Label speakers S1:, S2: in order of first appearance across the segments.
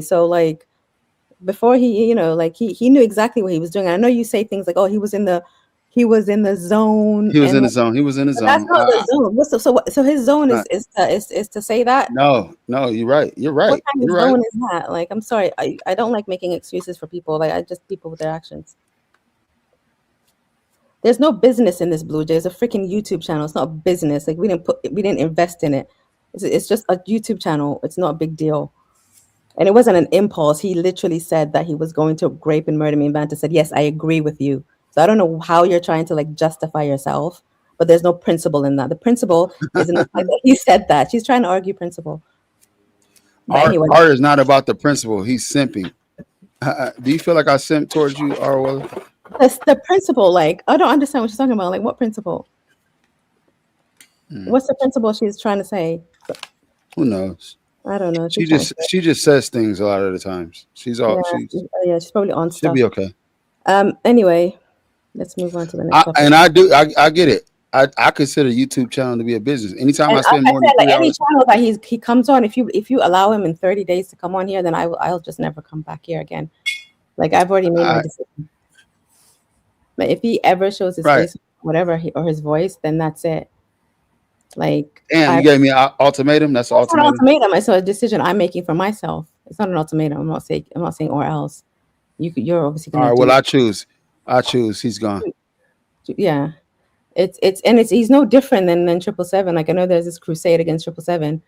S1: So like before he knew exactly what he was doing. And I know you say things like, oh, he was in the zone,
S2: He was
S1: and
S2: in the
S1: like,
S2: zone. He was in the
S1: but that's
S2: zone.
S1: not the zone. So his zone
S2: I
S1: is to say that.
S2: no, no, you're right. You're
S1: What
S2: right.
S1: kind of
S2: You're right.
S1: zone is that? Like, I'm sorry, I don't like making excuses for people. Like, I just people with their actions. There's no business in this Blue Jay. It's a freaking YouTube channel. It's not a business. Like, we didn't invest in it. It's just a YouTube channel. It's not a big deal. And it wasn't an impulse. He literally said that he was going to rape and murder me. And Vanta said, yes, I agree with you. So I don't know how you're trying to like justify yourself, but there's no principle in that. The principle is in the fact that he said that. She's trying to argue principle. But anyway,
S2: Art is not about the principle. He's simping. Do you feel like I simp towards you, R.
S1: that's the principle. Like, I don't understand what she's talking about. Like, what principle?
S2: Hmm.
S1: What's the principle she's trying to say?
S2: Who knows?
S1: I don't know.
S2: She
S1: She's trying to
S2: just
S1: say.
S2: she just says things a lot of the times. She's all
S1: Yeah, she's probably on
S2: she'll be
S1: stuff.
S2: okay.
S1: Anyway, let's move on to the next topic.
S2: And I get it. I consider YouTube channel to be a business. Anytime
S1: And
S2: I
S1: like
S2: spend
S1: I
S2: more than
S1: said, like
S2: three
S1: any
S2: hours,
S1: channel that he comes on, if you allow him in 30 days to come on here, then I'll just never come back here again. Like I've already made my
S2: I,
S1: decision. But if he ever shows his
S2: right?
S1: face, whatever or his voice, then that's it. Like
S2: Damn,
S1: I
S2: you gave me an ultimatum. That's an
S1: That's not an
S2: ultimatum.
S1: ultimatum. It's a decision I'm making for myself. It's not an ultimatum. I'm not saying or else. You're obviously
S2: All
S1: gonna
S2: right. Well,
S1: do.
S2: I choose. I choose. He's gone.
S1: Yeah. It's he's no different than 777. Like I know there's this crusade against 777,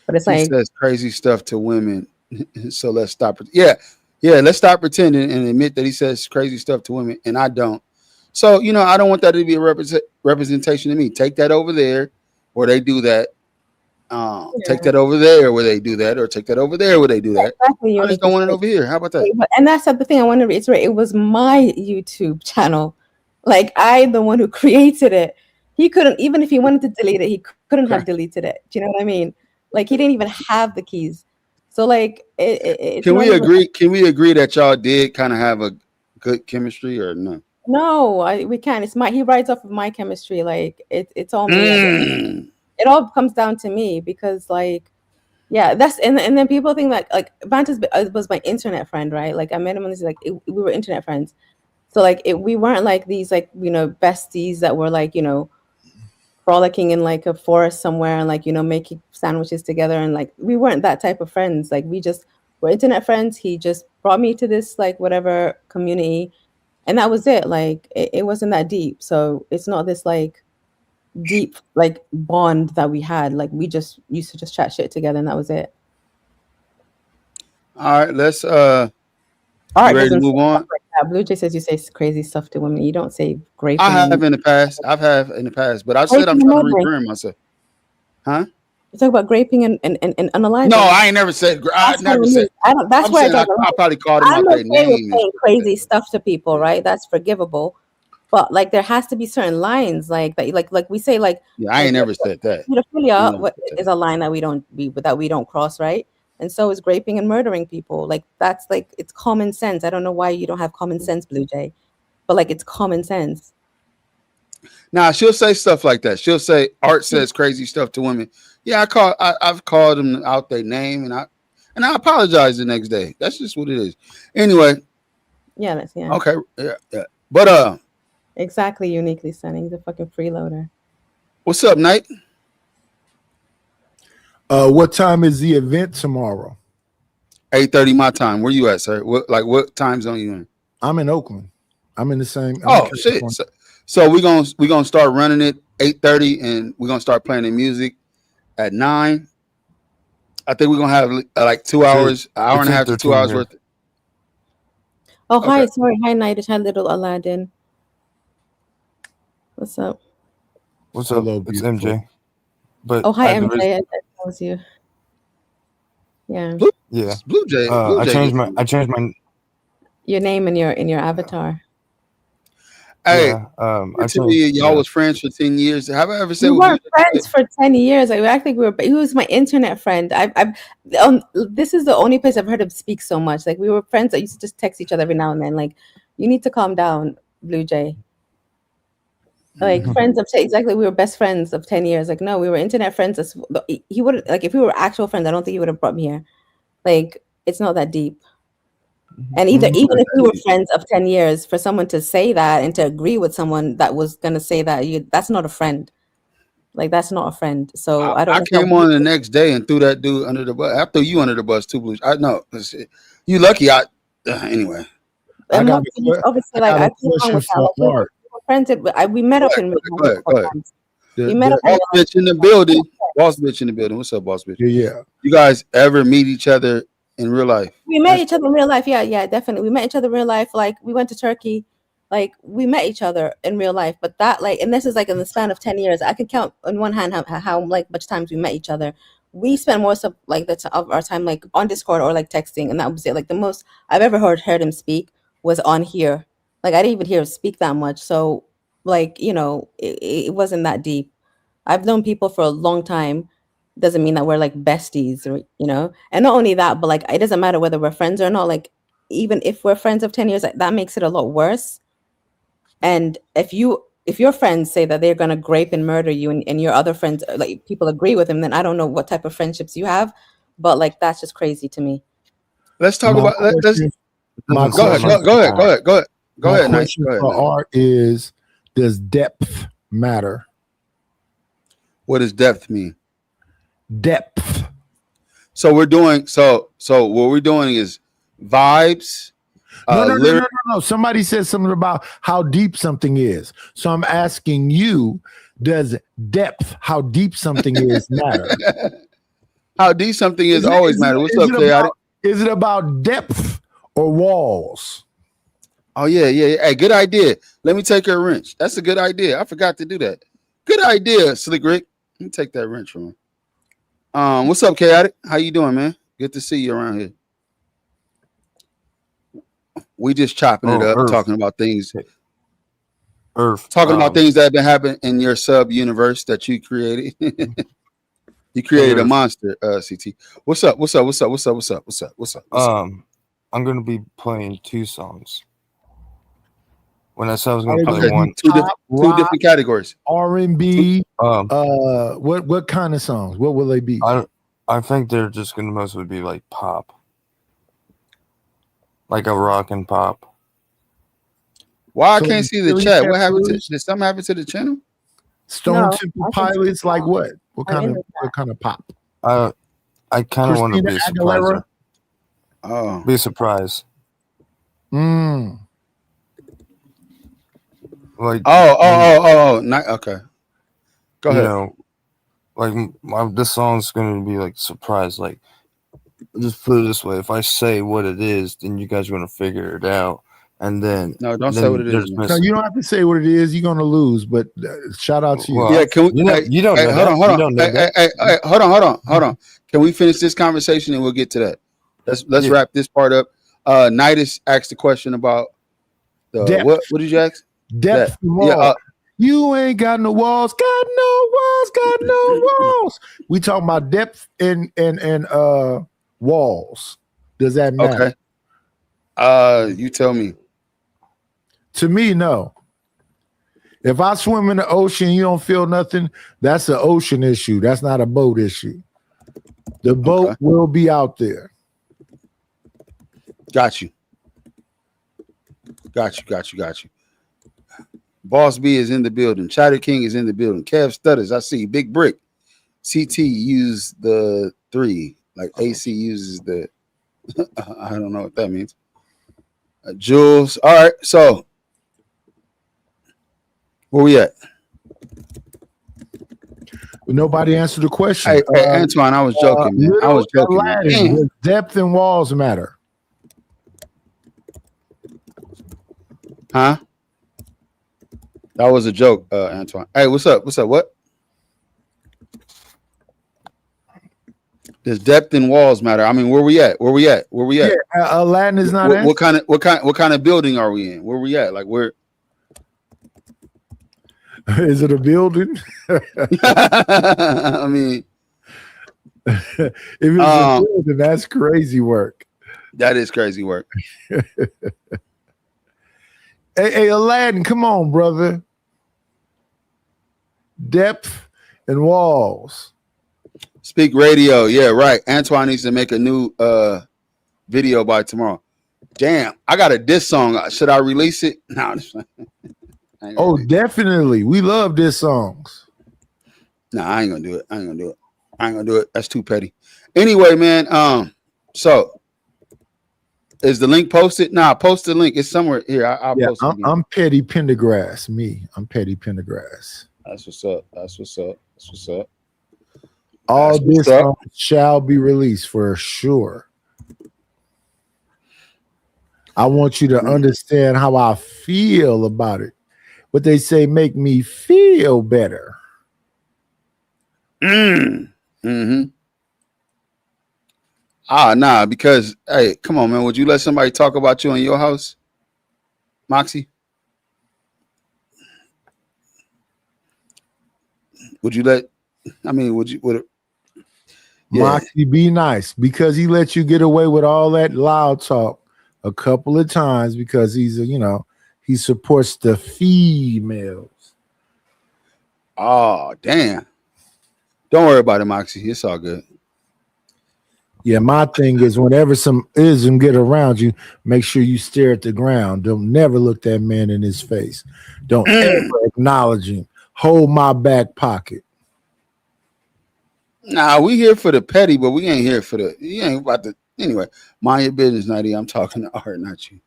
S1: but it's
S2: He
S1: like
S2: says crazy stuff to women. So let's stop. Yeah, yeah. Let's stop pretending and admit that he says crazy stuff to women, and I don't. So I don't want that to be a representation of me. Take that over there, where they do that. Take
S1: yeah,
S2: that over there where they do that, or take that over there where they do that.
S1: exactly
S2: I just don't
S1: uniquely.
S2: want it over here. How about that?
S1: And that's the thing I want to reiterate. It was my YouTube channel. Like I, the one who created it. He couldn't, even if he wanted to delete it, he couldn't have
S2: Okay.
S1: deleted it. Do you know what I mean? Like he didn't even have the keys. So like it's
S2: Can
S1: not
S2: we
S1: even.
S2: agree? Can we agree that y'all did kind of have a good chemistry, or no?
S1: No, we can't. It's my. He rides off of my chemistry. Like it's all me.
S2: Mm.
S1: It all comes down to me because like yeah, that's and then people think that like Vantas was my internet friend, right? Like I met him on this we were internet friends. So like we weren't like these like besties that were like frolicking in like a forest somewhere and like making sandwiches together, and like we weren't that type of friends. Like we just were internet friends. He just brought me to this like whatever community, and that was it. Like it wasn't that deep. So it's not this like deep like bond that we had. Like we just used to just chat shit together, and that was it.
S2: All right, let's. You
S1: Art
S2: ready to
S1: doesn't say
S2: move
S1: stuff
S2: on?
S1: like that. Blue Jay says you say crazy stuff to women. You don't say
S2: I
S1: graping
S2: have
S1: and
S2: in the past. I've had in the past, but I said I'm
S1: graping and
S2: trying to
S1: murdering.
S2: rebrand myself. Huh?
S1: You talk about graping and
S2: No,
S1: unaliving.
S2: I ain't never said. I
S1: That's kind
S2: never
S1: of
S2: said.
S1: me. I don't. That's
S2: I'm
S1: where I
S2: saying
S1: draw
S2: I,
S1: the
S2: I
S1: line.
S2: probably called them
S1: I'm
S2: out their
S1: okay with
S2: name and
S1: saying
S2: stuff like that.
S1: crazy stuff to people,
S2: Yeah,
S1: right? That's forgivable. But like there has to be certain lines like that. Like we say
S2: yeah. I
S1: like
S2: ain't never said that. I ain't
S1: pedophilia
S2: never
S1: what
S2: said
S1: is
S2: that.
S1: a line that we don't cross, right? And so is graping and murdering people. Like that's like it's common sense. I don't know why you don't have common sense, Blue Jay, but like it's common sense.
S2: Now she'll say stuff like that. She'll say Art says crazy stuff to women. Yeah, I've called them out their name, and I apologize the next day. That's just what it is. Anyway,
S1: Yeah, yeah.
S2: okay, yeah, yeah. But
S1: Exactly, uniquely stunning. The fucking freeloader.
S2: what's up, Knight?
S3: What time is the event tomorrow?
S2: 8:30 my time. Where you at, sir? What time zone you in?
S3: I'm in Oakland. I'm in the same. I'm in
S2: Oh shit!
S3: California.
S2: So we gonna start running it 8:30, and we're gonna start playing the music at 9. I think we're gonna have like 2 hours, an hour
S4: It's
S2: and a half to 2
S4: 8:13
S2: hours
S4: here.
S2: worth.
S1: Oh,
S2: Okay.
S1: hi. Sorry. Hi, Night. Hi, little Aladdin. What's up?
S4: What's up?
S3: Hello,
S4: It's
S3: beautiful.
S4: MJ. But
S1: Oh, hi,
S4: I the reason,
S1: MJ. That was you. Yeah.
S2: Blue,
S4: yeah.
S2: Blue
S4: I
S2: Jay
S4: changed
S2: gets
S4: my
S2: me.
S4: I changed my
S1: Your name and your avatar.
S2: Hey,
S4: yeah.
S2: you
S4: I
S2: tell me
S4: changed
S2: y'all was friends for 10 years. Have I ever said
S1: We
S2: what Blue
S1: weren't
S2: Jay said?
S1: friends for 10 years. I think we were, he was my internet friend. This is the only place I've heard him speak so much. Like, we were friends that used to just text each other every now and then. Like, you need to calm down, Blue Jay. Like,
S2: Mhm.
S1: friends of, exactly, we were best friends of 10 years. Like, no, we were internet friends. He would, like, if we were actual friends, I don't think he would have brought me here. Like, it's not that deep. And even if we were friends of 10 years, for someone to say that and to agree with someone that was going to say that, that's not a friend. Like, that's not a friend. So I don't
S2: I
S1: know
S2: came on the next day and threw that dude under the bus. I threw you under the bus too, Blue. I know. You lucky. Anyway.
S1: And
S3: I got
S1: obviously,
S3: I
S1: like,
S3: got
S1: I
S3: a
S1: feel wrong
S3: question
S1: with that.
S3: for
S1: Like, we
S3: Art.
S1: were friends. We met up in real
S2: Go
S1: life
S2: ahead.
S1: a couple times. We met up in
S2: Boss
S1: real life.
S2: bitch in the building. Boss bitch in the building. What's up, boss bitch?
S3: Yeah.
S2: You guys ever meet each other in real life?
S1: We met each other in real life. Yeah, definitely. We met each other in real life. Like, we went to Turkey. Like, we met each other in real life. But that, like, and this is like in the span of 10 years. I could count on one hand how like much times we met each other. We spent most of like of our time like on Discord or like texting, and that was it. Like, the most I've ever heard him speak was on here. Like, I didn't even hear him speak that much. So, like, it wasn't that deep. I've known people for a long time. Doesn't mean that we're like besties, or and not only that, but like, it doesn't matter whether we're friends or not. Like, even if we're friends of 10 years, like, that makes it a lot worse. And if your friends say that they're going to grape and murder you, and your other friends, like, people agree with him, then I don't know what type of friendships you have, but like, that's just crazy to me.
S2: Let's talk
S3: My
S2: about. Let's
S3: question- my
S2: go ahead.
S3: question-
S2: Go ahead. Go
S3: My
S2: ahead. Nice.
S3: question
S2: Go ahead.
S3: for
S2: Nice.
S3: Art is: does depth matter?
S2: What does depth mean?
S3: Depth.
S2: So we're doing so what we're doing is vibes.
S3: No. Somebody said something about how deep something is. So I'm asking you: does depth, how deep something is, matter?
S2: How deep something is always matter. What's up, Chaotic?
S3: Is it about depth or walls?
S2: Oh yeah. Hey, good idea. Let me take her wrench. That's a good idea. I forgot to do that. Good idea, Slick Rick. Let me take that wrench from her. What's up, Chaotic? How you doing, man? Good to see you around here. We just chopping it up,
S4: Earth.
S2: talking about things.
S4: Earth.
S2: Talking about things that have been happening in your sub universe that you created. You created a monster, CT. What's up?
S4: I'm gonna be playing 2 songs. When I said I was gonna play
S2: Okay,
S4: one,
S2: two different categories.
S3: R&B.
S4: um,
S3: What kind of songs? What will they be?
S4: I think they're just gonna mostly be like pop, like a rock and pop.
S2: Why
S3: So
S2: I can't see the
S3: Philly
S2: chat? What happened to?
S3: Peppers?
S2: Did something happen to the channel?
S3: Stone
S1: No,
S3: Temple
S1: I can see
S3: Pilots, like
S1: that.
S3: what? What
S1: I'm in
S3: kind of pop?
S4: I kind of want to
S3: Christina
S4: be a surprise.
S3: Aguilera?
S2: Oh,
S4: Be a surprise.
S3: Mm.
S4: Like
S2: okay. Go
S4: you
S2: ahead.
S4: know, like this song's gonna be like surprise. Like, just put it this way: if I say what it is, then you guys are gonna figure it out, and then
S2: No, don't
S4: then
S2: say what it is,
S4: there's
S2: man.
S3: No, you don't have to say what it is. You're gonna lose, but shout out to you.
S4: Well,
S2: Yeah, can we?
S4: you don't know that.
S2: Hold
S4: You don't know
S2: on.
S4: that.
S2: Hold on. Can we finish this conversation and we'll get to that? Let's
S4: Yeah.
S2: wrap this part up. Nidus asked a question about the
S3: Depth.
S2: what did you ask?
S3: Depth and walls.
S2: Yeah,
S3: You ain't got no walls, got no walls, got no walls. We talking about depth and walls. Does that matter?
S2: Okay. You tell me.
S3: To me, no. If I swim in the ocean, you don't feel nothing. That's an ocean issue. That's not a boat issue. The boat will be out there.
S2: Got you. Boss B is in the building. Chatter King is in the building. Kev Stutters, I see. Big Brick. CT used the 3. Like AC uses the I don't know what that means. Jules. All right. So where we at?
S3: Nobody answered the question.
S2: Hey, Antoine, I was joking, man. I was joking.
S3: Aladdin, does depth and walls matter?
S2: Huh? That was a joke, Antoine. Hey, what's up? What? Does depth and walls matter? I mean, where we at?
S3: Yeah, Aladdin is not.
S2: What kind of building are we in? Where we at? Like where?
S3: Is it a building?
S2: I mean,
S3: if it's a building, that's crazy work.
S2: That is crazy work.
S3: Hey, Aladdin, come on, brother. Depth and walls.
S2: Speak radio. Yeah, right. Antoine needs to make a new video by tomorrow. Damn, I got a diss song. Should I release it? No.
S3: Oh, definitely. We love diss songs.
S2: No, I ain't gonna do it. I ain't gonna do it. That's too petty. Anyway, man. So is the link posted? Nah, post the link. It's somewhere here. I'll post it.
S3: I'm Petty Pendergrass. I'm Petty Pendergrass.
S2: That's what's up. That's what's up. That's what's up.
S3: All this shall be released for sure. I want you to understand how I feel about it. What they say make me feel better.
S2: Mm-hmm. Nah, because hey, come on, man. Would you let somebody talk about you in your house, Moxie? Would you let? I mean, would it? Yeah.
S3: Moxie, be nice because he let you get away with all that loud talk a couple of times because he's he supports the females.
S2: Oh, damn. Don't worry about it, Moxie. It's all good.
S3: Yeah, my thing is whenever some ism get around you, make sure you stare at the ground. Don't never look that man in his face. Don't ever acknowledge him. Hold my back pocket.
S2: Nah, we here for the petty, but we ain't here for the. You ain't about to. Anyway, mind your business, Nighty. I'm talking to Art, not you.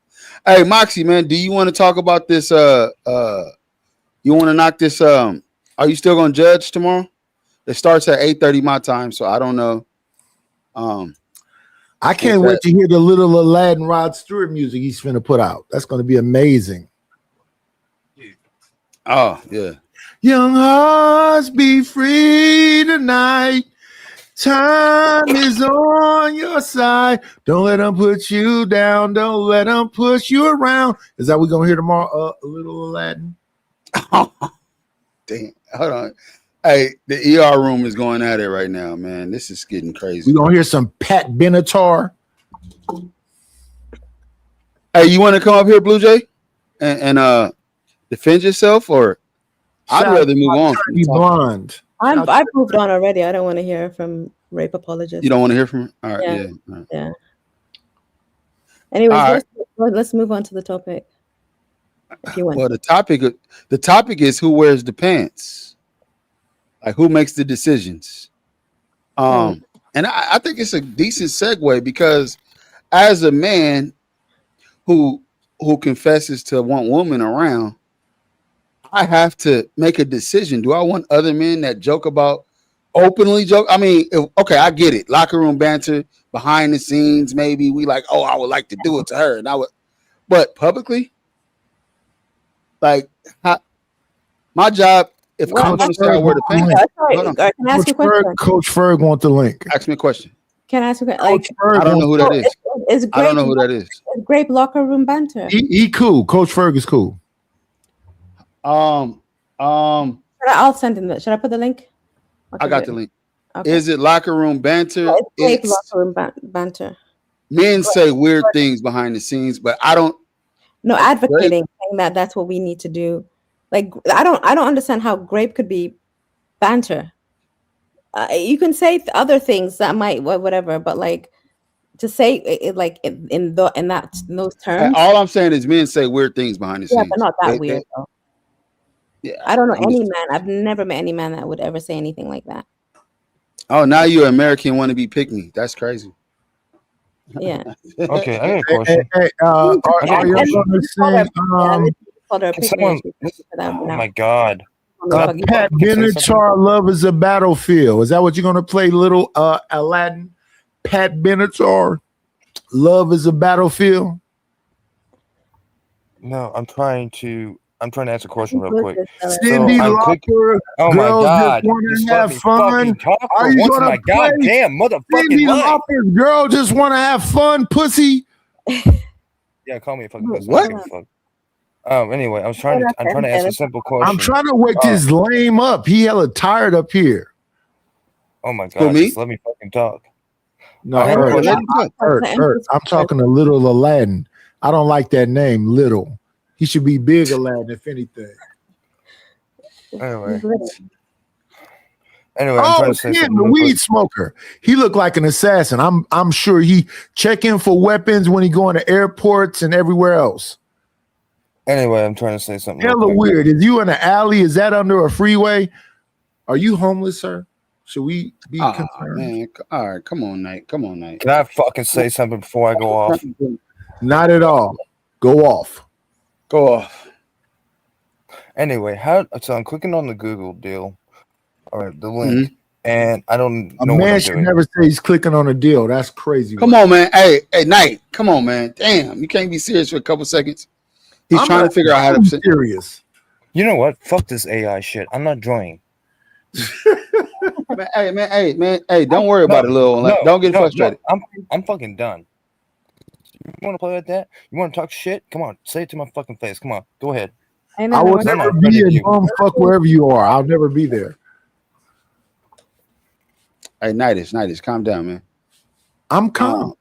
S2: Hey, Moxie, man, do you want to talk about this? You want to knock this? Are you still gonna judge tomorrow? It starts at 8:30 my time, so I don't know.
S3: I can't wait to hear the little Aladdin Rod Stewart music he's finna put out. That's gonna be amazing.
S2: Oh yeah.
S3: Young hearts be free tonight. Time is on your side. Don't let them put you down. Don't let them push you around. Is that what we're gonna hear tomorrow? A little Aladdin.
S2: Damn. Hold on. Hey, the ER room is going at it right now, man. This is getting crazy.
S3: We're gonna hear some Pat Benatar.
S2: Hey, you want to come up here, Blue Jay, and defend yourself, or I'd rather move on.
S3: Be blonde.
S1: I've moved on already. I don't want to hear from rape apologists.
S2: You don't want to hear from her? All right,
S1: Yeah.
S2: yeah. All right.
S1: Yeah. Anyways,
S2: All right.
S1: let's move on to the topic. If you want.
S2: Well, the topic is who wears the pants, like who makes the decisions. And I think it's a decent segue because as a man who confesses to want women around, I have to make a decision. Do I want other men that openly joke? I mean, okay, I get it. Locker room banter, behind the scenes, maybe we like, oh, I would like to do it to her, and I would, but publicly, like, my job. If I'm going to say I wear the pants,
S1: can I ask you a question?
S3: Coach Ferg want the link.
S2: Ask me a question.
S1: Can I ask you a question? Like,
S2: I don't know who that is.
S1: Is
S2: I don't know who that is.
S1: Grape locker room banter.
S3: He cool. Coach Ferg is cool.
S1: I'll send him. Should I put the link?
S2: I got the link.
S1: Okay.
S2: Is it locker room banter?
S1: It's locker room banter.
S2: Men say weird things behind the scenes, but I don't.
S1: No, advocating saying that that's what we need to do. Like I don't understand how grape could be banter. You can say other things that might whatever, but like to say it like in those terms.
S2: All I'm saying is men say weird things behind the scenes.
S1: Yeah, but not that weird though.
S2: Yeah,
S1: I don't know any man. I've never met any man that would ever say anything like that.
S2: Oh, now you're American want to be pick me. That's crazy.
S1: Yeah.
S4: Okay, I got a question.
S3: Are you going to sing?
S4: Oh my God.
S3: Pat Benatar, Love is a Battlefield. Is that what you're going to play, little Aladdin? Pat Benatar, Love is a Battlefield?
S4: No, I'm trying to ask a question real quick.
S3: Cindy Lauper,
S4: oh my God,
S3: just want to have fun.
S4: Are you going to play goddamn motherfucking
S3: Cindy Lauper's girl just want to have fun, pussy?
S4: Yeah, call me a fucking pussy. What? Anyway, I'm trying to ask a simple question.
S3: I'm trying to wake this lame up. He hella tired up here.
S4: Oh my God, just let me fucking talk.
S3: No, Ert, I'm talking to little Aladdin. I don't like that name, Little. He should be Big Aladdin, if anything.
S4: Anyway, Anyway, I'm
S3: Oh,
S4: trying to say
S3: yeah,
S4: something
S3: the
S4: real
S3: weed
S4: quick.
S3: smoker. He looked like an assassin. I'm sure he checking for weapons when he going to airports and everywhere else.
S4: Anyway, I'm trying to say something real
S3: Hella
S4: quick.
S3: weird. Is you in an alley? Is that under a freeway? Are you homeless, sir? Should we be
S2: Oh
S3: concerned?
S2: man, all right, come on, Nate. Come on, Nate.
S4: Can I fucking say something before I go off?
S3: Not at all. Go off.
S2: Go off.
S4: Anyway, so I'm clicking on the Google deal. All right, the link.
S2: Mhm.
S4: And I don't
S3: A
S4: know what
S3: man
S4: I'm
S3: should
S4: doing.
S3: never say he's clicking on a deal. That's crazy.
S2: Come on, man. Hey, Nate. Come on, man. Damn, you can't be serious for a couple seconds. He's
S3: I'm
S2: trying
S3: not
S2: to figure out how to.
S3: serious.
S4: You know what? Fuck this AI shit. I'm not joining.
S2: Man, hey, don't worry about it, little one. Don't get frustrated.
S4: No, I'm fucking done. You want to play like that? You want to talk shit? Come on, say it to my fucking face. Come on, go ahead.
S1: I know.
S3: I will
S1: no,
S3: never
S4: not
S3: be
S4: afraid of
S3: in
S4: you.
S3: bumfuck wherever you are. I'll never be there.
S2: Hey, Nightish, calm down, man.
S3: I'm calm.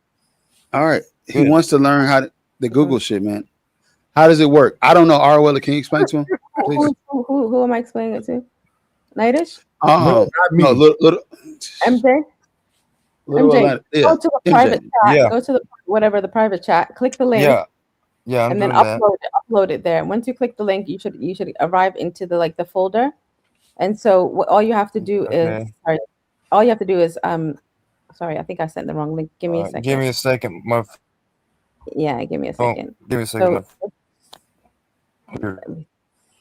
S2: All right. He
S4: Good.
S2: wants to learn how to the Google shit, man. How does it work? I don't know. Arwella, can you explain to him, please?
S1: Who am I explaining it to? Nightish?
S3: No, not me.
S2: No, little
S1: MJ?
S2: little
S1: MJ,
S2: Atlanta- yeah,
S1: go to the
S2: MJ.
S1: private chat.
S4: Yeah.
S1: Go to the private chat. Click the link.
S4: Yeah, I'm
S1: and then
S4: doing that.
S1: upload it there. Once you click the link, you should arrive into the folder. And so all you have to do is sorry, I think I sent the wrong link. Give me a second.
S4: Give me a second.
S1: Yeah, give me a second.
S4: Give me a second.
S1: So
S4: You're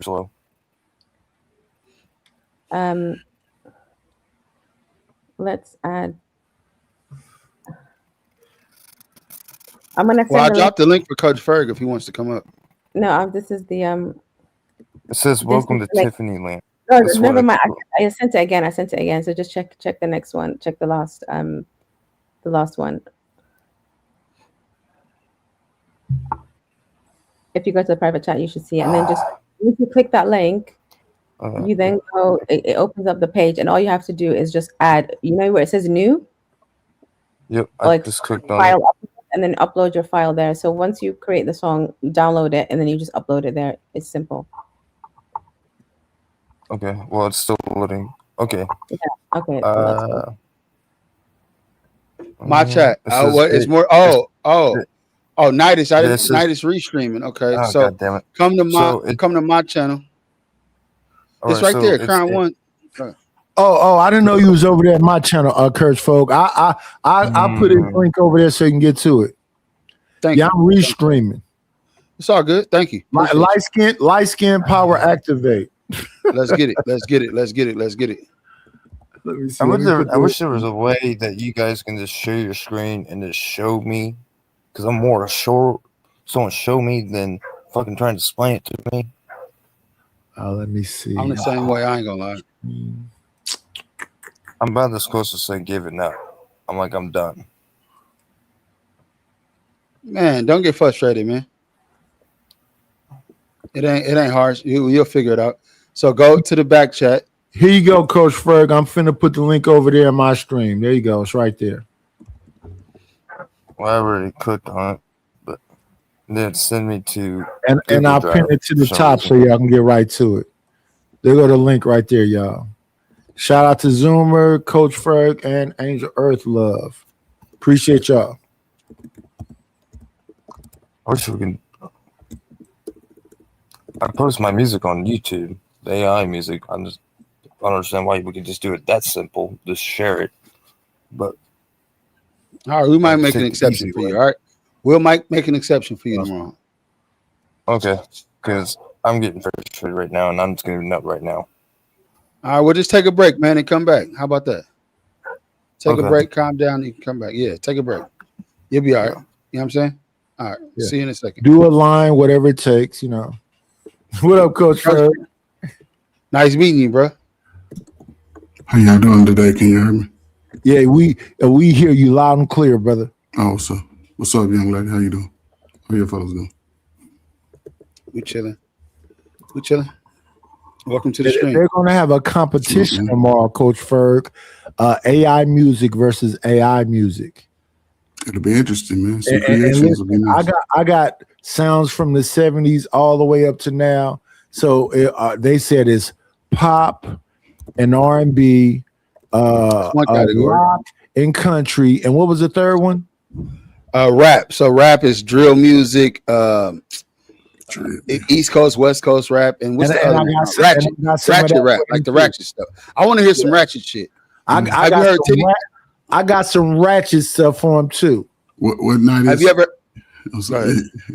S4: slow.
S1: let's add. I'm gonna send
S2: Well, I
S1: the
S2: dropped the link for Coach Ferg if he wants to come up.
S1: No, this is the
S4: It says welcome to
S1: is like-
S4: Tiffany Land.
S1: No,
S4: That's
S1: never
S4: what
S1: mind. I sent it again. So just check the next one. Check the last one. If you go to the private chat, you should see it. And then just if you click that link, you then go. It opens up the page, and all you have to do is just add. You know where it says new,
S4: Yep, I
S1: like
S4: just clicked on it.
S1: file, and then upload your file there. So once you create the song, you download it, and then you just upload it there. It's simple.
S4: Okay, well, it's still loading. Okay.
S1: Okay. That's good.
S2: My chat.
S4: It says
S2: What it's
S4: it-
S2: more Nightish.
S4: This is-
S2: Nightish restreaming. Okay.
S4: Oh,
S2: So
S4: God damn it.
S2: come to
S4: So it-
S2: my channel.
S4: All
S2: It's
S4: right,
S2: right
S4: so
S2: there. Crown
S4: it-
S2: one.
S3: Oh, I didn't know you was over there at my channel, Coach Folk. I put a link over there so you can get to it.
S2: Thank
S3: Yeah,
S2: you.
S3: I'm restreaming.
S2: It's all good. Thank you.
S3: My light skin power activate.
S2: Let's get it. Let's get it. Let's get it. Let's get it.
S3: Let me see.
S4: I
S3: Let
S4: wish,
S3: me put
S4: I wish there was a way that you guys can just share your screen and just show me, because I'm more sure someone show me than fucking trying to explain it to me.
S3: let me see.
S2: I'm the same way. I ain't gonna lie.
S4: I'm about this close to say giving up. I'm done.
S2: Man, don't get frustrated, man. It ain't hard. You'll figure it out. So go to the back chat.
S3: Here you go, Coach Ferg. I'm finna put the link over there in my stream. There you go. It's right there.
S4: Well, I already clicked on it, but then send me to
S3: And
S4: Google
S3: I'll
S4: Drive
S3: pin it to the
S4: for some
S3: top so
S4: reason.
S3: y'all can get right to it. There go the link right there, y'all. Shout out to Zoomer, Coach Ferg, and Angel Earth Love. Appreciate y'all.
S4: I wish we can. I post my music on YouTube, the AI music. I don't understand why we can just do it that simple. Just share it. But
S2: All right, we might make
S4: Take
S2: an
S4: the
S2: exception
S4: easy
S2: for you.
S4: way.
S2: All right, we'll make an exception for you tomorrow.
S4: okay, because I'm getting frustrated right now, and I'm just gonna be nut right now.
S2: All right, we'll just take a break, man, and come back. How about that? Take
S4: Okay.
S2: a break, calm down, and you can come back. Yeah, take a break. You'll be all right. You know what I'm saying? All right.
S3: Yeah.
S2: See you in a second.
S3: Do a line, whatever it takes, you know. What up, Coach Ferg?
S2: Nice meeting you, bro.
S5: How y'all doing today? Can you hear me?
S3: Yeah, we hear you loud and clear, brother.
S5: Oh, what's up, young lady? How you doing? How your fellas doing?
S2: We chilling. Welcome to the stream.
S3: They're going to have a competition
S5: Mhm.
S3: tomorrow, Coach Ferg. AI music versus AI music.
S5: It'll be interesting, man. Some
S3: And
S5: creations will be nice.
S3: I got sounds from the 70s all the way up to now. So they said it's pop and R&B
S2: one category.
S3: rock and country. And what was the third one?
S2: Rap. So rap is drill music, East Coast, West Coast rap, and what's the other one? Ratchet rap, like the ratchet stuff. I want to hear some ratchet shit.
S3: I got some ratchet stuff for him too.
S5: What night is?
S2: Have you ever?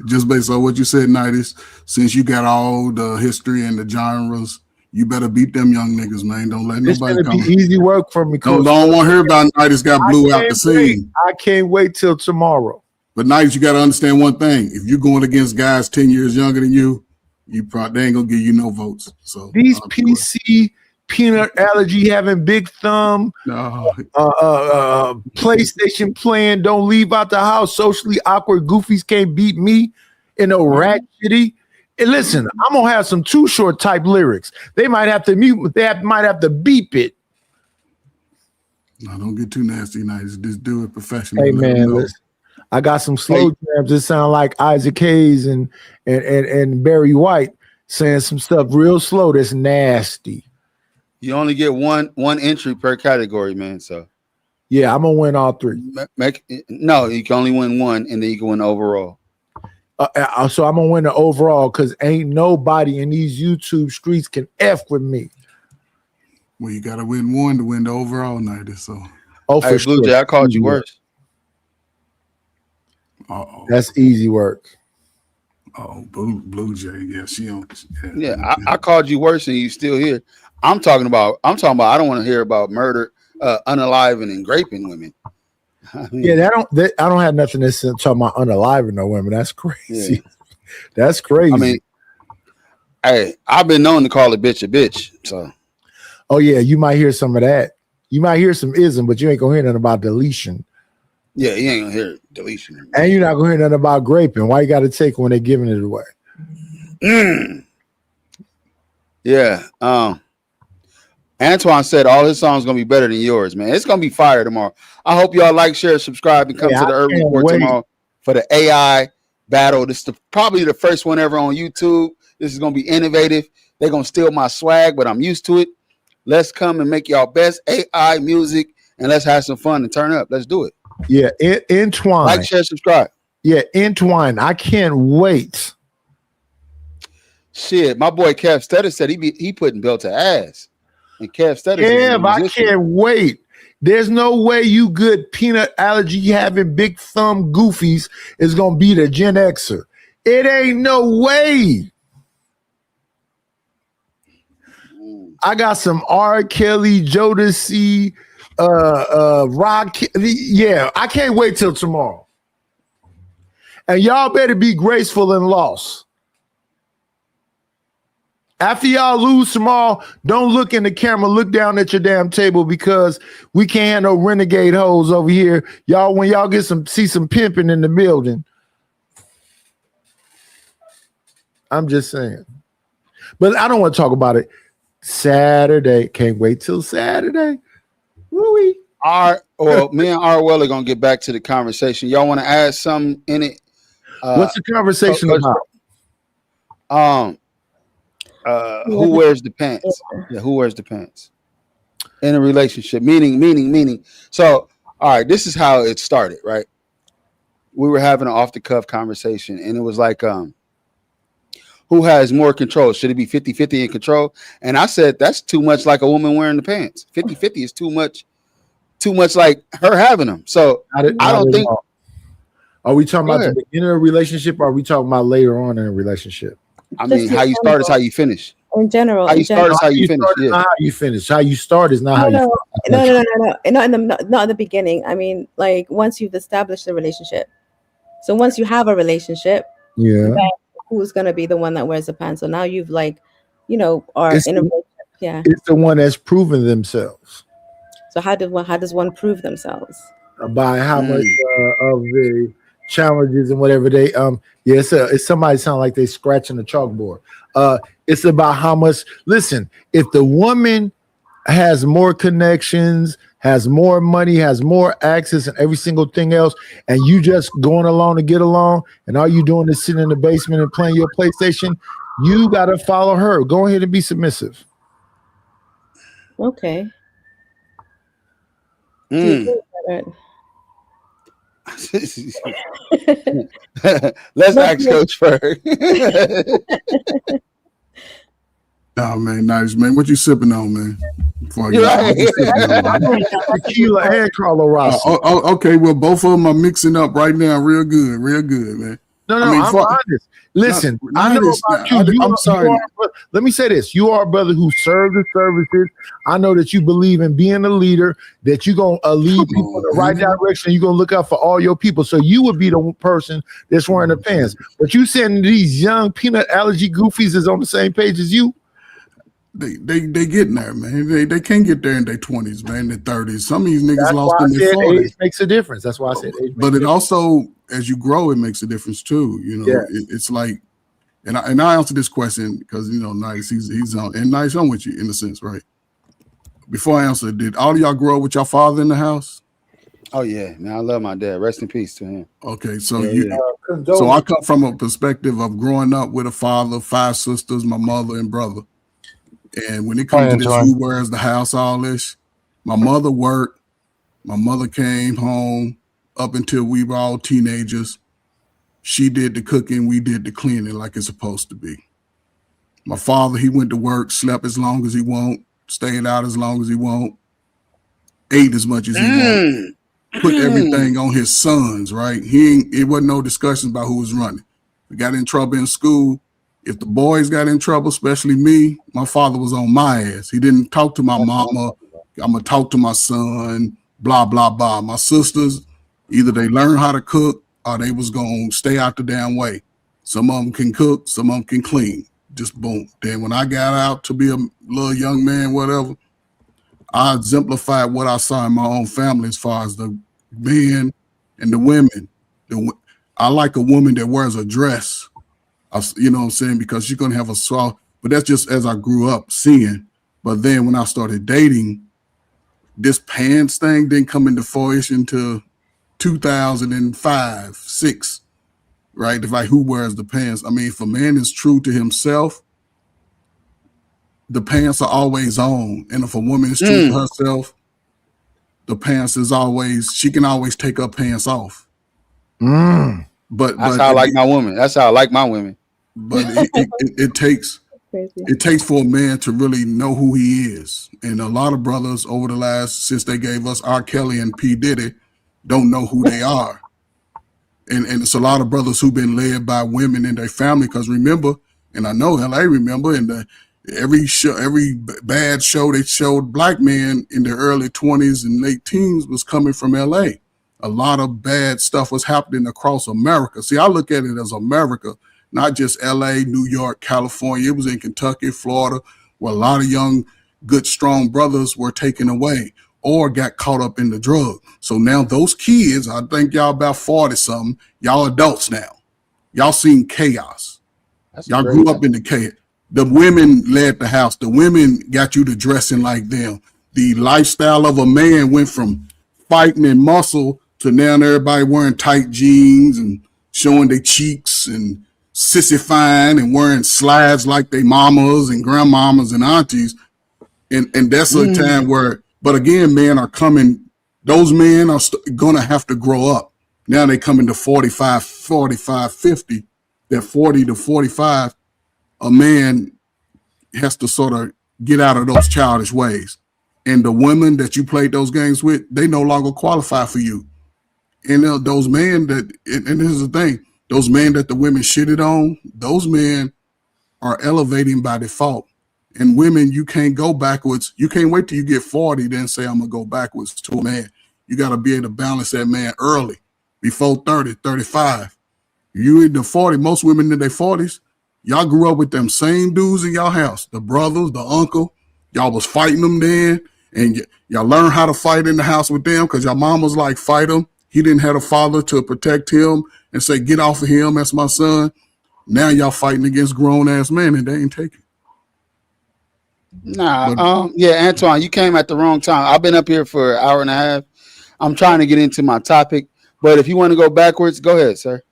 S5: Just based on what you said, Nightis, since you got all the history and the genres, you better beat them young niggas, man. Don't let
S3: It's
S5: nobody
S3: gonna
S5: come.
S3: be easy work for me.
S5: Don't want to hear about Nightis got blew out the scene.
S3: I can't wait till tomorrow.
S5: But Nightis, you got to understand one thing: if you're going against guys 10 years younger than you, they ain't gonna give you no votes. So
S3: These PC peanut allergy having big thumb,
S5: no.
S3: PlayStation playing, don't leave out the house, socially awkward goofies can't beat me in a ratchetty. And listen, I'm gonna have some Too Short type lyrics. They might have to mute, might have to beep it.
S5: No, don't get too nasty, Nightis. Just do it professionally.
S3: Hey man, listen, I got some slow jams that sound like Isaac Hayes and Barry White saying some stuff real slow that's nasty.
S2: You only get one entry per category, man. So
S3: yeah, I'm gonna win all three.
S2: No, you can only win one, and then you can win overall.
S3: So I'm gonna win the overall because ain't nobody in these YouTube streets can F with me.
S5: Well, you gotta win one to win the overall, Nightis. So
S3: for
S2: Blue
S3: sure.
S2: Jay, I called you worse.
S3: That's easy work.
S5: Oh, Blue Jay, yeah, she don't.
S2: Yeah, I called you worse, and you still here. I'm talking about. I don't want to hear about murder, unaliving and raping women. I mean,
S3: I don't have nothing to say talking about unaliving no women. That's crazy.
S2: Yeah.
S3: That's crazy.
S2: I mean, hey, I've been known to call a bitch a bitch. So,
S3: oh yeah, you might hear some of that. You might hear some ism, but you ain't gonna hear nothing about deletion.
S2: yeah, you ain't gonna hear deletion.
S3: And you're not gonna hear nothing about graping. Why you got to take when they're giving it away?
S2: Yeah. Antoine said all his songs gonna be better than yours, man. It's gonna be fire tomorrow. I hope y'all like, share, subscribe, and come to the Urban Report tomorrow for the AI battle. This is probably the first one ever on YouTube. This is gonna be innovative. They're gonna steal my swag, but I'm used to it. Let's come and make y'all best AI music, and let's have some fun and turn up. Let's do it.
S3: Yeah, Entwine.
S2: Like, share, subscribe.
S3: Yeah, Entwine. I can't wait.
S2: Shit, my boy Kev Stutter said he putting Bell to ass. And Kev Stutter.
S3: Yeah, I can't wait. There's no way you good peanut allergy having big thumb goofies is gonna beat a Gen Xer. It ain't no way. I got some R. Kelly, Jodeci, Rock. Yeah, I can't wait till tomorrow. And y'all better be graceful and lost. After y'all lose tomorrow, don't look in the camera, look down at your damn table because we can't have no renegade hoes over here. Y'all, when y'all see some pimping in the building. I'm just saying. But I don't want to talk about it. Saturday. Can't wait till Saturday. Woo-wee.
S2: Me and R. Weller gonna get back to the conversation. Y'all want to add something in it?
S3: What's the conversation about?
S2: Who wears the pants? Yeah, who wears the pants in a relationship? Meaning. So, all right, this is how it started, right? We were having an off-the-cuff conversation, and it was like, who has more control? Should it be 50-50 in control? And I said, that's too much like a woman wearing the pants. 50-50 is too much like her having them. So I don't think.
S3: Are we talking about the beginning of a relationship, or are we talking about later on in a relationship?
S2: I mean, how you start is how you finish.
S1: In general,
S2: how you start is how you finish. Yeah.
S3: Not how you finish. How you start is not how you
S1: finish. No. Not in the beginning. I mean, like once you've established a relationship. So once you have a relationship,
S3: yeah,
S1: who's gonna be the one that wears the pants? So now you've are in a relationship. Yeah,
S3: it's the one that's proven themselves.
S1: So how does one prove themselves?
S3: By how much of the challenges and whatever they it's somebody sound like they scratching the chalkboard. It's about how much. Listen, if the woman has more connections, has more money, has more access, and every single thing else, and you just going along to get along, and all you doing is sitting in the basement and playing your PlayStation, you gotta follow her. Go ahead and be submissive.
S1: Okay. Do you
S2: Mm.
S1: agree with that?
S2: Let's
S1: But
S2: ask Coach first.
S5: Nah, man, nice man. What you sipping on, man? Before I
S2: You're
S5: get
S2: right.
S5: what you sipping on, man?
S3: Tequila and Carlo Rossi.
S5: Okay, well, both of them are mixing up right now, real good, man.
S3: No,
S5: I mean,
S3: I'm
S5: for-
S3: honest. Listen,
S5: No,
S3: I know
S5: Nice.
S3: about you.
S5: I'm sorry.
S3: Let me say this. You are a brother who served the services. I know that you believe in being a leader, that you're going to lead
S5: Come
S3: people
S5: on,
S3: in the right
S5: man.
S3: direction. You're going to look out for all your people. So you would be the person that's wearing the pants. But you saying these young peanut allergy goofies is on the same page as you?
S5: They getting there, man. They can't get there in their 20s, man, their 30s. Some of these niggas
S3: That's
S5: lost
S3: why I
S5: in their
S3: said
S5: 40s.
S3: age makes a difference. That's why I said age makes
S5: But
S3: a
S5: it
S3: difference.
S5: also, as you grow, it makes a difference too. You know,
S3: Yeah.
S5: it's like, and I answer this question because you know, Nice, he's on, and Nice, I'm with you in a sense, right? Before I answer, did all of y'all grow up with your father in the house?
S2: Oh yeah, man, I love my dad. Rest in peace to him.
S5: Okay, so
S2: Yeah,
S5: you,
S2: yeah.
S5: so I come from a perspective of growing up with a father, 5 sisters, my mother and brother. And when it comes to this, who wears the house, all this, my mother worked. My mother came home up until we were all teenagers. She did the cooking, we did the cleaning like it's supposed to be. My father, he went to work, slept as long as he want, stayed out as long as he want, ate as much as he want, put everything on his sons, right? It wasn't no discussion about who was running. We got in trouble in school. If the boys got in trouble, especially me, my father was on my ass. He didn't talk to my mama. I'm going to talk to my son, blah, blah, blah. My sisters, either they learned how to cook or they was going to stay out the damn way. Some of them can cook, some of them can clean. Just boom. Then when I got out to be a little young man, whatever, I exemplified what I saw in my own family as far as the men and the women. I like a woman that wears a dress. You know what I'm saying? Because you're going to have a soft, but that's just as I grew up seeing. But then when I started dating, this pants thing didn't come into fruition until 2005, 6, right? If like who wears the pants? I mean, if a man is true to himself, the pants are always on. And if a woman is true to herself, the pants is always, she can always take her pants off. But
S2: that's how I like my woman. That's how I like my women.
S5: But it takes for a man to really know who he is. And a lot of brothers over the last, since they gave us R. Kelly and P. Diddy, don't know who they are. And it's a lot of brothers who've been led by women in their family. Because remember, and I know LA remember, and every bad show they showed black men in their early 20s and late teens was coming from LA. A lot of bad stuff was happening across America. See, I look at it as America, not just LA, New York, California. It was in Kentucky, Florida, where a lot of young, good, strong brothers were taken away or got caught up in the drug. So now those kids, I think y'all about 40 something, y'all adults now. Y'all seen chaos. Y'all grew up in the chaos. The women led the house. The women got you to dressing like them. The lifestyle of a man went from fighting and muscle to now everybody wearing tight jeans and showing their cheeks and sissifying and wearing slides like they mamas and grandmamas and aunties. And that's a time where, but again, men are coming, those men are going to have to grow up. Now they come into 45, 50. That 40 to 45, a man has to sort of get out of those childish ways. And the women that you played those games with, they no longer qualify for you. And those men that, and this is the thing, those men that the women shitted on, those men are elevating by default. And women, you can't go backwards. You can't wait till you get 40, then say, I'm going to go backwards to a man. You got to be able to balance that man early, before 30, 35. You in the 40, most women in their 40s, y'all grew up with them same dudes in y'all house, the brothers, the uncle. Y'all was fighting them then, and y'all learned how to fight in the house with them because your mom was like, fight him. He didn't have a father to protect him and say, get off of him, that's my son. Now y'all fighting against grown-ass men, and they ain't taking.
S2: Nah, yeah, Antoine, you came at the wrong time. I've been up here for an hour and a half. I'm trying to get into my topic, but if you want to go backwards, go ahead, sir.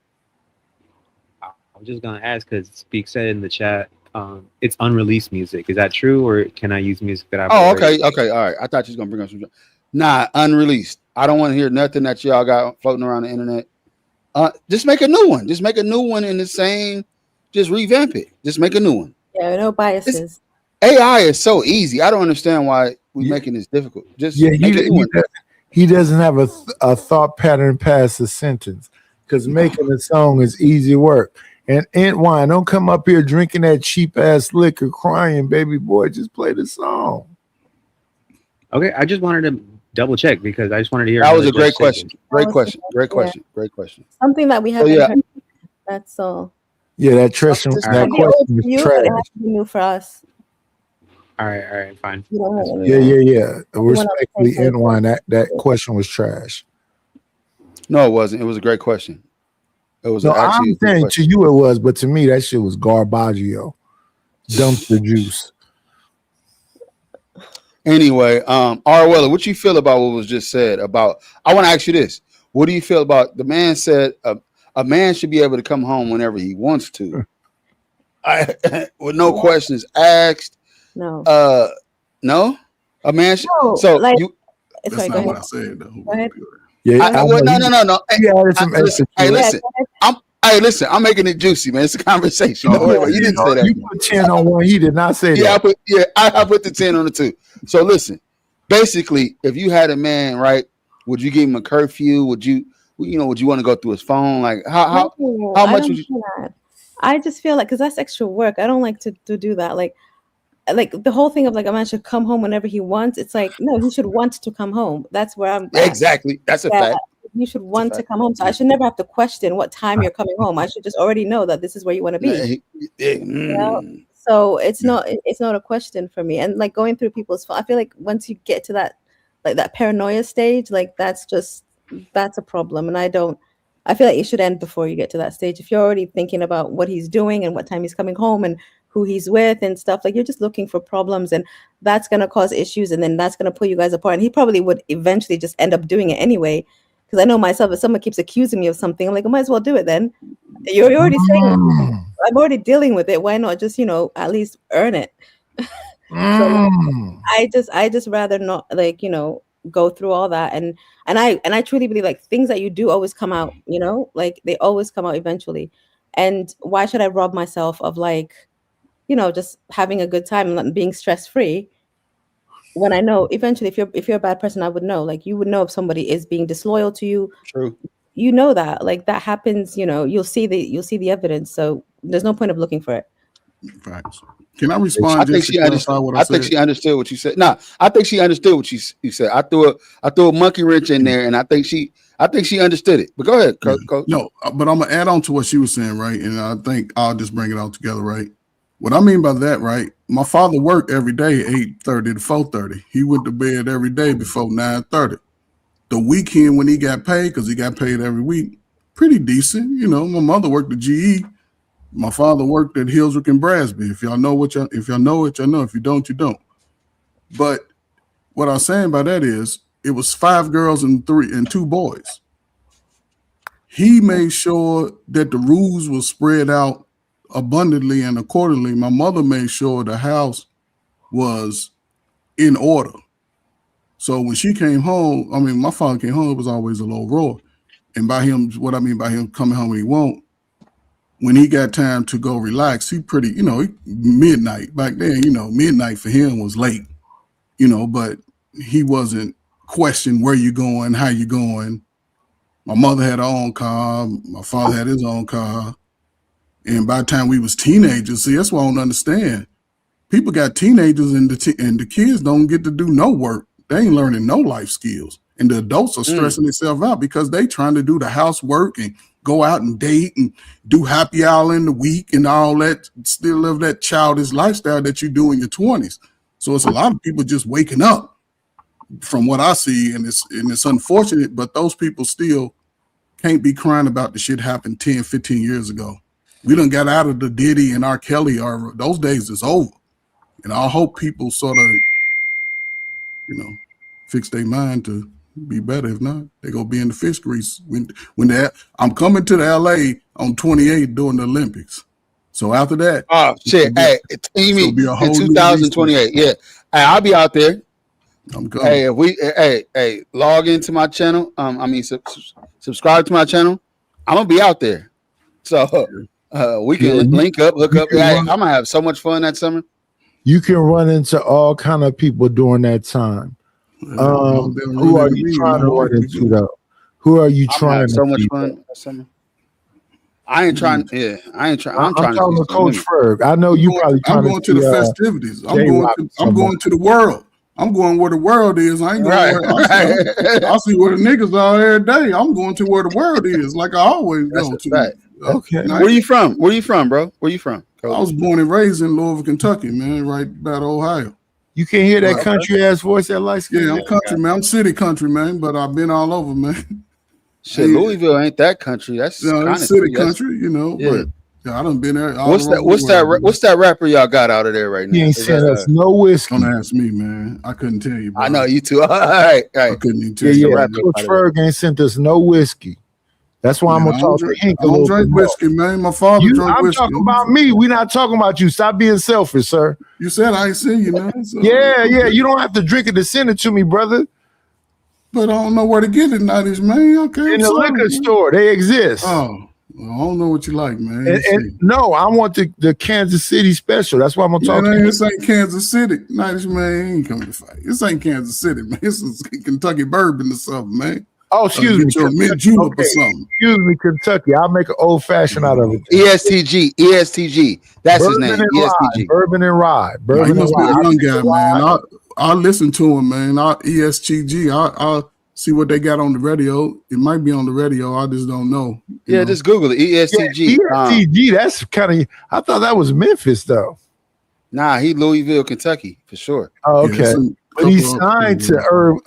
S6: I'm just gonna ask because Speak said in the chat, it's unreleased music. Is that true, or can I use music that I've?
S2: Oh, okay, all right. I thought you was gonna bring up some. Nah, unreleased. I don't want to hear nothing that y'all got floating around the internet. Just make a new one. Just make a new one in the same. Just revamp it. Just make a new one.
S1: Yeah, no biases.
S2: AI is so easy. I don't understand why we're making this difficult. Just
S3: Yeah,
S2: make a new one.
S3: he doesn't have a thought pattern past a sentence because making a song is easy work. And Antwine, don't come up here drinking that cheap ass liquor, crying, baby boy. Just play the song.
S6: Okay, I just wanted to double check because I just wanted to hear.
S2: That was
S6: another
S2: a great
S6: judge say
S2: question.
S6: it.
S2: Great question. Great question. Great question.
S1: Something that we haven't heard. That's all.
S3: Yeah, that question,
S2: Just-
S3: that
S1: It might be old
S3: question
S1: for
S3: is
S1: you, but it
S3: trash.
S1: has to be new for us.
S6: All right, fine.
S1: You don't know.
S3: Yeah.
S1: Everyone else
S3: Respectfully,
S1: takes it.
S3: Antwine, that question was trash.
S2: No, it wasn't. It was a great question. It was
S3: No,
S2: actually a
S3: I'm
S2: good
S3: saying
S2: question.
S3: to you it was, but to me that shit was garbaggio, dumpster juice.
S2: Anyway, Weller, what you feel about what was just said about? I want to ask you this: what do you feel about the man said a man should be able to come home whenever he wants to, with no questions asked?
S1: No.
S2: No, a man.
S1: No,
S2: So
S1: like-
S2: you.
S5: That's
S1: Sorry,
S5: not
S1: go
S5: what I
S1: ahead.
S5: said, though.
S1: Go ahead.
S3: Yeah,
S2: Well, no.
S3: He added some
S2: Listen,
S3: extra.
S2: hey,
S3: to it.
S2: listen. Listen. I'm making it juicy, man. It's a conversation. Don't worry about it. You didn't say that.
S3: You put 10 on one. He did not say
S2: Yeah,
S3: that.
S2: I put the 10 on the 2. So listen, basically, if you had a man, right, would you give him a curfew? Would you want to go through his phone? Like how
S1: No,
S2: how
S1: I
S2: much
S1: don't
S2: would you?
S1: do that. I just feel like because that's extra work. I don't like to do that. Like the whole thing of like a man should come home whenever he wants. It's like no, he should want to come home. That's where I'm at.
S2: Exactly. That's a
S1: Yeah,
S2: fact.
S1: you should want to
S2: fact.
S1: come home. So I should never have to question what time you're coming home. I should just already know that this is where you want to be. So it's not a question for me. And like going through people's phone, I feel like once you get to that paranoia stage, like that's a problem. And I feel like it should end before you get to that stage. If you're already thinking about what he's doing and what time he's coming home and who he's with and stuff, like you're just looking for problems, and that's going to cause issues, and then that's going to pull you guys apart. And he probably would eventually just end up doing it anyway. Because I know myself, if someone keeps accusing me of something, I'm like, I might as well do it then. You're already saying I'm already dealing with it. Why not just, at least earn it? So I just rather not go through all that. And I truly believe like things that you do always come out, like they always come out eventually. And why should I rob myself of just having a good time and being stress-free when I know eventually if you're a bad person, I would know. Like you would know if somebody is being disloyal to you.
S2: True.
S1: You know that. Like that happens, you'll see the evidence. So there's no point of looking for it.
S5: Facts. Can I respond?
S2: I think she understood. I think she understood what you said. No, I think she understood what you said. I threw a monkey wrench in there, and I think she understood it. But go ahead, Coach.
S5: No, but I'm gonna add on to what she was saying, right? And I think I'll just bring it all together, right? What I mean by that, right? My father worked every day 8:30 to 4:30. He went to bed every day before 9:30. The weekend when he got paid, because he got paid every week, pretty decent. My mother worked at GE. My father worked at Hillswick and Brasby. If y'all know it, y'all know. If you don't, you don't. But what I'm saying by that is it was 5 girls and 2 boys. He made sure that the rules were spread out abundantly and accordingly. My mother made sure the house was in order. So when she came home, my father came home, it was always a low roar. And by him, what I mean by him coming home when he won't, when he got time to go relax, he pretty, midnight back then, midnight for him was late, but he wasn't questioning where you going, how you going. My mother had her own car. My father had his own car. And by the time we was teenagers, see, that's what I don't understand. People got teenagers and the kids don't get to do no work. They ain't learning no life skills. And the adults are stressing themselves out because they trying to do the housework and go out and date and do happy hour in the week and all that, still live that childish lifestyle that you do in your 20s. So it's a lot of people just waking up from what I see, and it's unfortunate, but those people still can't be crying about the shit happened 10, 15 years ago. We done got out of the Diddy and R. Kelly, or those days is over. And I hope people sort of, fix their mind to be better. If not, they gonna be in the fish grease. I'm coming to the LA on 28 during the Olympics. So after that,
S2: oh shit, hey, you mean in 2028? Yeah, hey, I'll be out there.
S5: I'm good.
S2: Hey, if we hey log into my channel. Subscribe to my channel. I'm gonna be out there, so we can link up, hook up. Hey, I'm gonna have so much fun that summer.
S3: You can run into all kind of people during that time. Who are you trying to run into though? Who are you trying to
S2: so much fun that summer? I ain't trying. Yeah, I ain't trying. I'm trying
S3: talking to Coach Ferg. I know you probably.
S5: I'm going to the festivities. I'm going to the world. I'm going where the world is. I ain't going where I see where the niggas are every day. I'm going to where the world is, like I always go to.
S3: Right. Okay.
S2: Where you from? Where you from, bro? Where you from?
S5: I was born and raised in Louisville, Kentucky, man, right about Ohio.
S3: You can hear that country ass voice that light skin.
S5: Yeah, I'm country, man. I'm city country, man, but I've been all over, man.
S2: Shit, Louisville ain't that country. That's
S5: kind of city country, you know.
S2: Yeah.
S5: But I done been there.
S2: What's that rapper y'all got out of there right now?
S3: He ain't sent us no whiskey.
S5: Don't ask me, man. I couldn't tell you, bro.
S2: I know you too. All right.
S5: I couldn't even tell you.
S3: Yeah, Coach Ferg ain't sent us no whiskey. That's why I'm gonna talk to Hink a little bit.
S5: I don't drink whiskey, man. My father drank whiskey.
S3: I'm talking about me. We're not talking about you. Stop being selfish, sir.
S5: You said I ain't seen you, man. So.
S3: Yeah. You don't have to drink it to send it to me, brother.
S5: But I don't know where to get it, nowadays, man. Okay,
S3: in the liquor store, they exist.
S5: Oh, well, I don't know what you like, man.
S3: And no, I want the Kansas City special. That's why I'm gonna talk to you.
S5: This ain't Kansas City. Nowadays, man, ain't coming to fight. This ain't Kansas City, man. This is Kentucky bourbon or something, man.
S3: Oh, excuse me.
S5: Mint julep or something.
S3: Excuse me, Kentucky. I'll make an old fashioned out of it.
S2: ESTG. That's bourbon his name. ESTG.
S3: Bourbon and rye. Bourbon
S5: he must be a young guy, man. I'll listen to him, man. ESTG. I'll see what they got on the radio. It might be on the radio. I just don't know.
S2: Yeah, just Google it. ESTG.
S3: Yeah, ESTG. That's kind of. I thought that was Memphis, though.
S2: Nah, he Louisville, Kentucky for sure.
S3: Oh, okay. But he signed to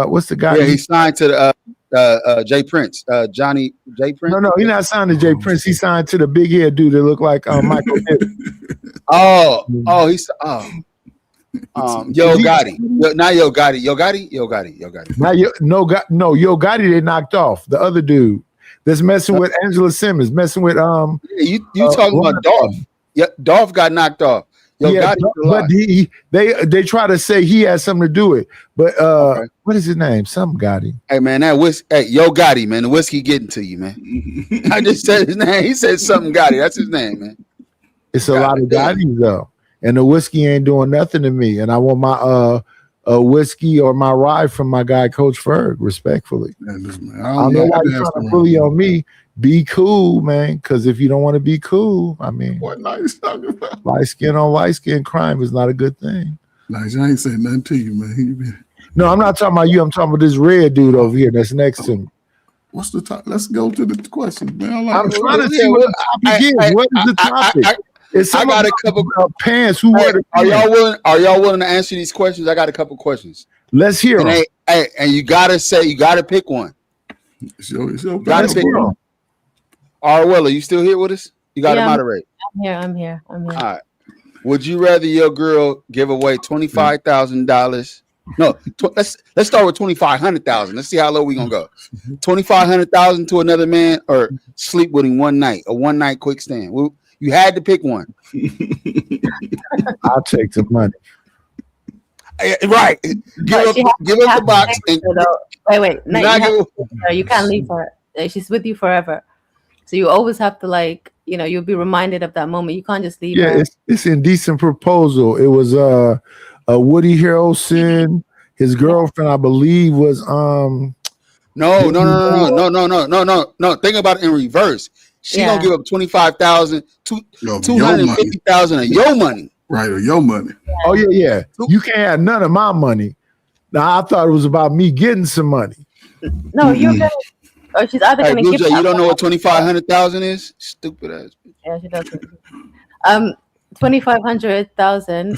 S3: what's the guy?
S2: Yeah, he signed to the Jay Prince, Johnny Jay Prince.
S3: No, he's not signed to Jay Prince. He signed to the big head dude that looked like Michael.
S2: Yo Gotti. Not Yo Gotti. Yo Gotti.
S3: Yo Gotti they knocked off. The other dude that's messing with Angela Simmons, messing with
S2: you talking about Dolph. Yeah, Dolph got knocked off.
S3: But they try to say he has something to do with it. But what is his name? Some Gotti.
S2: Hey man, that whiskey. Hey, Yo Gotti, man, the whiskey getting to you, man. I just said his name. He said something Gotti. That's his name, man.
S3: It's a lot of Gottis though, and the whiskey ain't doing nothing to me. And I want my whiskey or my rye from my guy Coach Ferg, respectfully.
S5: I
S3: don't know why you're trying to bully on me. Be cool, man. Because if you don't want to be cool, I mean,
S5: what nice talking about?
S3: Light skin on light skin crime is not a good thing.
S5: Nice, I ain't saying nothing to you, man.
S3: No, I'm not talking about you. I'm talking about this red dude over here that's next to me.
S5: What's the topic? Let's go to the question, man.
S3: I'm trying to see what the topic is. What is the topic?
S2: I got a couple
S3: pants. Who wear the
S2: pants? Are y'all willing to answer these questions? I got a couple questions.
S3: Let's hear them.
S2: And you gotta pick one.
S5: Gotta
S2: pick one. All right, Willa, you still here with us? You got to moderate.
S1: I'm here. All
S2: right. Would you rather your girl give away $25,000? No, let's start with $2,500,000. Let's see how low we gonna go. $2,500,000 to another man, or sleep with him one night, a one night quick stand. You had to pick one.
S3: I'll take the money.
S2: Right. Give up the box.
S1: Wait. You can't leave her. She's with you forever. So you always have to you'll be reminded of that moment. You can't just leave her.
S3: Yeah, it's indecent proposal. It was Woody Harrelson. His girlfriend, I believe, was
S2: No. Think about it in reverse. She gonna give up $25,000, $250,000 of your money.
S5: Right, or your money.
S3: Oh yeah. You can't have none of my money. Now I thought it was about me getting some money.
S1: No, you're gonna. Or she's either going to give.
S2: You don't know what $2,500,000 is? Stupid ass.
S1: Yeah, she doesn't. $2,500,000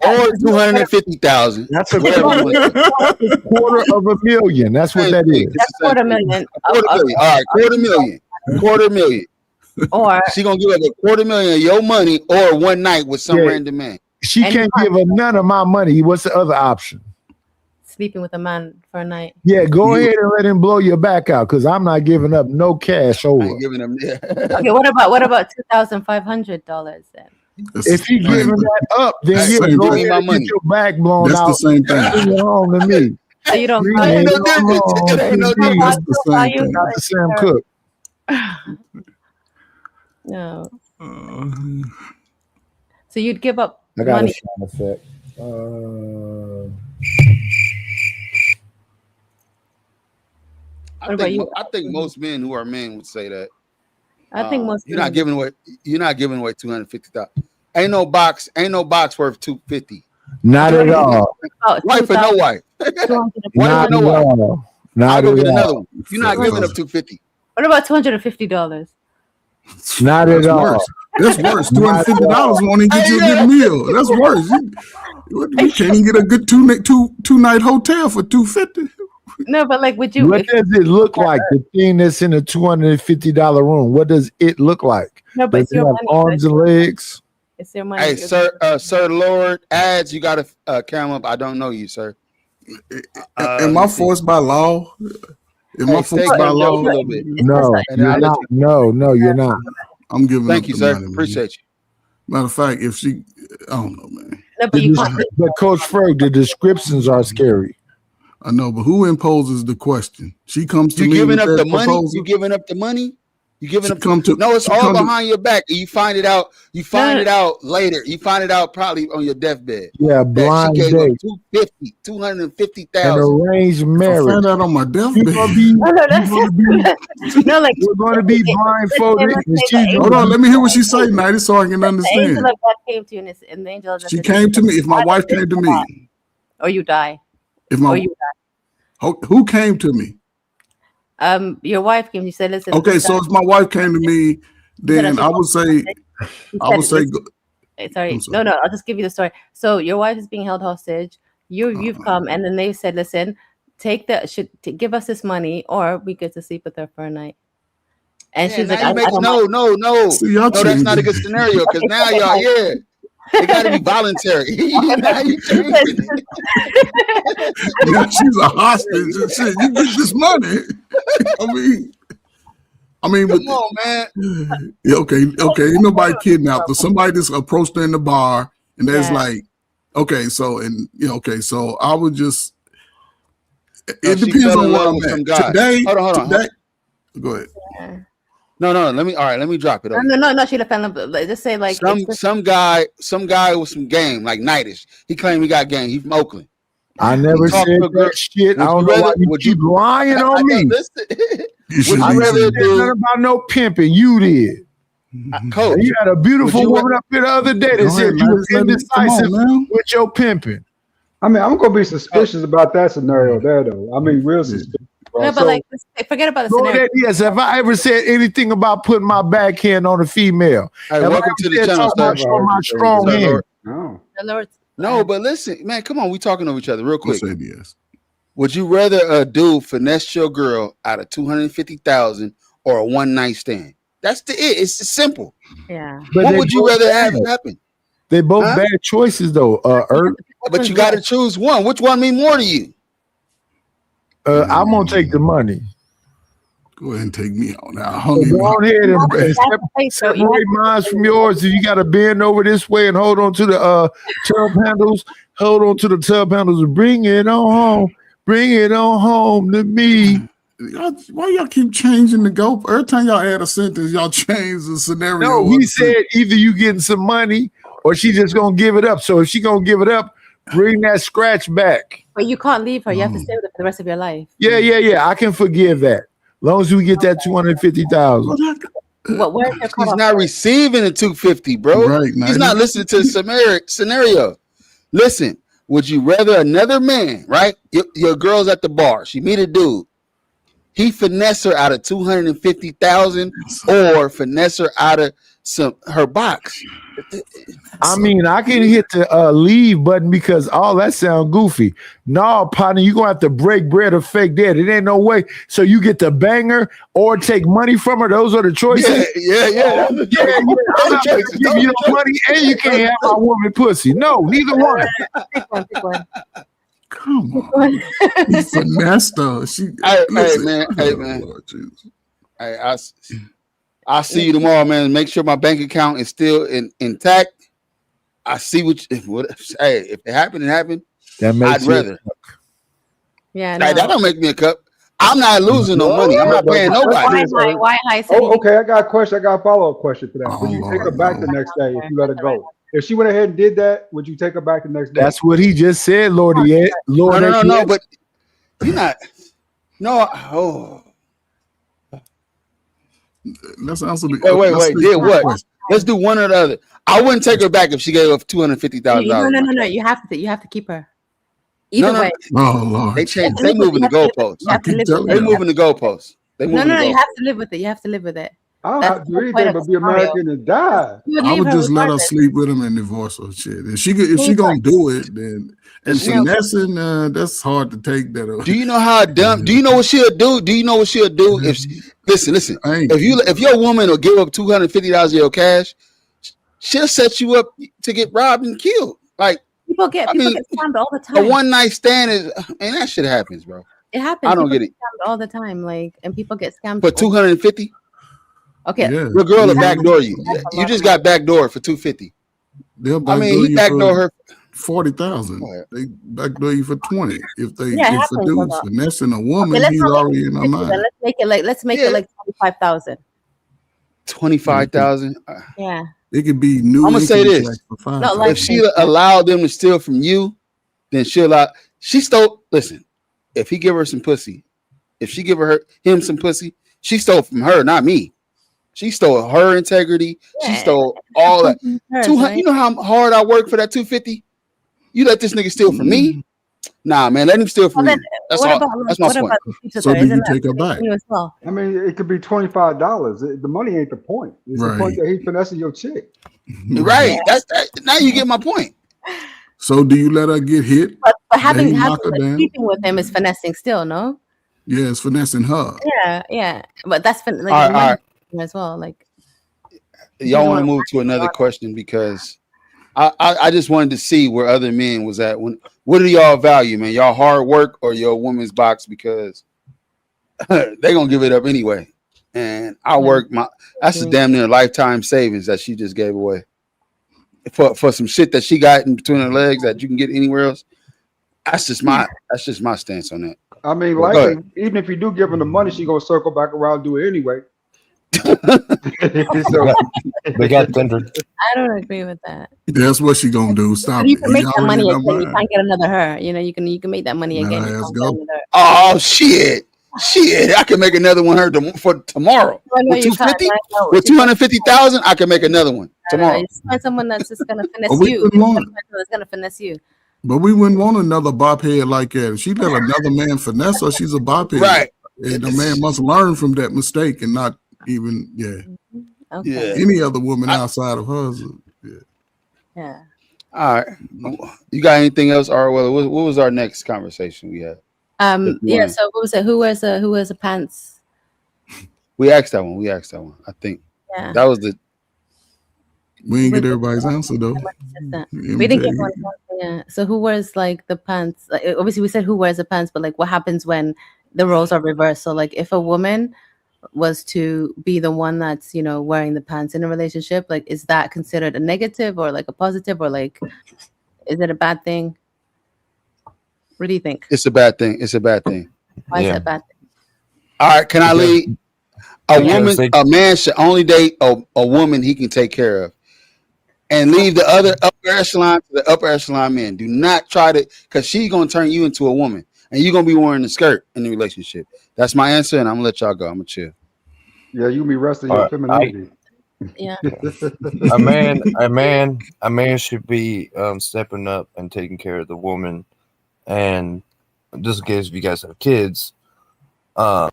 S2: or $250,000.
S3: That's a $250,000. That's what that is.
S1: That's $250,000.
S2: All right, $250,000. Or she gonna give up $250,000 of your money, or one night with some random man.
S3: She can't give her none of my money. What's the other option?
S1: Sleeping with a man for a night.
S3: Yeah, go ahead and let him blow your back out, because I'm not giving up no cash over.
S2: Giving him,
S1: Okay, what about $2,500 then?
S3: If he giving that up, then
S5: That's
S3: yeah,
S5: the same
S3: go
S5: thing.
S3: ahead
S2: my
S3: and
S2: money.
S3: get your back blown
S5: That's
S3: out.
S5: the same thing.
S3: Bring it home to me.
S1: So you don't
S3: Bring
S1: call
S2: Ain't
S3: it
S2: no difference.
S3: home
S2: It ain't no
S3: to me.
S2: difference.
S5: That's the same thing.
S3: That's the Sam Cooke.
S1: No.
S5: Uh,
S1: So you'd give up
S3: I got
S1: money.
S3: a sound effect.
S2: I
S1: What about
S2: think,
S1: you?
S2: I think most men who are men would say that.
S1: I think most
S2: you're not
S1: people-
S2: giving away 250,000. Ain't no box worth 250.
S3: Not at all.
S1: Oh,
S2: Wife or no wife.
S3: Not
S2: Wife
S3: at
S2: or no wife.
S3: all. Not
S2: I'll go
S3: at
S2: get another
S3: all.
S2: one. You're not giving up 250.
S1: What about $250?
S3: Not
S5: That's
S3: at all.
S5: worse. That's worse. $250 won't even get you a
S2: Hey,
S5: good meal. That's worse. You can't even get a good two night hotel for $250.
S1: No, but like, would you?
S3: What does it look like? The thing that's in a $250 room. What does it look like?
S1: No, but
S3: Does
S1: it's
S3: it
S1: your
S3: have
S1: money.
S3: arms and legs?
S1: It's your money.
S2: Hey,
S1: It's-
S2: Sir Lord, ads, you got a camera up. I don't know you, sir.
S5: Am I forced by law? Am I
S2: stay
S5: forced by
S2: on
S5: law?
S2: joke a little bit.
S3: No,
S2: And
S3: you're
S2: I'll let
S3: not. No, you're not.
S5: I'm giving
S2: Thank
S5: up
S2: you,
S5: the
S2: sir.
S5: money, man.
S2: Appreciate you.
S5: Matter of fact, if she, I don't know, man.
S1: No, but you can't.
S3: But Coach Ferg, the descriptions are scary.
S5: I know, but who imposes the question? She comes to
S2: You
S5: me
S2: giving
S5: with
S2: up
S5: that
S2: the money?
S5: proposal.
S2: You giving up the money? You giving
S5: She
S2: up?
S5: come to-
S2: No, it's
S5: she
S2: all
S5: come to-
S2: behind your back. And you find it out. You find it out later. You find it out probably on your deathbed.
S3: Yeah,
S2: That
S3: blind
S2: she gave
S3: date.
S2: up 250,
S3: An
S2: 250,000.
S3: arranged
S5: I
S3: marriage.
S5: find out on my deathbed.
S3: You're gonna be,
S1: No, that's no, like
S3: you're gonna be blindfolded.
S1: let's
S3: And
S1: say
S3: she's
S1: the
S5: Hold
S3: gonna
S5: on, let me hear what she say, Nighty, so I can
S1: the angel
S5: understand.
S1: of God came to you, and the angel of God
S5: She
S1: said,
S5: came to me. If my wife came to me,
S1: or you die,
S5: if
S1: or
S5: my
S1: you die.
S5: who came to me?
S1: Your wife came. You said, "Listen."
S5: Okay, so if my wife came to me, then I would say,
S1: You said, sorry,
S5: I'm sorry.
S1: no, I'll just give you the story. So your wife is being held hostage. You've come, and then they said, "Listen, give us this money, or we get to sleep with her for a night." And
S2: Yeah,
S1: she's like,
S2: now you make,
S1: don't
S2: no.
S5: See, y'all
S2: No, that's not a
S5: changing.
S2: good scenario because now y'all, it got to be voluntary. Now you changing it.
S5: Yeah, she's a hostage and shit. You get this money. I mean,
S2: Come on, man.
S5: yeah, okay. Ain't nobody kidnapped her. Somebody just approached her in the bar, and there's
S1: Yeah.
S5: like, okay, so so I would just. It
S2: No, she
S5: depends
S2: fell
S5: on
S2: in
S5: where
S2: love
S5: I'm
S2: with
S5: at
S2: some guy.
S5: today.
S2: Hold on.
S5: Today, go ahead.
S2: No. Let me drop it.
S1: No, she left. Just say like
S2: some guy with some game like Nightish. He claimed he got game. He's from Oakland.
S3: I never
S2: Talk
S3: said
S2: to a girl.
S3: that shit. I
S2: Would
S3: don't
S2: you
S3: know why
S2: rather-
S3: you
S2: would
S3: keep
S2: you-
S3: lying
S2: I
S3: on
S2: know,
S3: me.
S2: listen.
S5: You should
S2: I'd
S5: be-
S2: rather
S3: Said nothing about no pimping. You did.
S2: Coach.
S3: And you had a beautiful
S2: Would you
S3: woman up here the other day that
S5: Go
S3: said
S5: ahead,
S3: you was
S5: Nighty, come on,
S3: indecisive
S5: man.
S3: with your pimping.
S7: I mean, I'm gonna be suspicious about that scenario there, though. I mean, real suspicious. Bro.
S1: no, but
S7: So,
S1: like forget about the
S3: Go
S1: scenario.
S3: ahead, yes. Have I ever said anything about putting my backhand on a female?
S2: Hey,
S3: Have
S2: welcome
S3: I
S2: to
S3: ever
S2: the
S3: said
S2: channel,
S3: talk about
S2: sir.
S3: showing my strong
S2: Sir,
S3: hand?
S2: Lord.
S7: no.
S1: The Lord,
S2: No, but listen, man, come on. We talking over each other real
S5: Go
S2: quick.
S5: say yes.
S2: Would you rather a dude finesse your girl out of 250,000 or a one night stand? That's it. It's simple.
S1: yeah.
S3: But
S2: What
S3: they
S2: would you
S3: both
S2: rather
S3: bad.
S2: have happen?
S3: They both
S2: Huh?
S3: bad choices, though.
S2: But you got to choose one. Which one mean more to you?
S3: I'm gonna take the money.
S5: Go ahead and take me on now.
S3: So go on ahead and
S1: So
S3: separate mine from yours. If you got to bend over this way and hold on to the tub handles, hold on to the tub handles and bring it on home. Bring it on home to me.
S5: Why y'all keep changing the goal? Every time y'all add a sentence, y'all change the scenario.
S3: No, he said either you getting some money or she just gonna give it up. So if she gonna give it up, bring that scratch back.
S1: But you can't leave her. You have to stay with her for the rest of your life.
S3: Yeah. I can forgive that. Long as we get that 250,000.
S1: Where's your
S2: He's
S1: cutoff?
S2: not receiving the 250, bro.
S5: Right,
S2: He's not listening to the scenario. Listen, would you rather another man, right? Your girl's at the bar. She meet a dude. He finesse her out of 250,000 or finesse her out of her box.
S3: I mean, I can hit the leave button because all that sound goofy. No, partner, you're gonna have to break bread or fake dead. It ain't no way. So you get to bang her or take money from her. Those are the choices.
S2: Yeah.
S3: I'm not gonna give you no money and you can't have my woman pussy. No, neither one.
S1: Pick one.
S5: Come on. He finessed her.
S2: Hey, man.
S5: Lord Jesus.
S2: Hey, I'll see you tomorrow, man. Make sure my bank account is still intact. I see what hey, if it happened, it happened.
S3: That
S2: I'd
S3: makes you
S2: rather.
S1: Yeah,
S2: Like, that
S1: no.
S2: don't make me a cup. I'm not losing no money. I'm not paying nobody.
S1: Why high said
S7: Oh,
S1: he
S7: okay. I got a question. I got a follow-up question for that.
S5: Oh,
S7: Would you take her
S5: Lord,
S7: back
S5: no.
S7: the next day if you let her go? If she went ahead and did that, would you take her back the next day?
S3: That's what he just said, Lordy. Lord,
S2: No. But you're not. No. Oh.
S5: Let's answer the.
S2: Wait. Did what? Let's do one or the other. I wouldn't take her back if she gave up $250,000.
S1: No. You have to keep her. Either way.
S5: Oh Lord.
S2: They changed. They moving the goalposts.
S1: You have to live with
S2: They
S1: it.
S2: moving the goalposts. They moving
S1: No.
S2: the
S1: You
S2: goalposts.
S1: have to live with it. You have to live with it.
S7: I don't
S1: That's
S7: have to do
S1: the point
S7: anything
S1: of
S7: but
S1: the
S7: be
S1: scenario.
S7: American and die.
S1: You would
S5: I
S1: leave
S5: would
S1: her
S5: just let her
S1: regardless.
S5: sleep with him and divorce her. Shit. If she gonna do it, then and
S2: See,
S5: finessing, that's hard to take. That.
S2: Do you know how dumb? Do you know what she'll do? Do you know what she'll do if? Listen. If your woman will give up $250 of your cash, she'll set you up to get robbed and killed. Like,
S1: People get scammed all the time.
S2: a one night stand is, and that shit happens, bro.
S1: It happens.
S2: I don't
S1: People
S2: get it.
S1: scammed all the time. Like, and people get scammed
S2: For $250,
S1: Okay.
S5: Yeah.
S2: your girl will
S5: Yeah.
S2: backdoor you. You just got backdoor for $250.
S5: They'll
S2: I mean, he
S5: you
S2: backdoor
S5: for
S2: her.
S5: 40,000. They backdoor you for 20. If they
S1: Yeah, it
S5: if a
S1: happens a
S5: dude's
S1: lot.
S5: finessing a woman,
S1: let's
S5: he's
S1: not make
S5: already
S1: it
S5: in her
S1: 50,
S5: mind.
S1: then let's make it like 25,000.
S2: 25,000.
S1: Yeah.
S5: It could be new.
S2: I'm gonna say
S5: income
S2: this:
S5: tax for 5,000.
S1: Not like
S2: if she allowed them to steal from you, then she'll allow. She stole. Listen, if he give her some pussy, if she give him some pussy, she stole from her, not me. She stole her integrity. She
S1: Yeah,
S2: stole all that.
S1: hers,
S2: 200.
S1: right?
S2: You know how hard I work for that 250. You let this nigga steal from me? Nah, man, let him steal from
S1: Well,
S2: you.
S1: then,
S2: That's
S1: what
S2: all.
S1: about
S2: That's my
S1: what
S2: point.
S1: about the pizza
S5: So
S1: there?
S5: do
S1: Isn't
S5: you
S1: that
S5: take her back?
S1: you as well?
S7: I mean, it could be $25. The money ain't the point. It's the point
S5: Right.
S7: that he's finessing your chick.
S2: Right. That's that. Now you get my point.
S5: So do you let her get hit?
S1: But
S5: Then
S1: having
S5: you knock her down?
S1: sleeping with him is finessing still, no?
S5: Yeah, it's finessing her.
S1: Yeah. But that's like
S2: All right.
S1: as well. Like,
S2: Y'all want to move to another question because I just wanted to see where other men was at. What do y'all value, man? Y'all hard work or your woman's box? Because they gonna give it up anyway. And I work that's a damn near lifetime savings that she just gave away for some shit that she got in between her legs that you can get anywhere else. That's just my stance on that.
S7: I mean,
S2: Well,
S7: likely, even if you do give her the money, she gonna circle back around and do it anyway. So,
S4: They got tendered.
S1: I don't agree with that.
S5: That's what she gonna do. Stop
S1: But you
S5: it.
S1: can make that money
S5: in her
S1: again. You
S5: mind.
S1: can't get another her. You know, you can make that money
S5: Let
S1: again.
S5: her
S1: You
S5: ass
S1: can't
S5: go.
S1: get another.
S2: Oh shit. I can make another one for tomorrow.
S1: I know
S2: With
S1: you can't.
S2: 250,
S1: I know.
S2: with 250,000, I can make another one
S1: I don't know.
S2: tomorrow.
S1: You just find someone that's just gonna finesse
S5: But we
S1: you.
S5: wouldn't want it.
S1: That's gonna finesse you.
S5: But we wouldn't want another bop head like that. If she let another man finesse her, she's a bop head.
S2: Right.
S5: And the man must learn from that mistake and not even,
S1: Okay.
S2: Yeah.
S5: any other woman outside of hers.
S1: Yeah.
S2: All right. You got anything else? Or well, what was our next conversation we had?
S1: Yeah. So what was it? Who wears the pants?
S2: We asked that one. I think
S1: Yeah.
S2: that was the.
S5: We didn't get everybody's answer though.
S1: We didn't get one. Yeah. So who wears like the pants? Like, obviously, we said who wears the pants, but like, what happens when the roles are reversed? So like, if a woman was to be the one that's wearing the pants in a relationship, like, is that considered a negative or like a positive, or like, is it a bad thing? What do you think?
S2: It's a bad thing.
S1: Why is it a bad thing?
S2: All right. Can I lead? A man should only date a woman he can take care of, and leave the other upper echelon to the upper echelon men. Do not try to, because she's gonna turn you into a woman, and you're gonna be wearing a skirt in the relationship. That's my answer, and I'm gonna let y'all go. I'm gonna chill.
S7: yeah, you be resting your femininity.
S1: Yeah.
S4: A man should be stepping up and taking care of the woman. And just in case if you guys have kids, also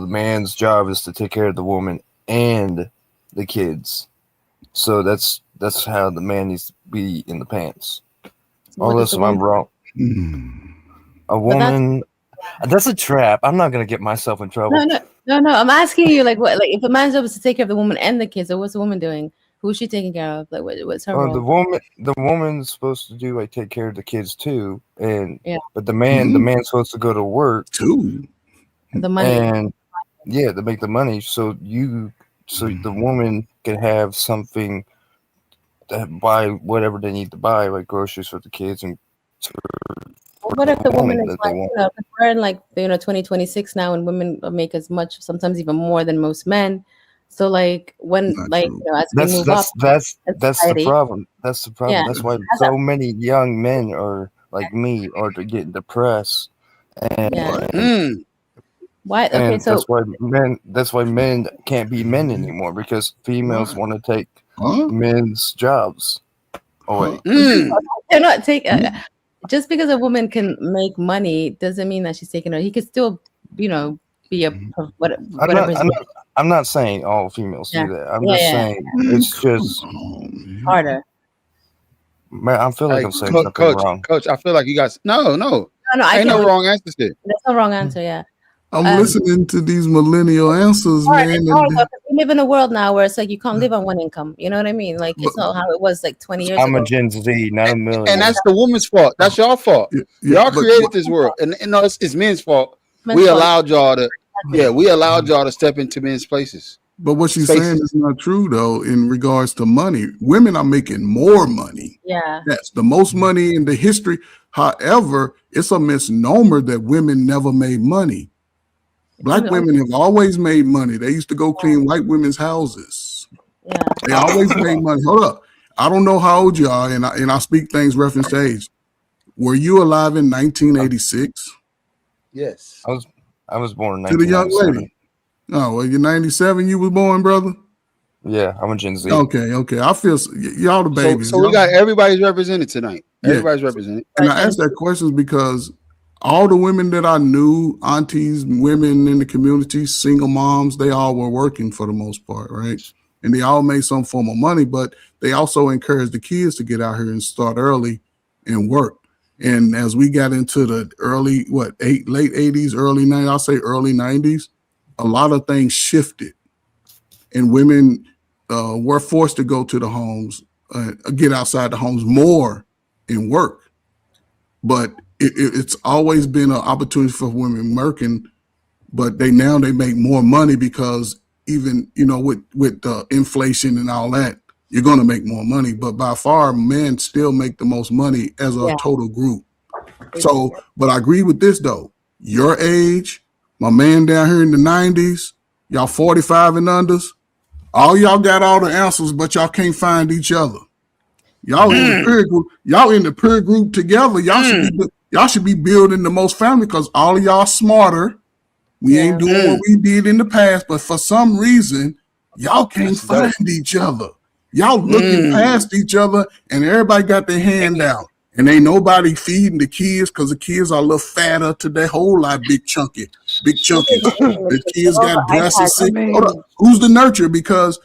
S4: the man's job is to take care of the woman and the kids. So that's how the man needs to be in the pants. Unless I'm wrong. A woman, that's a trap. I'm not gonna get myself in trouble.
S1: No. I'm asking you, like, what? Like, if a man's job is to take care of the woman and the kids, so what's the woman doing? Who's she taking care of? Like, what's her role?
S4: The woman's supposed to do like take care of the kids too, but the man's supposed to go to work
S5: too.
S1: The money,
S4: and to make the money, so the woman can have something buy whatever they need to buy, like groceries for the kids and
S1: What if the woman is
S4: that
S1: like,
S4: they want.
S1: 'cause we're in like 2026 now, and women make as much, sometimes even more than most men. So like when
S5: Not
S1: like
S5: true.
S1: as we move up
S4: That's
S1: in
S4: the
S1: society,
S4: problem. That's the problem.
S1: yeah,
S4: That's why
S1: that's
S4: so many young men are like me are getting depressed, and
S1: yeah.
S2: Mm.
S1: Why? Okay,
S4: and
S1: so
S4: that's why men can't be men anymore because females
S5: Why?
S4: want to take
S5: Huh?
S4: men's jobs away.
S2: Mm.
S1: they're not taking. Just because a woman can make money doesn't mean that she's taking it. He could still, be a whatever.
S4: I'm not saying all females
S1: Yeah.
S4: do that. I'm
S1: Yeah,
S4: just
S1: yeah.
S4: saying it's just
S5: Oh, man.
S1: Harder.
S4: man, I feel like
S2: Hey,
S4: I'm saying something wrong.
S2: coach, I feel like you guys no,
S1: No, I
S2: ain't
S1: get
S2: no
S1: what-
S2: wrong answers here.
S1: That's no wrong answer. Yeah.
S5: I'm
S1: Um,
S5: listening to these millennial answers,
S1: Hard,
S5: man.
S1: it's hard,
S5: And
S1: though, 'cause we live in a world now where it's like you can't live on one income. You know what I mean? Like it's not how it was like 20 years
S4: I'm
S1: ago.
S4: a Gen Z, not a millennial.
S2: And that's the woman's fault. That's your fault.
S5: yeah,
S2: Y'all
S5: but-
S2: created this world, and no, it's men's fault.
S1: Men's
S2: We
S1: fault.
S2: allowed y'all to, we allowed y'all to step into men's places.
S5: But what she's
S2: Spaces.
S5: saying is not true, though, in regards to money. Women are making more money.
S1: Yeah.
S5: That's the most money in the history. However, it's a misnomer that women never made money. Black
S1: No.
S5: women have always made money. They used to go clean white women's houses.
S1: Yeah.
S5: They always made money. Hold up. I don't know how old you are, and I speak things reference to age. Were you alive in 1986?
S2: Yes.
S4: I was born in
S5: To the young
S4: 1997.
S5: lady. Oh, well, you're 97 you was born, brother?
S4: Yeah, I'm a Gen Z.
S5: Okay. I feel y'all the babies.
S2: So we got everybody's represented tonight.
S5: Yeah.
S2: Everybody's represented.
S5: And I asked that question because all the women that I knew, aunties, women in the community, single moms, they all were working for the most part, right? And they all made some form of money, but they also encouraged the kids to get out here and start early and work. And as we got into the late 80s, early 90s, I'll say early 90s, a lot of things shifted. And women were forced to go to the homes, get outside the homes more and work. But it's always been an opportunity for women working, but they make more money because even with the inflation and all that, you're going to make more money. But by far, men still make the most money as a total group. So, but I agree with this though. Your age, my man down here in the 90s, y'all 45 and unders, all y'all got all the answers, but y'all can't find each other. Y'all in the peer group. Y'all in the peer group together. Y'all should be building the most family because all of y'all smarter. We ain't doing what we did in the past, but for some reason, y'all can't find each other. Y'all looking past each other, and everybody got their hand out. And ain't nobody feeding the kids because the kids are a little fatter to their whole lot, big chunky. The kids got breasts. Hold up. Who's the nurturer? Because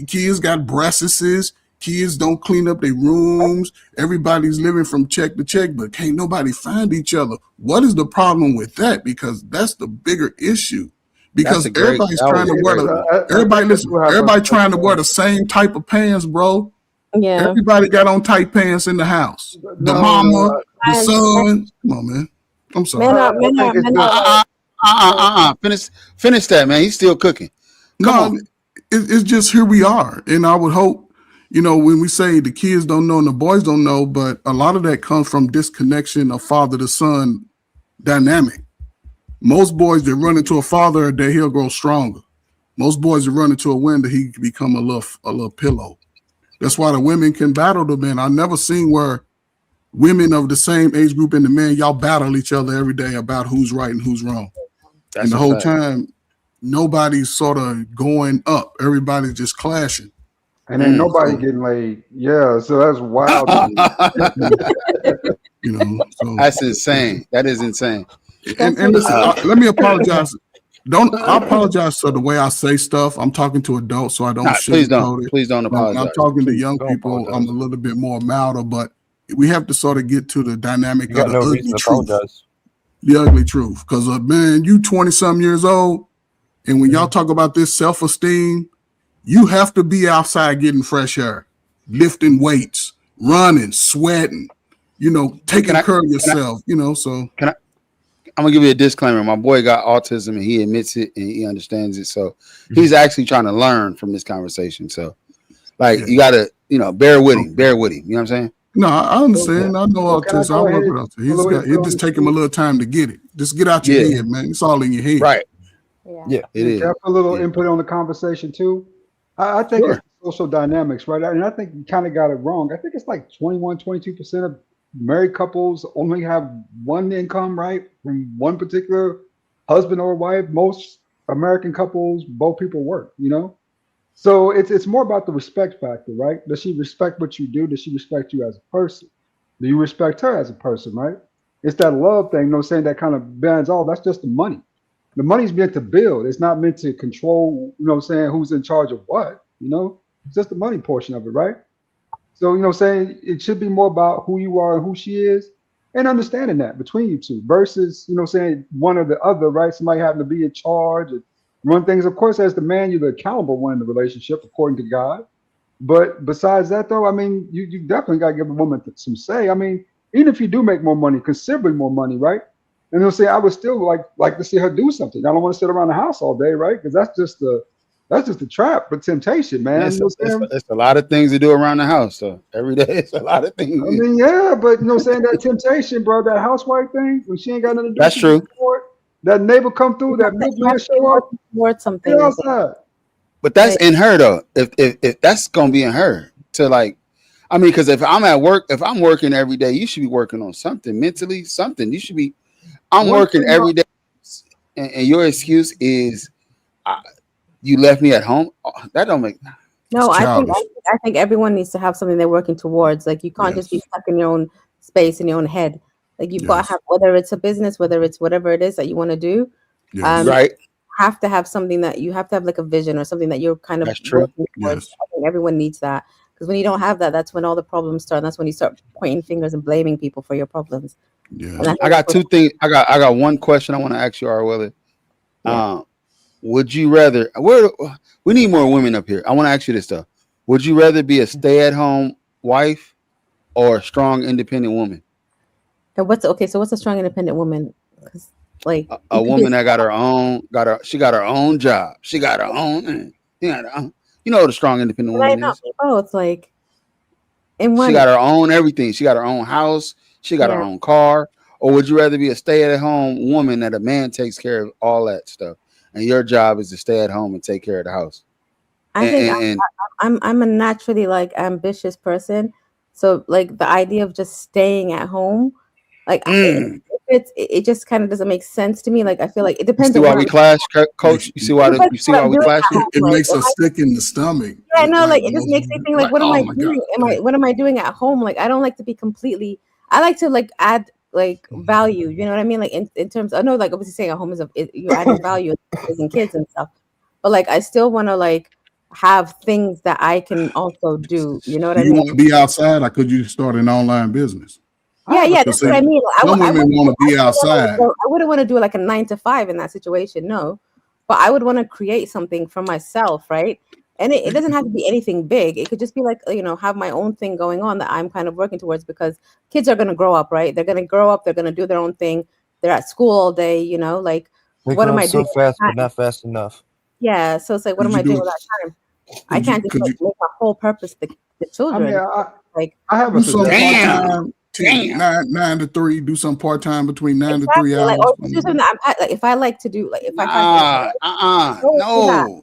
S5: kids got breasts. Kids don't clean up their rooms. Everybody's living from check to check, but can't nobody find each other. What is the problem with that? Because that's the bigger issue. Because everybody's trying to wear everybody trying to wear the same type of pants, bro.
S1: Yeah.
S5: Everybody got on tight pants in the house. The mama, the son. Come on, man. I'm sorry.
S2: Finish that, man. He's still cooking. Come on.
S5: It's just here we are. And I would hope, when we say the kids don't know and the boys don't know, but a lot of that comes from disconnection of father to son dynamic. Most boys that run into a father, that he'll grow stronger. Most boys that run into a window, he can become a little pillow. That's why the women can battle the men. I've never seen where women of the same age group and the men, y'all battle each other every day about who's right and who's wrong. And the whole time, nobody's sort of going up. Everybody's just clashing.
S7: And ain't nobody getting laid. Yeah, so that's wild.
S2: That's insane. That is insane.
S5: And listen, let me apologize. I apologize for the way I say stuff. I'm talking to adults, so I don't.
S2: Please don't apologize.
S5: I'm talking to young people. I'm a little bit more milder, but we have to sort of get to the dynamic of the ugly truth. The ugly truth, because man, you 20-something years old, and when y'all talk about this self-esteem, you have to be outside getting fresh air, lifting weights, running, sweating, taking care of yourself. So
S2: I'm gonna give you a disclaimer. My boy got autism and he admits it and he understands it. So he's actually trying to learn from this conversation. So you gotta bear with him. Bear with him. You know what I'm saying?
S5: No, I understand. I know all
S7: Can I
S5: this. I
S7: go
S5: work
S7: ahead?
S5: with us. It just take him a little time to get it. Just get out your
S2: Yeah.
S5: head, man. It's all in your head.
S2: Right.
S4: Yeah.
S2: It is.
S7: Can I put a little
S2: Yeah.
S7: input on the conversation too? I think
S2: Sure.
S7: it's social dynamics, right? And I think you kind of got it wrong. I think it's like 21, 22% of married couples only have one income, right? From one particular husband or wife. Most American couples, both people work, So it's more about the respect factor, right? Does she respect what you do? Does she respect you as a person? Do you respect her as a person, right? It's that love thing, saying that kind of bans all. That's just the money. The money's meant to build. It's not meant to control, saying who's in charge of what, It's just the money portion of it, right? So, saying it should be more about who you are and who she is and understanding that between you two versus, saying one or the other, right? Somebody having to be in charge and run things. Of course, as the man, you're the accountable one in the relationship, according to God. But besides that, though, I mean, you definitely got to give a woman some say. I mean, even if you do make more money, considerably more money, right? And they'll say, I would still like to see her do something. I don't want to sit around the house all day, right? Because that's just the trap for temptation, man.
S2: It's a lot of things to do around the house. So every day, it's a lot of things.
S7: I mean, yeah, but saying that temptation, bro, that housewife thing, when she ain't got nothing to do.
S2: That's true.
S7: That neighbor come through, that midman show up,
S1: towards something.
S7: get outside.
S2: But that's in her though. If that's gonna be in her to because if I'm at work, if I'm working every day, you should be working on something mentally, something. You should be. I'm working every day, and your excuse is you left me at home. That don't make.
S1: No, I think everyone needs to have something they're working towards. Like you can't just be stuck in your own space in your own head. Like you've got to have, whether it's a business, whether it's whatever it is that you want to do.
S2: Right.
S1: Have to have something that you have to have like a vision or something that you're kind of working towards. I think everyone needs that, because when you don't have that, that's when all the problems start. That's when you start pointing fingers and blaming people for your problems.
S5: Yeah.
S2: I got two things. I got one question I want to ask you, R. Weather. Would you rather? We need more women up here. I want to ask you this stuff. Would you rather be a stay-at-home wife or a strong, independent woman?
S1: And what's a strong, independent woman? Because like
S2: a woman that got her own, she got her own job. She got her own. You know what a strong, independent woman is.
S1: Both like. In one,
S2: she got her own everything. She got her own house. She got her own car. Or would you rather be a stay-at-home woman that a man takes care of all that stuff, and your job is to stay at home and take care of the house?
S1: I think I'm a naturally like ambitious person, so like the idea of just staying at home, like it just kind of doesn't make sense to me. Like I feel like it depends.
S2: You see why we clash, Coach? You see why we clash?
S5: It makes us sick in the stomach.
S1: Yeah, I know. Like it just makes me think like, what am I doing? What am I doing at home? Like I don't like to be completely. I like to like add like value. You know what I mean? Like in terms, I know like obviously saying at home is you're adding value and kids and stuff, but like I still want to like have things that I can also do. You know what I mean?
S5: You want to be outside, or could you start an online business?
S1: Yeah, that's what I mean.
S5: Some women want to be outside.
S1: I wouldn't want to do like a 9 to 5 in that situation, no. But I would want to create something for myself, right? And it doesn't have to be anything big. It could just be like, have my own thing going on that I'm kind of working towards, because kids are going to grow up, right? They're going to grow up. They're going to do their own thing. They're at school all day, like what am I doing?
S4: So fast, but not fast enough.
S1: Yeah. So it's like, what am I doing with that time? I can't just make my whole purpose the children.
S7: I mean, I have a
S5: suggestion. 9 to 3. Do some part time between 9 to 3 hours.
S1: Or do something that like if I like to do, like if I
S2: no.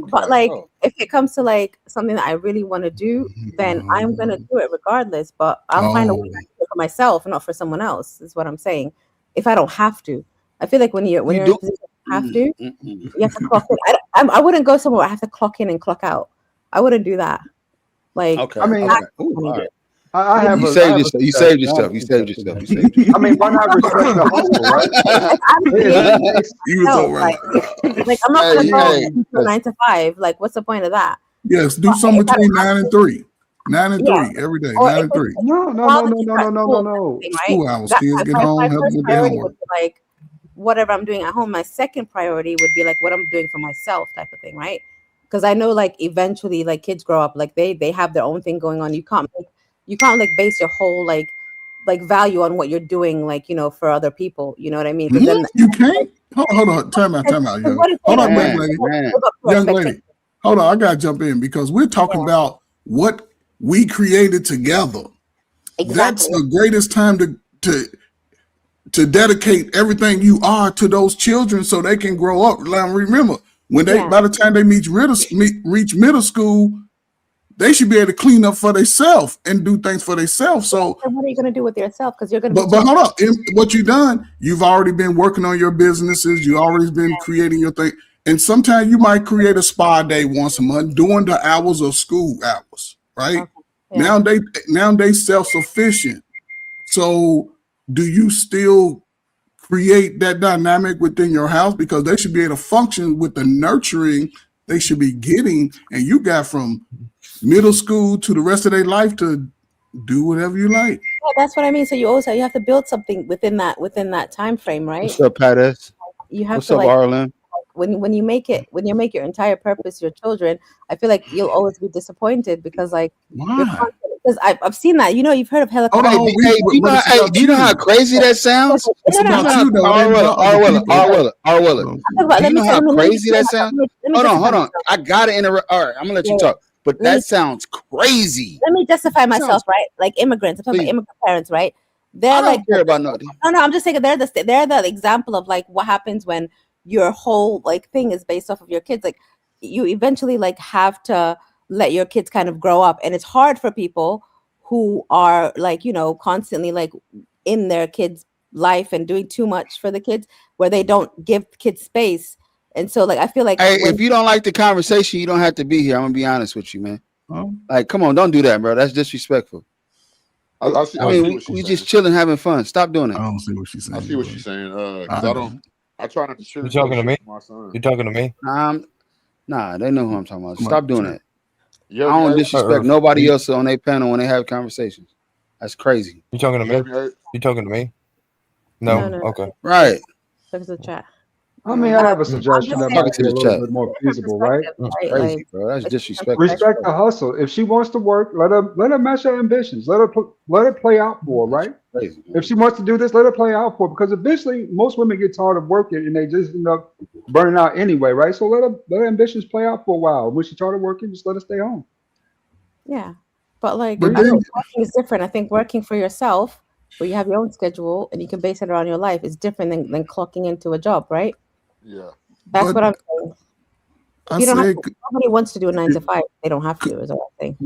S1: But like if it comes to like something that I really want to do, then I'm gonna do it regardless. But I'll find a way to do it for myself, not for someone else. Is what I'm saying. If I don't have to, I feel like when you're in a position you have to, you have to clock in. I wouldn't go somewhere where I have to clock in and clock out. I wouldn't do that. Like
S2: okay.
S7: I mean,
S2: I have. You saved yourself.
S7: I mean, why not respect the hustle, right?
S5: You was all right.
S1: Like I'm not gonna go 9 to 5. Like, what's the point of that?
S5: Yes, do something between 9 and 3. 9 and 3 every day. 9 and 3.
S7: No.
S5: School hours. Kids get home, help them with their homework.
S1: Like whatever I'm doing at home. My second priority would be like what I'm doing for myself, type of thing, right? Because I know like eventually, like kids grow up, like they have their own thing going on. You can't like base your whole like value on what you're doing, like for other people. You know what I mean?
S5: Then you can't. Hold on. Time out. Hold on, young lady. Hold on. I gotta jump in because we're talking about what we created together.
S1: Exactly.
S5: That's the greatest time to dedicate everything you are to those children so they can grow up. Now, remember, when they by the time they reach middle school, they should be able to clean up for themselves and do things for themselves. So
S1: what are you going to do with yourself? Because you're going to.
S5: But hold up, what you done? You've already been working on your businesses. You already been creating your thing. And sometimes you might create a spa day once a month during the hours of school hours, right?
S1: Okay. Yeah.
S5: Now they self-sufficient. So do you still create that dynamic within your house? Because they should be able to function with the nurturing they should be getting, and you got from middle school to the rest of their life to do whatever you like.
S1: Yeah, that's what I mean. So you have to build something within that time frame, right?
S2: What's up, Pat S?
S1: You have
S2: What's
S1: to
S2: up,
S1: like
S2: Arlen?
S1: when you make your entire purpose your children. I feel like you'll always be disappointed because like
S5: Why?
S1: because I've seen that. You know, you've heard of helicopter.
S5: Oh,
S2: Hey, do you know how crazy that sounds?
S5: It's
S1: No, no,
S5: about
S1: no.
S5: you, though.
S2: Arwella. You know how crazy that sounds? Hold on. I gotta interrupt. All right, I'm gonna let you talk. But that sounds crazy.
S1: Let me justify myself, right? Like immigrants, I'm talking about immigrant parents, right? They're
S2: I don't
S1: like
S2: care about nothing.
S1: no, I'm just saying they're the example of like what happens when your whole like thing is based off of your kids. Like you eventually like have to let your kids kind of grow up, and it's hard for people who are like, you know, constantly like in their kids' life and doing too much for the kids, where they don't give kids space. And so like I feel like
S2: Hey, if you don't like the conversation, you don't have to be here. I'm gonna be honest with you, man.
S5: Oh.
S2: Like, come on, don't do that, bro. That's disrespectful.
S8: I
S2: mean, we just chilling, having fun. Stop doing
S5: I
S2: that.
S5: don't see what she's saying.
S8: I see what she's saying. 'Cause I try not to share.
S4: You talking to me?
S8: My son.
S4: You talking to me?
S2: Nah, they know who I'm talking about. Stop doing that.
S8: Yeah,
S2: I don't disrespect nobody else on their panel when they have conversations. That's crazy.
S4: You talking to me? You talking to me? No.
S1: No.
S4: Okay.
S2: Right.
S1: look at the chat.
S7: I mean, I have a suggestion that
S2: talking
S7: might
S2: to
S7: be a
S2: the
S7: little
S2: chat.
S7: bit more feasible, right?
S1: Right?
S2: Crazy,
S1: Like,
S2: bro. That's disrespectful.
S7: Respect the hustle. If she wants to work, let her match her ambitions. Let her play out for her, right?
S2: Crazy, man.
S7: If she wants to do this, let her play out for her, because eventually most women get tired of working and they just end up burning out anyway, right? So let her ambitions play out for a while. When she tired of working, just let her stay home.
S1: yeah, but like
S5: But
S1: I
S5: then-
S1: think working is different. I think working for yourself, where you have your own schedule and you can base it around your life, is different than clocking into a job, right?
S8: Yeah.
S1: That's
S5: But
S1: what I'm saying.
S5: I
S1: You don't have
S5: said,
S1: to, nobody wants to do a 9 to 5. They don't have to, is what I'm saying.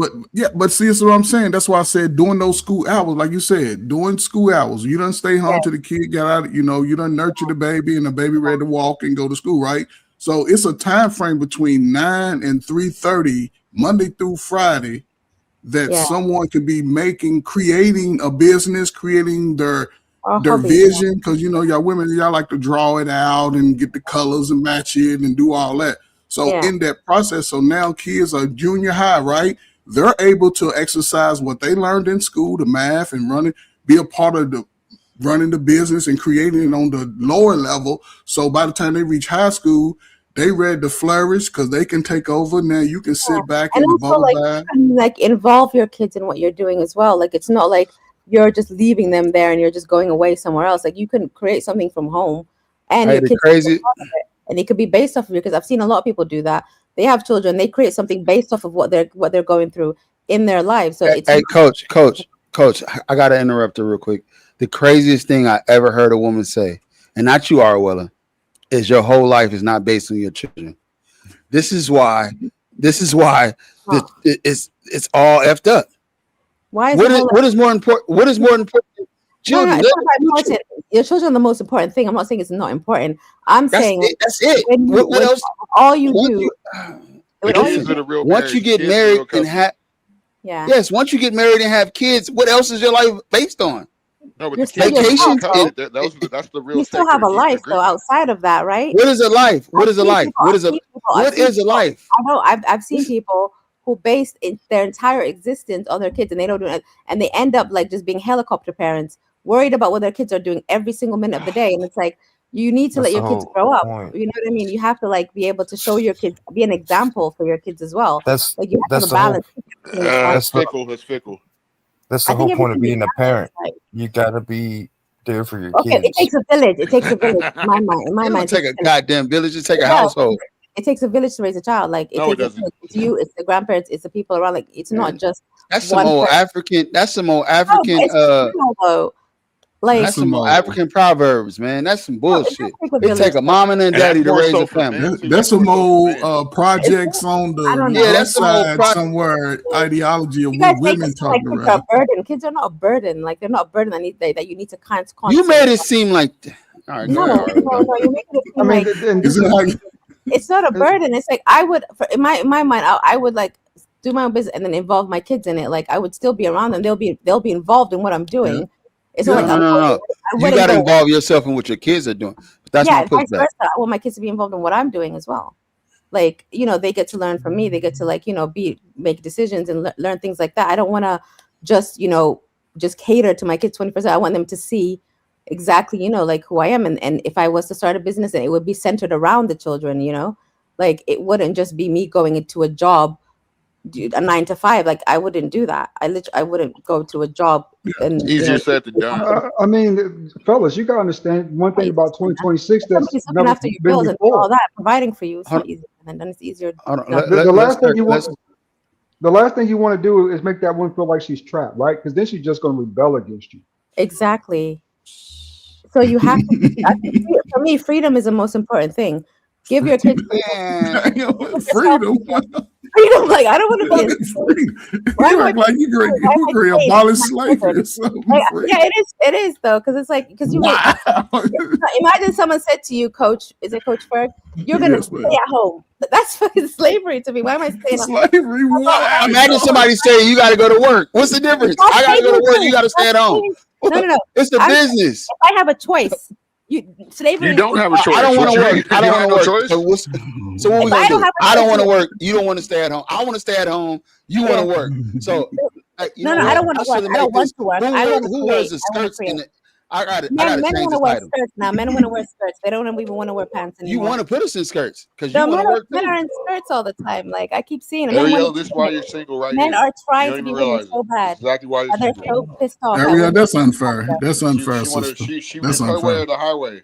S5: but see, that's what I'm saying. That's why I said doing those school hours, like you said, doing school hours. You done stay home till the kid got out. You know, you done nurture the baby and the baby ready to walk and go to school, right? So it's a time frame between 9 and 3:30, Monday through Friday, that someone could be creating a business, creating their
S1: hobby,
S5: vision, because you know y'all women, y'all like to draw it out and get the colors and match it and do all that. So in that process, so now kids are junior high, right? They're able to exercise what they learned in school, the math and be a part of running the business and creating it on the lower level. So by the time they reach high school, they ready to flourish because they can take over. Now you can sit back
S1: and
S5: in the
S1: also
S5: bubble
S1: like,
S5: bath.
S1: you can, like involve your kids in what you're doing as well. Like it's not like you're just leaving them there and you're just going away somewhere else. Like you can create something from home, and
S2: Hey,
S1: your
S2: the
S1: kids
S2: crazy.
S1: and it could be based off of you, because I've seen a lot of people do that. They have children, they create something based off of what they're going through in their lives. So it's
S2: Hey, coach, I gotta interrupt her real quick. The craziest thing I ever heard a woman say, and not you, Arwella, is your whole life is not based on your children. This is why it's all effed up.
S1: why is
S2: What is more important? What is more important?
S1: No,
S2: Children.
S1: it's not that important. Your children are the most important thing. I'm not saying it's not important. I'm saying
S2: That's it.
S1: when you-
S2: What
S1: when
S2: else?
S1: all you do, when all you
S8: Kids are
S1: do-
S8: the real
S2: Once you
S8: marriage.
S2: get
S8: Kids are
S2: married
S8: real
S2: and
S8: couple.
S2: have
S1: yeah.
S2: once you get married and have kids, what else is your life based on?
S8: No, but
S1: You're
S8: the
S1: still
S8: kids are
S2: yourself,
S8: couple.
S2: bro.
S8: That's the real.
S1: You still have a life though outside of that, right?
S2: What is a life? What is a life? What is a
S1: I've seen
S2: life?
S1: I know I've seen people who base their entire existence on their kids, and they don't do it, and they end up like just being helicopter parents, worried about what their kids are doing every single minute of the day. And it's like you need to
S4: That's
S1: let your
S4: the
S1: kids
S4: whole
S1: grow up.
S4: point.
S1: You know what I mean? You have to like be able to show your kids, be an example for your kids as well.
S4: That's
S1: Like you have
S4: that's
S1: to have a
S4: the whole
S1: balance.
S8: That's fickle. That's fickle.
S4: that's the
S1: I think
S4: whole point of
S1: everything
S4: being a
S1: is
S4: parent.
S1: like,
S4: You gotta be there for your
S1: okay,
S4: kids.
S1: it takes a village. It takes a village. In my mind,
S2: It don't
S1: it
S2: take
S1: takes
S2: a goddamn village. It take a
S1: Yeah.
S2: household.
S1: it takes a village to raise a child. Like
S8: No, it
S1: takes
S8: doesn't.
S1: it's you, it's the grandparents, it's the people around. Like it's not just
S2: That's some
S1: one
S2: old
S1: person.
S2: African. That's some old
S1: No,
S2: African.
S1: but it's true, though. Like
S2: That's some old
S5: That's
S2: African proverbs, man. That's some
S1: no, it does
S2: bullshit.
S1: take a
S2: It take
S1: village.
S2: a mama and a
S8: And
S2: daddy
S8: that's
S2: to
S8: more
S2: raise
S8: so
S2: a
S8: for
S2: family.
S8: men too.
S5: that's
S8: That's
S5: some
S8: more so
S5: old
S8: for men.
S5: projects on
S1: I don't
S5: the
S1: know.
S2: Yeah,
S5: west
S2: that's some old
S5: side
S2: pro-
S5: somewhere. Ideology of
S1: You guys
S5: what
S1: make it
S5: women
S1: seem like
S5: talking
S1: kids are
S5: about.
S1: a burden. Kids are not a burden. Like they're not a burden that you need to
S2: You
S1: constantly.
S2: made it seem like. All right, go
S1: No,
S2: ahead.
S1: no, no. You're making it
S7: I
S1: seem
S7: mean,
S1: like
S7: and
S5: Is
S7: this
S5: it
S7: is
S5: how you,
S1: it's not a
S7: it's,
S1: burden. It's like I would, in my mind, I would like do my own business and then involve my kids in it. Like I would still be around them. They'll be involved in what I'm doing.
S5: yeah,
S1: It's not
S5: yeah.
S1: like
S2: No,
S1: I'm
S2: no,
S1: going,
S2: no.
S1: I
S2: You
S1: wouldn't
S2: got to
S1: go.
S2: involve yourself in what your kids are doing. But that's
S1: Yeah,
S2: my
S1: and vice
S2: pushback.
S1: versa. I want my kids to be involved in what I'm doing as well. Like they get to learn from me. They get to like make decisions and learn things like that. I don't want to just just cater to my kids 20%. I want them to see exactly like who I am, and if I was to start a business, and it would be centered around the children. Like it wouldn't just be me going into a job, a 9 to 5. Like I wouldn't do that. I wouldn't go to a job and
S8: It's easier said than done.
S7: I mean, fellas, you gotta understand one thing about 2026 that's
S1: somebody's looking
S7: never
S1: after your
S7: been
S1: bills and doing all
S7: before.
S1: that, providing for you. It's
S2: Hold
S1: not easy, and then it's easier.
S2: Hold on.
S1: not-
S7: The last thing you
S2: let's
S7: want, the last thing you want to do is make that woman feel like she's trapped, right? Because then she's just going to rebel against you.
S1: Exactly. So you have to. I think for me, freedom is the most important thing. Give your kids
S2: man.
S5: Freedom.
S1: freedom. Like I don't want to
S5: What
S1: be.
S5: is freedom?
S1: Why
S5: You
S1: am I
S5: act like you
S1: why am I
S5: agree
S1: saying
S5: abolish
S1: it's not
S5: slavery or
S1: good?
S5: something.
S1: Like,
S5: Freedom.
S1: yeah, it is though, because it's like you
S5: Wow.
S1: imagine someone said to you, Coach, is it Coach Ferg? You're gonna
S5: Yes,
S1: stay
S5: ma'am.
S1: at home. That's fucking slavery to me. Why am I staying at home?
S5: Slavery. Wow.
S2: Imagine somebody saying you got to go to work. What's the difference?
S1: That's
S2: I got to go to
S1: slavery
S2: work.
S1: too.
S2: You got to stay at
S1: That's
S2: home.
S1: slavery. No.
S2: It's the
S1: I'm-
S2: business.
S1: If I have a choice, slavery.
S8: You don't have a choice.
S2: I don't want
S8: What
S2: to
S8: you
S2: work.
S8: mean?
S2: I
S8: You
S2: don't
S8: have
S2: want to
S8: no
S2: work.
S8: choice?
S2: So what we
S1: If I
S2: gonna
S1: don't
S2: do?
S1: have a
S2: I don't
S1: choice,
S2: want to work. You don't want to stay at home. I want to stay at home. You want to work. So you
S1: No,
S2: know
S1: I
S2: what?
S1: don't want to work.
S2: should've
S1: I don't
S2: made
S1: want
S2: this-
S1: to work.
S2: Who,
S1: I want to
S2: who
S1: create.
S2: wears the
S1: I want to
S2: skirts in
S1: create.
S2: it? I got to
S1: Men want
S2: change
S1: to
S2: the
S1: wear
S2: title.
S1: skirts now. Men want to wear skirts. They don't even want to wear pants
S2: You
S1: anymore.
S2: want to put us in skirts because you
S1: No,
S2: want to work
S1: men
S2: too.
S1: are in skirts all the time. Like I keep seeing them.
S8: Ariel, this is why you're single right
S1: Men
S8: here.
S1: are
S8: You
S1: trying
S8: don't
S1: to
S8: even
S1: be women
S8: realize
S1: so
S8: it.
S1: bad.
S8: That's exactly why you're
S1: And they're
S8: single.
S1: so pissed off. at
S5: Ariel,
S1: women.
S5: that's unfair. That's unfair,
S8: She wanted,
S5: sister.
S8: she
S5: That's
S8: went her way
S5: unfair.
S8: or the highway.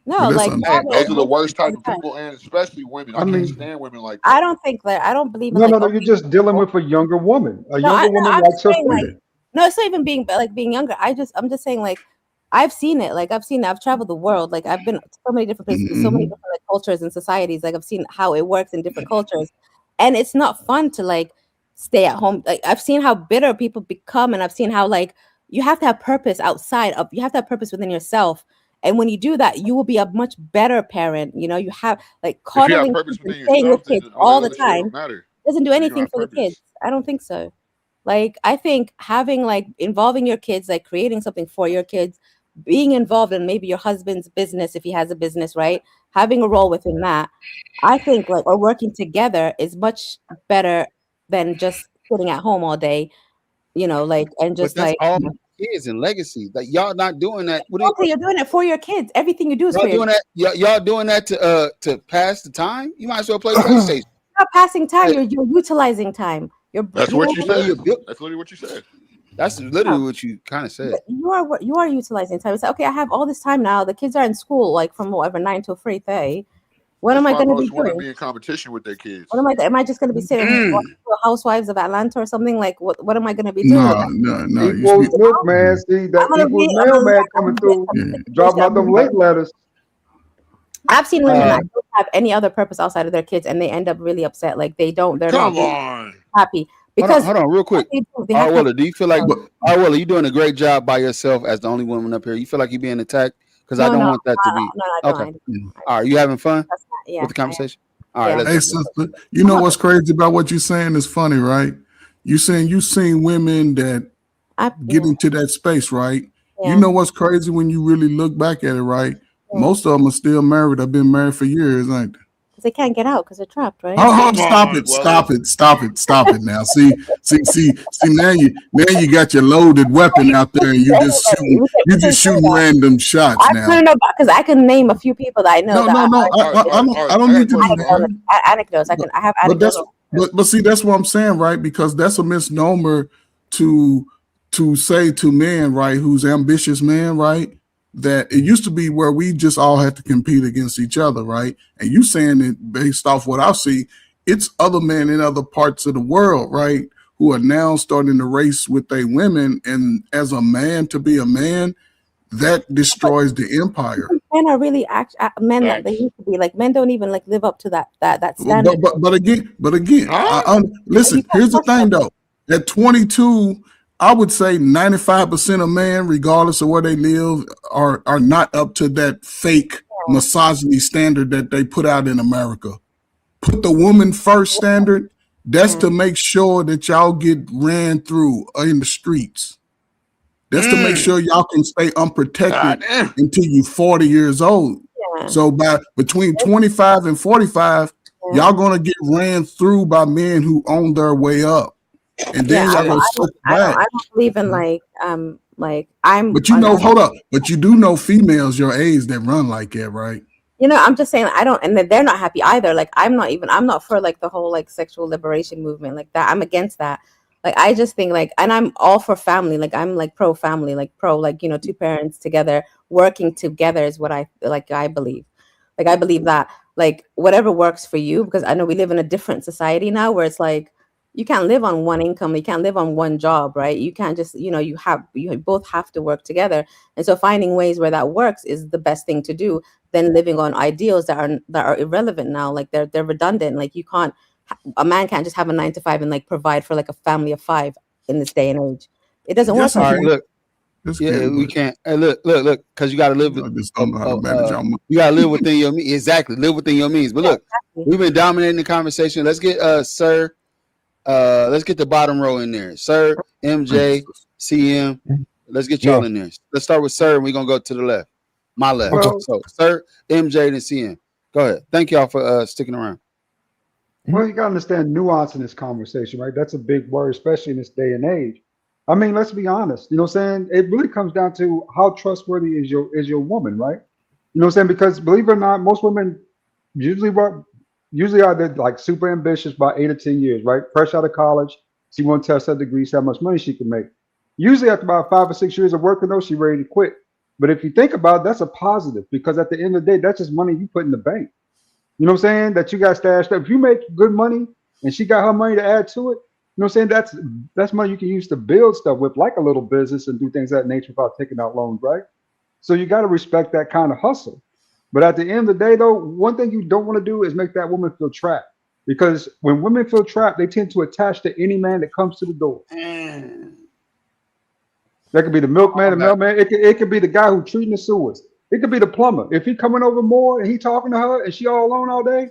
S1: No,
S5: But that's
S1: like
S5: unfair.
S1: all
S8: Those are the worst
S1: all
S8: type
S1: the
S8: of
S1: time.
S8: people, and especially women. I
S7: I mean-
S8: can't stand women like that.
S1: I don't think that. I don't believe in
S7: No,
S1: like.
S7: no, you're just dealing with a younger woman. A
S1: No,
S7: younger woman
S1: I'm
S7: likes
S1: just
S7: her
S1: saying, like,
S7: freedom.
S1: no, it's not even being younger. I'm just saying like I've seen it. Like I've seen it. I've traveled the world. Like I've been to so many different places, so many different like, cultures and societies. Like I've seen how it works in different cultures, and it's not fun to like stay at home. Like I've seen how bitter people become, and I've seen how like you have to have purpose outside of. You have to have purpose within yourself, and when you do that, you will be a much better parent. You have like
S8: If you have
S1: coddling
S8: purpose
S1: kids and
S8: within
S1: staying
S8: yourself,
S1: with
S8: then
S1: kids
S8: all
S1: all
S8: that
S1: the
S8: other shit
S1: time
S8: don't matter.
S1: doesn't do
S8: You
S1: anything
S8: have
S1: for the
S8: purpose.
S1: kids. I don't think so. Like I think having like involving your kids, like creating something for your kids, being involved in maybe your husband's business if he has a business, right? Having a role within that, I think like or working together is much better than just sitting at home all day, like and
S2: But
S1: just
S2: that's
S1: like
S2: all my kids and legacy. Like y'all not doing that. What are you,
S1: okay, you're doing it for your kids. Everything you do is
S2: y'all
S1: for your
S2: doing that? Y'all doing that to pass the time? You might as well play PlayStation.
S1: You're not passing time, you're utilizing time.
S8: That's what you
S2: know,
S8: said.
S2: you're built-
S8: That's literally what you said.
S2: That's literally what you kind of said.
S1: You are utilizing time. It's like, okay, I have all this time now. The kids are in school like from whatever 9 till 3:30. What am I
S8: That's why
S1: going to be
S8: most women
S1: doing?
S8: be in competition with their kids.
S1: What am I just going to be sitting watching the Housewives of Atlanta or something? Like what am I going to be doing?
S5: No. You
S7: Equals
S5: speak,
S7: look, man. See that
S1: I'm gonna
S7: equals
S1: be- I'm gonna
S7: mailman
S1: let
S7: coming
S1: them
S7: through,
S1: get
S7: dropping out them late letters.
S1: I've seen women that don't have any other purpose outside of their kids, and they end up really upset. Like they're
S8: Come
S1: not
S8: on.
S1: happy because
S2: hold on, real quick.
S1: they have to-
S2: Arwella, do you feel like Arwella, you doing a great job by yourself as the only woman up here? You feel like you're being attacked? Because I don't want that to be.
S1: No, I don't.
S2: Okay. All right, you having fun
S1: That's not, yeah,
S2: with the conversation? All
S1: Yeah.
S2: right,
S5: hey,
S2: let's
S5: sister, you know what's crazy about what you're saying is funny, right? You saying you seen women that get into that space, right?
S1: Yeah.
S5: You know what's crazy when you really look back at it, right?
S1: Yeah.
S5: Most of them are still married. I've been married for years, ain't they?
S1: because they can't get out because they're trapped, right?
S5: Oh,
S8: Come
S5: stop
S8: on,
S5: it!
S8: Wella.
S5: Stop it now. See. Now you got your loaded weapon out there, and you just shooting random shots
S1: I
S5: now.
S1: don't know because I can name a few people that I know.
S5: No. I don't need to.
S1: Anecdotes. I have anecdotes.
S5: But see, that's what I'm saying, right? Because that's a misnomer to say to men, right, who's ambitious man, right? that it used to be where we just all had to compete against each other, right? And you saying that based off what I see, it's other men in other parts of the world, right, who are now starting to race with their women. And as a man, to be a man, that destroys the empire.
S1: Men are really men that they used to be. Like men don't even like live up to that standard.
S5: But again, listen. Here's the thing, though. At 22, I would say 95% of men, regardless of where they live, are not up to that fake misogyny standard that they put out in America. Put the woman first standard. That's to make sure that y'all get ran through in the streets. That's to make sure y'all can stay unprotected until you're 40 years old. Yeah. So between 25 and 45, y'all gonna get ran through by men who own their way up. And then y'all gonna
S1: I don't believe in I'm.
S5: But you know, hold up. But you do know females your age that run like that, right?
S1: You know, I'm just saying I don't, and they're not happy either. Like I'm not for like the whole like sexual liberation movement like that. I'm against that. Like I just think like, and I'm all for family. Like I'm like pro family, like pro like, you know, two parents together working together is what I believe. Like I believe that like whatever works for you, because I know we live in a different society now where it's like you can't live on one income, you can't live on one job, right? You can't just, you know, you both have to work together. And so finding ways where that works is the best thing to do than living on ideals that are irrelevant now. Like they're redundant. Like a man can't just have a 9 to 5 and like provide for like a family of 5 in this day and age. It doesn't work.
S2: All right, look. We can't. Hey, look, because you got to live. You got to live within your means. Exactly, live within your means. But look, we've been dominating the conversation. Let's get Sir. Let's get the bottom row in there. Sir, MJ, CM. Let's get y'all in there. Let's start with Sir, and we're gonna go to the left. My left. So Sir, MJ, and CM. Go ahead. Thank y'all for sticking around.
S7: Well, you got to understand nuance in this conversation, right? That's a big word, especially in this day and age. I mean, let's be honest. You know what I'm saying? It really comes down to how trustworthy is your woman, right? You know what I'm saying? Because believe it or not, most women usually are they like super ambitious by 8 or 10 years, right? Fresh out of college, she wants to test her degree, see how much money she can make. Usually after about 5 or 6 years of working, though, she's ready to quit. But if you think about it, that's a positive because at the end of the day, that's just money you put in the bank. You know what I'm saying? That you got stashed up. If you make good money and she got her money to add to it, you know what I'm saying? That's money you can use to build stuff with, like a little business and do things of that nature without taking out loans, right? So you got to respect that kind of hustle. But at the end of the day, though, one thing you don't want to do is make that woman feel trapped. Because when women feel trapped, they tend to attach to any man that comes to the door. That could be the milkman, the mailman. It could be the guy who's treating the sewers. It could be the plumber. If he coming over more and he talking to her and she all alone all day,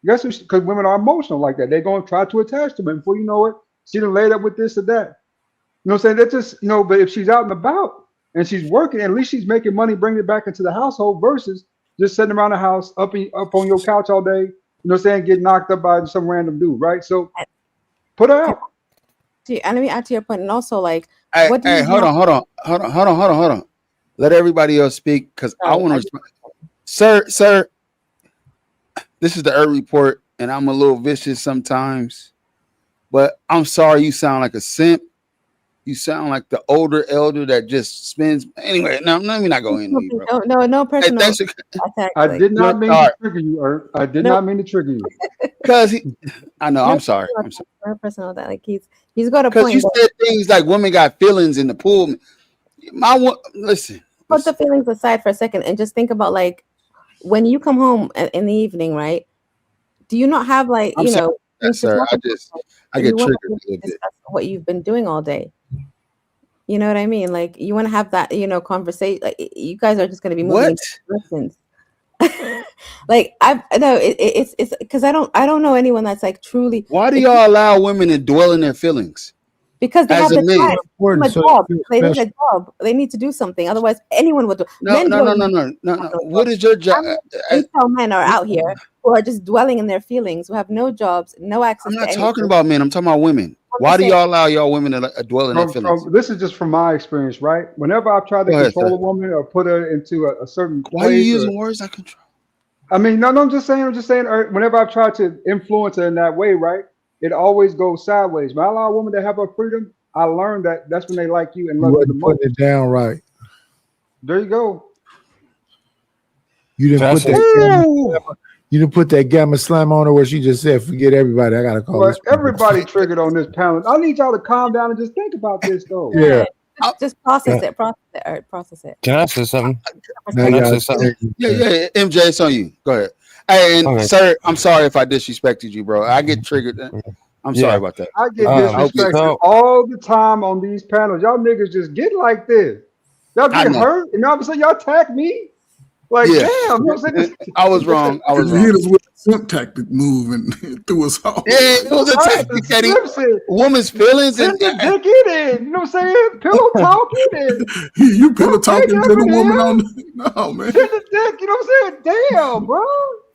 S7: guess what? Because women are emotional like that. They're going to try to attach to him. Before you know it, she done laid up with this or that. You know what I'm saying? That's just, you know, but if she's out and about and she's working, at least she's making money, bringing it back into the household versus just sitting around the house up on your couch all day, you know what I'm saying, get knocked up by some random dude, right? So put her out.
S1: And let me add to your point. And also, like,
S2: hold on. Let everybody else speak because I want to respond. Sir, this is the Earth Report, and I'm a little vicious sometimes, but I'm sorry you sound like a simp. You sound like the older elder that just spends. Anyway, no, let me not go into you, bro.
S1: No personal.
S7: I did not mean to trigger you, Earth. I did not mean to trigger you.
S2: Because I know. I'm sorry.
S1: Not personal. That like he's got a
S2: Because
S1: point.
S2: you said things like women got feelings in the pool. Listen.
S1: Put the feelings aside for a second and just think about like when you come home in the evening, right? Do you not have like I get triggered a little bit. What you've been doing all day. You know what I mean? Like you want to have that, conversation. Like you guys are just going to be moving distance. Like I know it's because I don't know anyone that's like truly.
S2: Why do y'all allow women to dwell in their feelings?
S1: Because they have the time. They need a job. They need to do something. Otherwise, anyone would do.
S2: No. What is your job?
S1: Retail men are out here who are just dwelling in their feelings, who have no jobs, no access.
S2: I'm not talking about men. I'm talking about women. Why do y'all allow y'all women to dwell in their feelings?
S7: This is just from my experience, right? Whenever I've tried to control a woman or put her into a certain place.
S2: Why are you using words like control?
S7: I mean, no, I'm just saying. Whenever I've tried to influence her in that way, right? It always goes sideways. When I allow a woman to have her freedom, I learned that's when they like you and love you the most.
S3: Putting it down right.
S7: There you go.
S3: You didn't put
S4: That's
S3: that. You didn't put that gamma slam on her where she just said, "Forget everybody. I gotta call
S7: But
S3: this." person."
S7: everybody triggered on this panel. I need y'all to calm down and just think about this, though.
S3: Yeah.
S1: Just process it. Process it.
S4: Can I say something?
S3: Now
S4: Can I
S3: y'all
S4: say something?
S2: Yeah, MJ, it's on you. Go ahead. Hey, and
S4: Okay.
S2: sir, I'm sorry if I disrespected you, bro. I get triggered. I'm
S4: Yeah.
S2: sorry about that.
S7: I get
S4: Um,
S7: disrespected
S4: so-
S7: all the time on these panels. Y'all niggas just get like this. Y'all
S2: I
S7: get
S2: know.
S7: hurt, and all of a sudden y'all attack me. Like,
S2: Yeah.
S7: damn, you know what I'm saying?
S2: I was wrong. I was
S5: He hit
S2: wrong.
S5: us with a simp tactic move and threw us off.
S2: Yeah, it was a
S7: Right,
S2: tactic that he
S7: Simpson,
S2: woman's feelings
S7: send
S2: and
S7: the dick in, you know what I'm saying? Pillow talking and
S5: You pillow talking
S7: Hey,
S5: to the
S7: Jeff,
S5: woman
S7: man.
S5: on the, no, man.
S7: send the dick, you know what I'm saying? Damn, bro.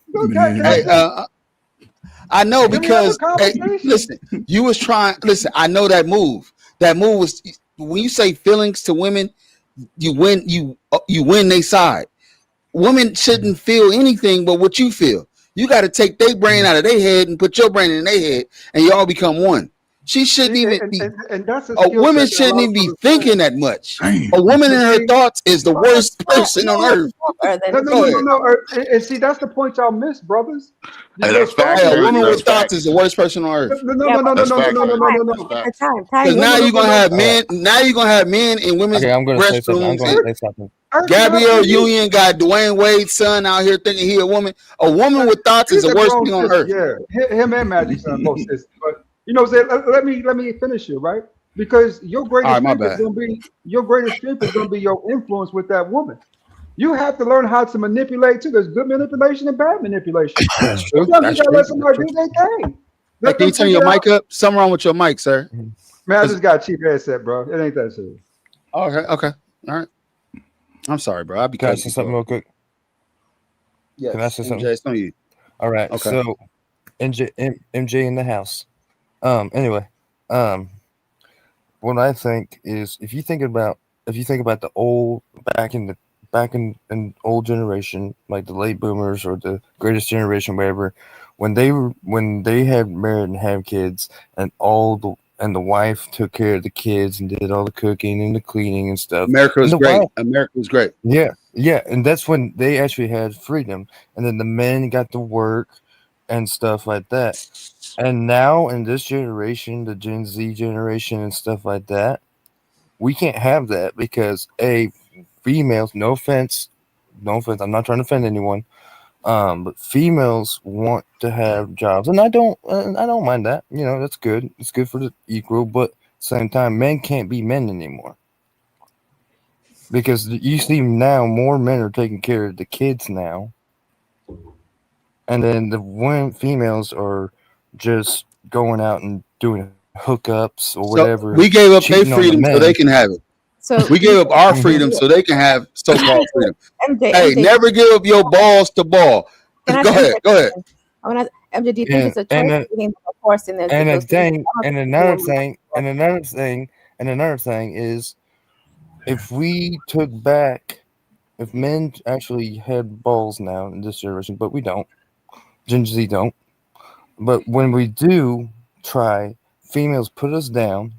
S7: You know,
S5: Man.
S7: can I
S2: hey,
S7: just-
S2: I know
S7: Can we have a
S2: because hey,
S7: conversation?
S2: listen, you was trying. Listen, I know that move. That move was when you say feelings to women, you win. You win their side. Women shouldn't feel anything but what you feel. You got to take their brain out of their head and put your brain in their head, and y'all become one. She shouldn't even be.
S7: and that's a
S2: A
S7: skill
S2: woman
S7: set that a
S2: shouldn't
S7: lot
S2: even
S7: of
S2: be
S7: brothers
S2: thinking
S7: have.
S2: that much.
S5: Damn.
S2: A woman in her thoughts is the worst person on earth.
S7: No. And see, that's the point y'all miss, brothers.
S8: Hey, that's
S7: Your
S8: facts,
S2: Hey, a
S8: Eric.
S2: woman
S8: That's
S2: with thoughts
S8: facts.
S2: is the worst person on earth.
S7: No.
S8: That's facts, Eric.
S7: No.
S8: That's facts.
S2: Because now you're gonna have men. Now you're gonna have men in women's
S4: Okay, I'm gonna say something. I'm
S2: restrooms.
S4: gonna say something.
S2: Gabrielle Union got Dwayne Wade's son out here thinking he a woman. A woman with thoughts is the worst thing on earth.
S7: Yeah, him and Magic Son both sisters. But you know, what I'm saying, let me finish here, right? Because your greatest
S2: All right, my
S7: strength is
S2: bad.
S7: gonna be your influence with that woman. You have to learn how to manipulate too. There's good manipulation and bad manipulation.
S2: That's true.
S7: Sometimes
S2: That's
S7: you gotta
S2: true.
S7: let somebody do their thing.
S2: Hey,
S7: Let
S2: can you
S7: them
S2: turn your
S7: figure it
S2: mic up? Something wrong with your mic, sir.
S7: out. Man, I just got a cheap headset, bro. It ain't that serious.
S2: Okay. All right. I'm sorry, bro. I'll be
S4: Can I
S2: cutting
S4: say
S2: you
S4: something
S2: off.
S4: real quick?
S2: Yes.
S4: Can I say something?
S2: MJ, it's on you.
S4: All right.
S2: Okay.
S4: So MJ in the house. Anyway, what I think is if you think about the old back in old generation, like the late boomers or the greatest generation, whatever, when they had married and had kids and the wife took care of the kids and did all the cooking and the cleaning and stuff.
S2: America was
S4: And the
S2: great.
S4: wife-
S2: America was great.
S4: Yeah, and that's when they actually had freedom, and then the men got to work and stuff like that. And now in this generation, the Gen Z generation and stuff like that, we can't have that because females, no offense, I'm not trying to offend anyone, but females want to have jobs, and I don't mind that. You know, that's good. It's good for the equal, but at the same time, men can't be men anymore. Because you see now more men are taking care of the kids now. And then the females are just going out and doing hookups or whatever.
S2: So we gave up their
S4: cheating on the
S2: freedom so
S4: men.
S2: they can have it.
S1: So
S2: We gave up our freedom so they can have so-called freedom.
S1: MJ,
S2: Hey, never give up your balls to ball.
S1: Can I
S2: Go
S1: ask
S2: ahead.
S1: MJ
S2: Go ahead.
S1: I want to. MJ, do you think it's a choice?
S4: And
S1: Do you think it's a force in this?
S4: And
S1: those things?
S4: another thing is, if we took back, if men actually had balls now in this generation, but we don't, Gen Z don't. But when we do try, females put us down,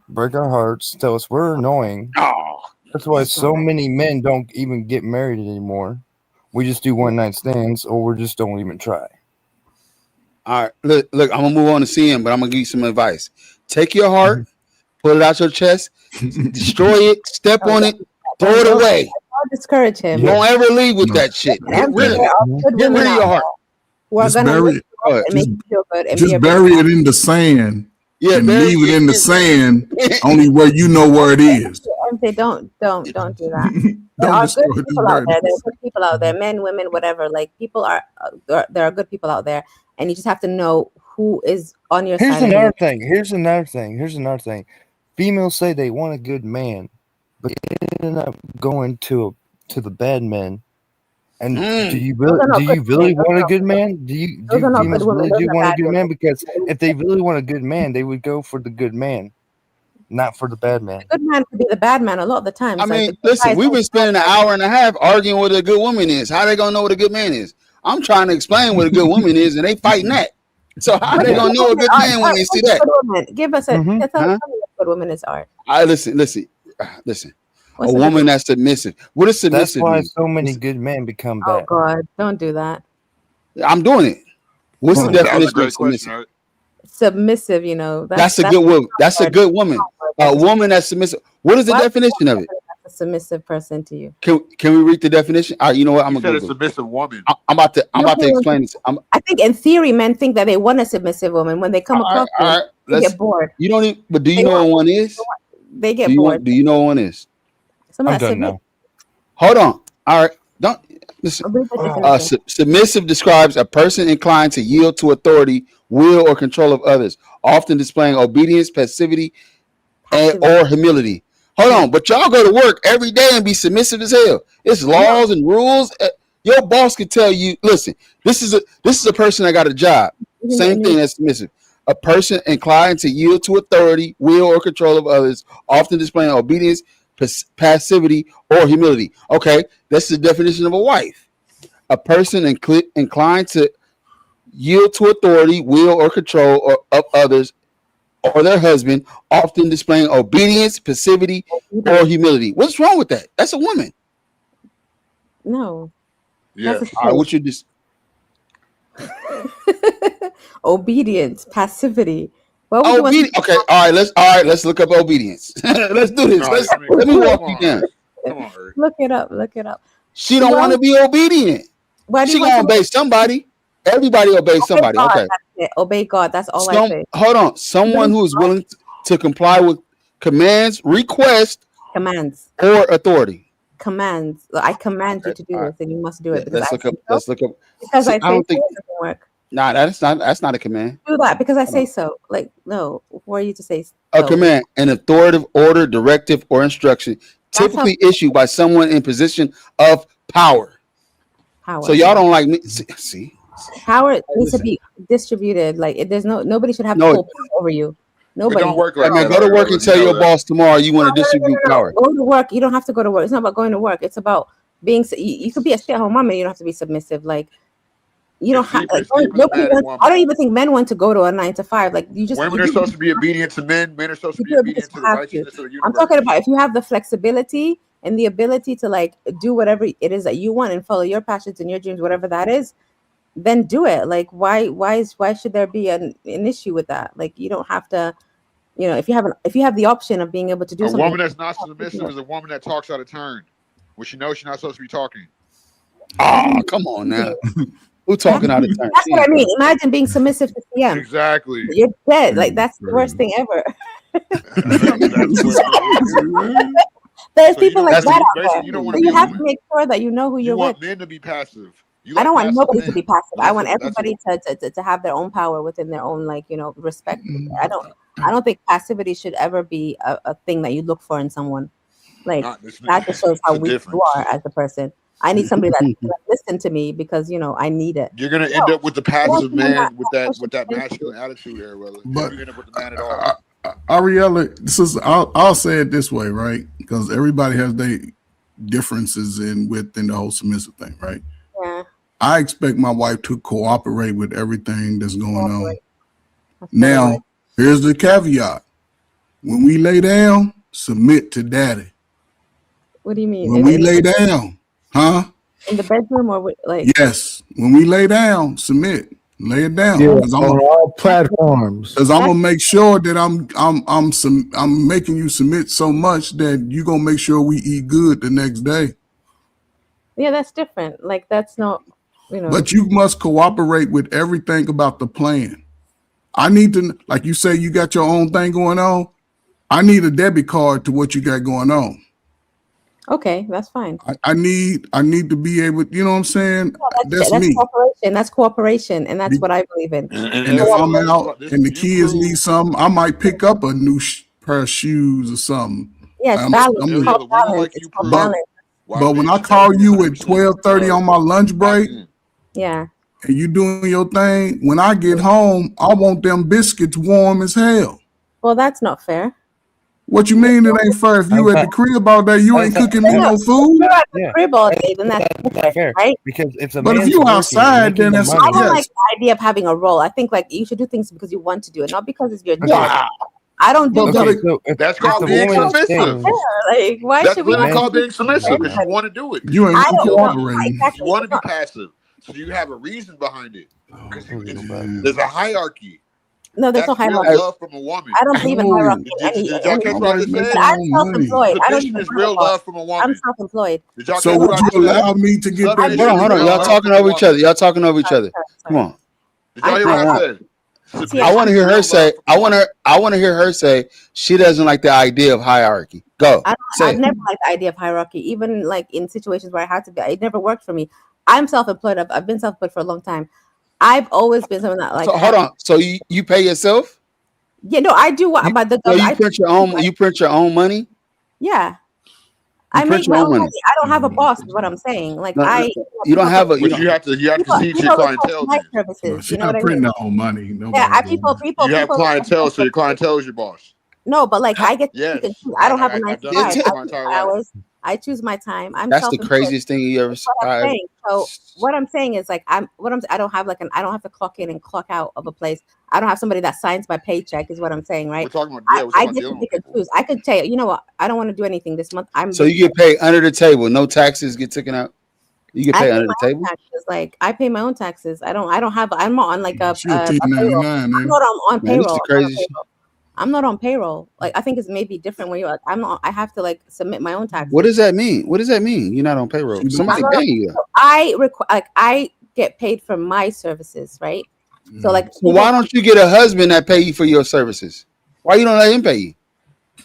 S4: break our hearts, tell us we're annoying.
S2: Oh,
S4: That's why so many men don't even get married anymore. We just do one night stands, or we just don't even try.
S2: all right. Look, I'm gonna move on to CM, but I'm gonna give you some advice. Take your heart, pull it out your chest, destroy it, step on it, throw it away.
S1: I'll discourage him.
S4: Yeah.
S2: Don't ever leave with that shit. Get
S1: MJ,
S2: rid of
S1: there
S2: it.
S1: are good
S2: Get
S1: women
S2: rid of
S1: out
S2: your heart.
S1: there who are
S5: Just
S1: gonna
S5: bury
S1: lift
S5: it.
S1: you up and make you feel good and be
S5: Just
S1: a
S5: bury
S1: big
S5: it in the sand
S2: Yeah,
S5: and
S2: bury
S5: leave it in the
S2: it.
S5: sand only where you know where it is.
S1: MJ, don't do that. There
S5: Don't
S1: are
S5: destroy
S1: good
S5: it.
S1: people out there. There are good people out there, men, women, whatever. Like people are, there are good people out there, and you just have to know who is on your
S4: Here's
S1: side.
S4: another thing. Here's another thing. Females say they want a good man, but they end up going to the bad men. And do you
S1: Those are not
S4: really
S1: good women.
S4: want
S1: Those
S4: a
S1: are
S4: good
S1: not
S4: man? Do
S1: Those are not good
S4: females
S1: women.
S4: really
S1: Those
S4: do
S1: are
S4: want a
S1: bad
S4: good man?
S1: women.
S4: Because if they really want a good man, they would go for the good man, not for the bad man.
S1: The good man could be the bad man a lot of the times.
S2: I mean, listen, we've been spending an hour and a half arguing what a good woman is. How they gonna know what a good man is? I'm trying to explain what a good woman is, and they fighting that. So how they gonna know a good man when they see that?
S1: Give us a tell me what good woman is art.
S2: I listen.
S1: What's
S2: A
S1: the
S2: woman that's submissive. What does
S4: That's
S2: submissive
S4: why
S2: mean?
S4: so many good men become
S1: Oh
S4: bad.
S1: God, don't do that.
S2: I'm doing it. What's the
S1: That was
S8: That was a
S2: definition of
S8: great question.
S2: submissive?
S8: Right?
S1: Submissive, you know.
S2: That's a good woman. That's a
S1: hard.
S2: good woman. A woman that's submissive. What is the
S1: Why would you
S2: definition of it?
S1: a submissive person to you.
S2: Can we read the definition? All right, you know what? I'm
S8: You
S2: gonna
S8: said a
S2: Google.
S8: submissive woman.
S2: I'm about to
S1: Nobody wants
S2: explain this.
S1: I think in theory, men think that they want a submissive woman. When they come across
S2: all
S1: one,
S2: right.
S1: they
S2: Let's.
S1: get bored.
S2: You don't even. But do you
S1: They
S2: know what one is?
S1: They get
S2: Do
S1: bored.
S2: you know what one is?
S1: Someone
S4: I'm
S1: that's
S4: done now.
S2: Hold on. All right. Don't listen.
S1: Read the definition.
S2: Submissive describes a person inclined to yield to authority, will, or control of others, often displaying obedience, passivity, or humility. Hold on, but y'all go to work every day and be submissive as hell. It's laws and rules. Your boss could tell you, listen, this is a person that got a job. Same thing as submissive. A person inclined to yield to authority, will, or control of others, often displaying obedience, passivity, or humility. Okay, that's the definition of a wife. A person inclined to yield to authority, will, or control of others or their husband, often displaying obedience, passivity, or humility. What's wrong with that? That's a woman.
S1: No.
S8: Yeah.
S1: That's a
S2: All right, what you just
S1: obedience, passivity. What would you want?
S2: Okay, all right, let's look up obedience. Let's do this.
S8: No,
S2: Let me walk you down.
S8: Come on, Eric.
S1: Look it up. Look it up.
S2: She don't want to be obedient.
S1: Why do
S2: She
S1: you
S2: gonna
S1: want to
S2: obey somebody. Everybody obeys somebody.
S1: God,
S2: Okay.
S1: that's it. Obey God. That's all I say.
S2: Hold on. Someone who is willing to comply with commands, requests,
S1: Commands.
S2: or authority.
S1: Commands. I command you to do this, and you must do it.
S2: Let's look up. Let's look up.
S1: Because
S2: See,
S1: I
S2: I don't
S1: say
S2: think.
S1: so, it doesn't work.
S2: Nah, that's not a command.
S1: Do that because I say so. Like no, for you to say so.
S2: A command, an authoritative order, directive, or instruction, typically issued by someone in position of power.
S1: Power.
S2: So y'all don't like me. See?
S1: Power needs to be distributed. Like there's nobody should have full power over you. Nobody.
S8: It don't work like
S2: Man,
S8: that.
S2: go to work and tell your boss tomorrow you want to distribute power.
S1: Go to work. You don't have to go to work. It's not about going to work. It's about being. You could be a stay-at-home mom and you don't have to be submissive. Like you don't have. Like, nobody wants, I don't even think men want to go to a 9 to 5. Like you just.
S8: Women are supposed to be obedient to men. Men are supposed to be obedient to the righteousness of the universe.
S1: I'm talking about if you have the flexibility and the ability to like do whatever it is that you want and follow your passions and your dreams, whatever that is, then do it. Like why should there be an issue with that? Like you don't have to, you know, if you have the option of being able to do
S8: a
S1: something.
S8: woman that's not submissive is a woman that talks out of turn when she knows she's not supposed to be talking.
S2: Oh, come on now. Who talking out of turn?
S1: That's what I mean. Imagine being submissive to CM.
S8: Exactly.
S1: You're dead. Like that's the worst thing ever. There's people like that out there. You have to make sure that you know who you're
S8: You want
S1: with.
S8: men to be passive.
S1: I don't want nobody to be passive. I want everybody to have their own power within their own, like, you know, respect. I don't think passivity should ever be a thing that you look for in someone. Like that just shows how weak you are as a person. I need somebody that's gonna listen to me because you know I need it.
S8: You're gonna end up with the passive man with that masculine attitude there, Willa.
S5: But
S8: you end up with the man at all.
S5: Ariella, I'll say it this way, right? Because everybody has their differences within the whole submissive thing, right?
S1: Yeah.
S5: I expect my wife to cooperate with everything that's going on. Now, here's the caveat. When we lay down, submit to daddy.
S1: What do you mean?
S5: When we lay down, huh?
S1: In the bedroom or like?
S5: Yes. When we lay down, submit. Lay it down.
S3: Yeah, on all platforms.
S5: Because I'm gonna make sure that I'm making you submit so much that you're gonna make sure we eat good the next day.
S1: Yeah, that's different. Like that's not, you know.
S5: But you must cooperate with everything about the plan. I need to, like you say, you got your own thing going on. I need a debit card to what you got going on.
S1: Okay, that's fine.
S5: I need to be able, you know what I'm saying?
S1: Yeah,
S5: that's me.
S1: Cooperation. That's cooperation, and that's what I believe in.
S5: And if I'm out and the kids need something, I might pick up a new pair of shoes or something.
S1: Yes, balance.
S5: But when I call you at 12:30 on my lunch break,
S1: yeah,
S5: and you doing your thing, when I get home, I want them biscuits warm as hell.
S1: Well, that's not fair.
S5: What you mean it ain't fair? If you at the crib all day, you ain't cooking me no food.
S1: You're at the crib all day, then that's
S4: not fair,
S1: right?
S4: Because if
S5: But if you outside, then that's
S1: I don't like the idea of having a role. I think like you should do things because you want to do it, not because it's your job. I don't do
S5: But
S4: Okay,
S5: but
S4: so
S8: That's
S4: if
S8: called
S4: the
S8: being
S4: woman is
S8: submissive.
S4: saying,
S1: like why
S8: That's
S1: should we
S8: literally
S1: have to
S8: called
S1: do
S8: being submissive because you
S1: anybody?
S8: want to do it.
S5: you ain't
S1: I don't know
S5: cooperating.
S1: exactly.
S8: You want to
S1: It's
S8: be
S1: not,
S8: passive, so you have a reason behind it.
S5: Oh,
S8: Because
S5: man.
S8: there's a hierarchy.
S1: no, there's no
S8: That's real
S1: hierarchy.
S8: love from a woman.
S1: I don't believe in
S5: No,
S1: hierarchy
S8: Did
S1: in
S8: y'all
S1: any
S8: catch what I
S5: nobody
S8: just
S5: make
S8: said?
S1: but
S5: their
S1: I'm
S5: own money.
S1: self-employed. I don't
S8: Submission
S1: even
S8: is
S1: have a
S8: real
S1: boss.
S8: love from a
S1: I'm
S8: woman.
S1: self-employed.
S8: Did y'all
S5: So
S8: catch
S1: So
S8: what
S5: would
S8: I
S5: you
S8: just said?
S5: allow me to get that?
S8: Submission
S1: I
S8: is
S2: Hold on.
S8: real
S2: Y'all
S8: love
S2: talking
S8: from a
S2: over each
S8: woman.
S2: other. Y'all talking over each
S1: sorry,
S2: other.
S1: sorry,
S2: Come
S1: sorry.
S2: on.
S8: Did y'all hear
S1: I'm
S8: what I
S2: Nah,
S8: said?
S1: see,
S8: Submission
S2: I want to
S8: is
S2: hear her
S8: real
S2: say.
S8: love from a woman.
S2: I want to hear her say she doesn't like the idea of hierarchy. Go say
S1: I've
S2: it.
S1: never liked the idea of hierarchy, even like in situations where I had to be. It never worked for me. I'm self-employed. I've been self-employed for a long time. I've always been someone that like
S2: So hold on. So you pay yourself?
S1: yeah, no, I do what
S2: You,
S1: but
S2: so you
S1: I
S2: print your own. You print your own money.
S1: yeah.
S2: You
S1: I
S2: print
S1: make
S2: your
S1: my
S2: own
S1: own
S2: money.
S1: money. I don't have a boss, is what I'm saying. Like
S2: No, no, you don't
S1: people
S2: have a. You
S8: But
S2: don't.
S8: you have to see to your
S1: people request
S8: clientele
S1: my
S8: then.
S5: No,
S1: services.
S5: she
S1: You know
S5: not
S1: what I
S5: printing
S1: mean?
S5: her own money.
S1: Yeah,
S5: Nobody doing
S8: You have
S1: people request my
S8: clientele, so your
S1: services.
S8: clientele is your boss.
S1: No, but like I get to pick
S8: Yes.
S1: and choose. I don't have a nine
S8: I've
S1: to
S8: done
S1: five.
S8: that
S2: It,
S1: I
S8: my
S1: choose
S8: entire
S1: my
S8: life.
S1: hours. I choose my time. I'm
S2: that's the
S1: self-employed.
S2: craziest thing you ever.
S1: What I'm saying. So what I'm saying is like I don't have I don't have to clock in and clock out of a place. I don't have somebody that signs my paycheck is what I'm saying,
S8: We're
S1: right?
S8: talking about we're
S1: I
S8: talking about
S1: get to
S8: dealing
S1: pick
S8: with
S1: and
S8: people.
S1: choose. I could tell you know what, I don't want to do anything this month.
S2: So you get paid under the table. No taxes get taken out. You get
S1: I
S2: paid
S1: pay
S2: under
S1: my
S2: the
S1: own
S2: table.
S1: taxes. Like I pay my own taxes. I don't have I'm not on like
S5: She a
S1: a payroll.
S5: 1099
S1: I'm
S5: then.
S1: not on
S2: Man, this is
S1: payroll.
S2: crazy shit.
S1: I'm not on payroll. Like I think it's maybe different when you're like I'm not I have to like submit my own taxes.
S2: What does that mean? What does that mean? You're not on payroll.
S5: She
S2: Somebody
S1: I'm not
S2: paying you.
S1: I get paid for my services, right? So like
S2: So why don't you get a husband that pay you for your services? Why you don't let him pay you?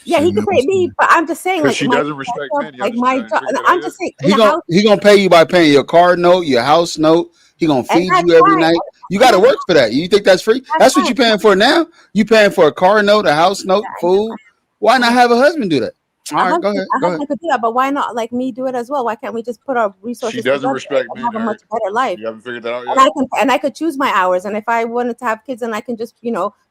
S1: yeah, he could pay me, but I'm just saying
S8: Because
S1: like
S8: she
S1: my
S8: doesn't respect men. Y'all
S1: like
S8: just
S1: my
S8: y'all didn't
S1: job.
S8: figure that out
S1: I'm
S8: yet?
S1: just saying in the house,
S2: He gonna pay you by paying your car note, your house note. He gonna
S1: and
S2: feed
S1: that's
S2: you every
S1: fine.
S2: night. You got to work for that. You think that's free? That's what
S1: Fine.
S2: you paying for now. You paying for a car note, a house note, food. Why not have a husband do that? All right, go ahead.
S1: A husband could do that, but why not like me do it as well? Why can't we just put our resources
S8: She doesn't
S1: together
S8: respect
S1: and
S8: men,
S1: have a much
S8: Eric.
S1: better life?
S8: You haven't figured that out
S1: And
S8: yet?
S1: I could choose my hours, and if I wanted to have kids, and I can just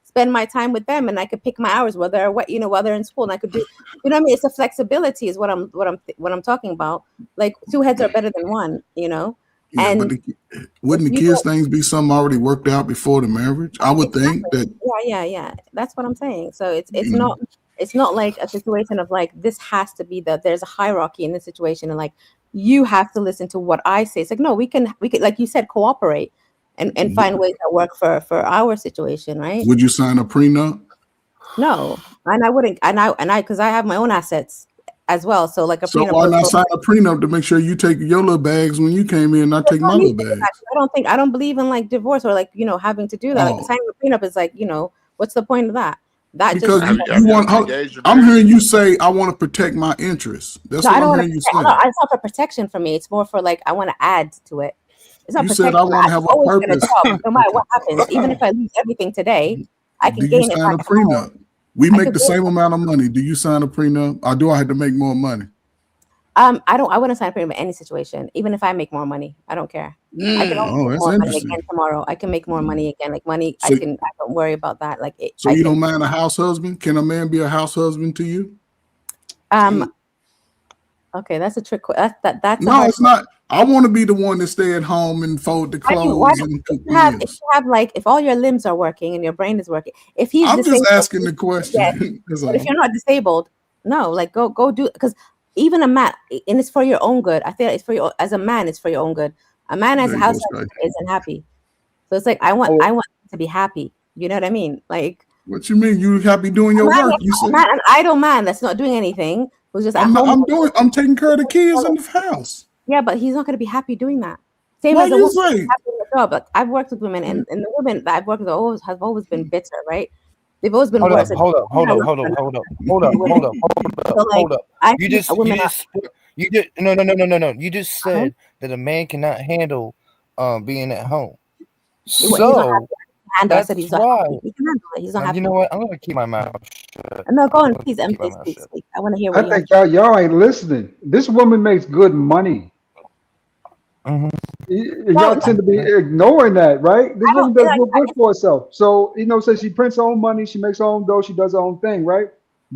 S1: spend my time with them, and I could pick my hours whether while they're in school, and I could do what I mean. It's a flexibility is what I'm talking about. Like two heads are better than one,
S5: Yeah,
S1: and
S5: but wouldn't the kids things be something already worked out before the marriage? I would think that.
S1: yeah. That's what I'm saying. So it's not like a situation of like this has to be that there's a hierarchy in this situation, and like you have to listen to what I say. It's like no, we can like you said cooperate and find ways that work for our situation, right?
S5: Would you sign a prenup?
S1: No, and I wouldn't, and I because I have my own assets as well. So like a
S5: So
S1: prenup.
S5: why not sign a prenup to make sure you take your little bags when you came in, not take my little bags?
S1: I don't believe in like divorce or like having to do that. Like signing a prenup is like what's the point of that? That
S5: Because
S1: just
S5: you want. I'm hearing you say I want to protect my interests. That's
S1: no,
S5: what
S1: I don't
S5: I'm
S1: want
S5: hearing you
S1: to.
S5: say.
S1: No, it's not for protection for me. It's more for like I want to add to it. It's not
S5: You
S1: protection.
S5: said I want to have a
S1: always get
S5: purpose.
S1: job, no matter what happens. Even if I lose everything today, I can
S5: Do you
S1: gain it
S5: sign
S1: back
S5: a prenup? We
S1: I
S5: make
S1: could
S5: the
S1: gain
S5: same amount of money. Do you sign a prenup? Or do I have to make more money?
S1: I wouldn't sign a prenup in any situation, even if I make more money. I don't care. I can always
S5: Oh,
S1: make
S5: that's
S1: more money
S5: interesting.
S1: again tomorrow. I can make more money again. Like money,
S5: So-
S1: I don't worry about that. Like it,
S5: So
S1: I
S5: you
S1: can,
S5: don't mind a house husband? Can a man be a house husband to you?
S1: okay, that's a trick. That's a
S5: No,
S1: hard
S5: it's not. I want to be the one to stay at home and fold the
S1: why
S5: clothes
S1: do
S5: and cook
S1: if you
S5: meals.
S1: have like if all your limbs are working and your brain is working, if he's
S5: I'm just
S1: disabled,
S5: asking the question.
S1: yeah,
S5: That's
S1: but if
S5: all.
S1: you're not disabled, no, like go do because even a man and it's for your own good. I feel it's for your as a man, it's for your own good. A man as
S5: There
S1: a
S5: you go,
S1: house
S5: Sky.
S1: isn't happy, so it's like I want to be happy. You know what I mean? Like
S5: What you mean? You happy doing your work? You said
S1: an idle man that's not doing anything who's just at
S5: I'm not.
S1: home.
S5: I'm taking care of the kids in the house.
S1: Yeah, but he's not going to be happy doing that. Same
S5: Why
S1: as a
S5: you
S1: woman
S5: say?
S1: happy in the job. Like I've worked with women, and the women that I've worked with have always been bitter, right? They've always been worse.
S4: Hold up. You just no. You just said that a man cannot handle being at home. So that's why.
S1: He can handle it. He's not happy.
S4: You know what? I'm gonna keep my mouth shut.
S1: No, go on, please, please speak. I want to hear what
S7: I think y'all ain't listening. This woman makes good money. Y'all tend to be ignoring that, right? This woman does look good for herself. So, says she prints her own money, she makes her own dough, she does her own thing, right?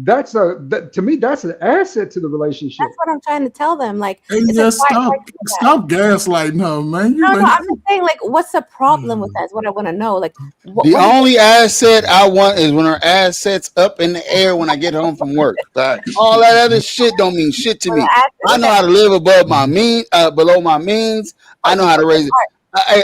S7: to me that's an asset to the relationship.
S1: That's what I'm trying to tell them. Like,
S5: And
S1: it's
S5: just
S1: like, why
S5: stop,
S1: do that?
S5: stop gaslighting her, man. You
S1: No,
S5: ain't-
S1: I'm just saying, like, what's the problem with that? Is what I want to know. Like,
S2: The only asset I want is when her ass sets up in the air when I get home from work.
S8: Facts.
S2: All that other shit don't mean shit to me. I know how to live above my below my means. I know how to raise it.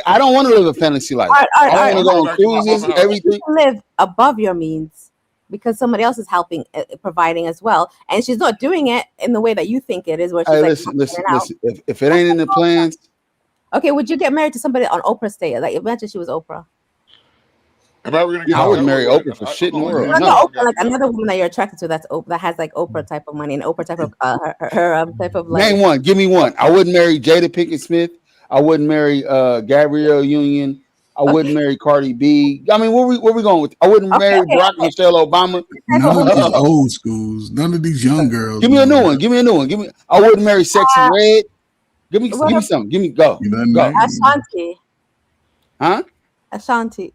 S2: I don't want to live a fantasy life. I want to go on cruises, everything.
S1: You can live above your means because somebody else is helping, providing as well, and she's not doing it in the way that you think it is. Where she's
S2: Hey,
S1: like,
S2: listen. If it ain't in the plans,
S1: okay, would you get married to somebody on Oprah's stage? Like, imagine she was Oprah.
S8: I
S2: wouldn't marry Oprah for shit in the world.
S1: No,
S2: No.
S1: Oprah, like another woman that you're attracted to that has like Oprah type of money and Oprah type of her type of like.
S2: Name one. Give me one. I wouldn't marry Jada Pinkett Smith. I wouldn't marry Gabrielle Union. I wouldn't marry Cardi B. I mean, where we going with? I wouldn't marry Barack Michelle Obama.
S5: None of these old schools. None of these young girls.
S2: Give me a new one. Give me a new one. I wouldn't marry Sexy Red. Give me something. Give me go.
S1: Ashanti.
S2: Huh?
S1: Ashanti.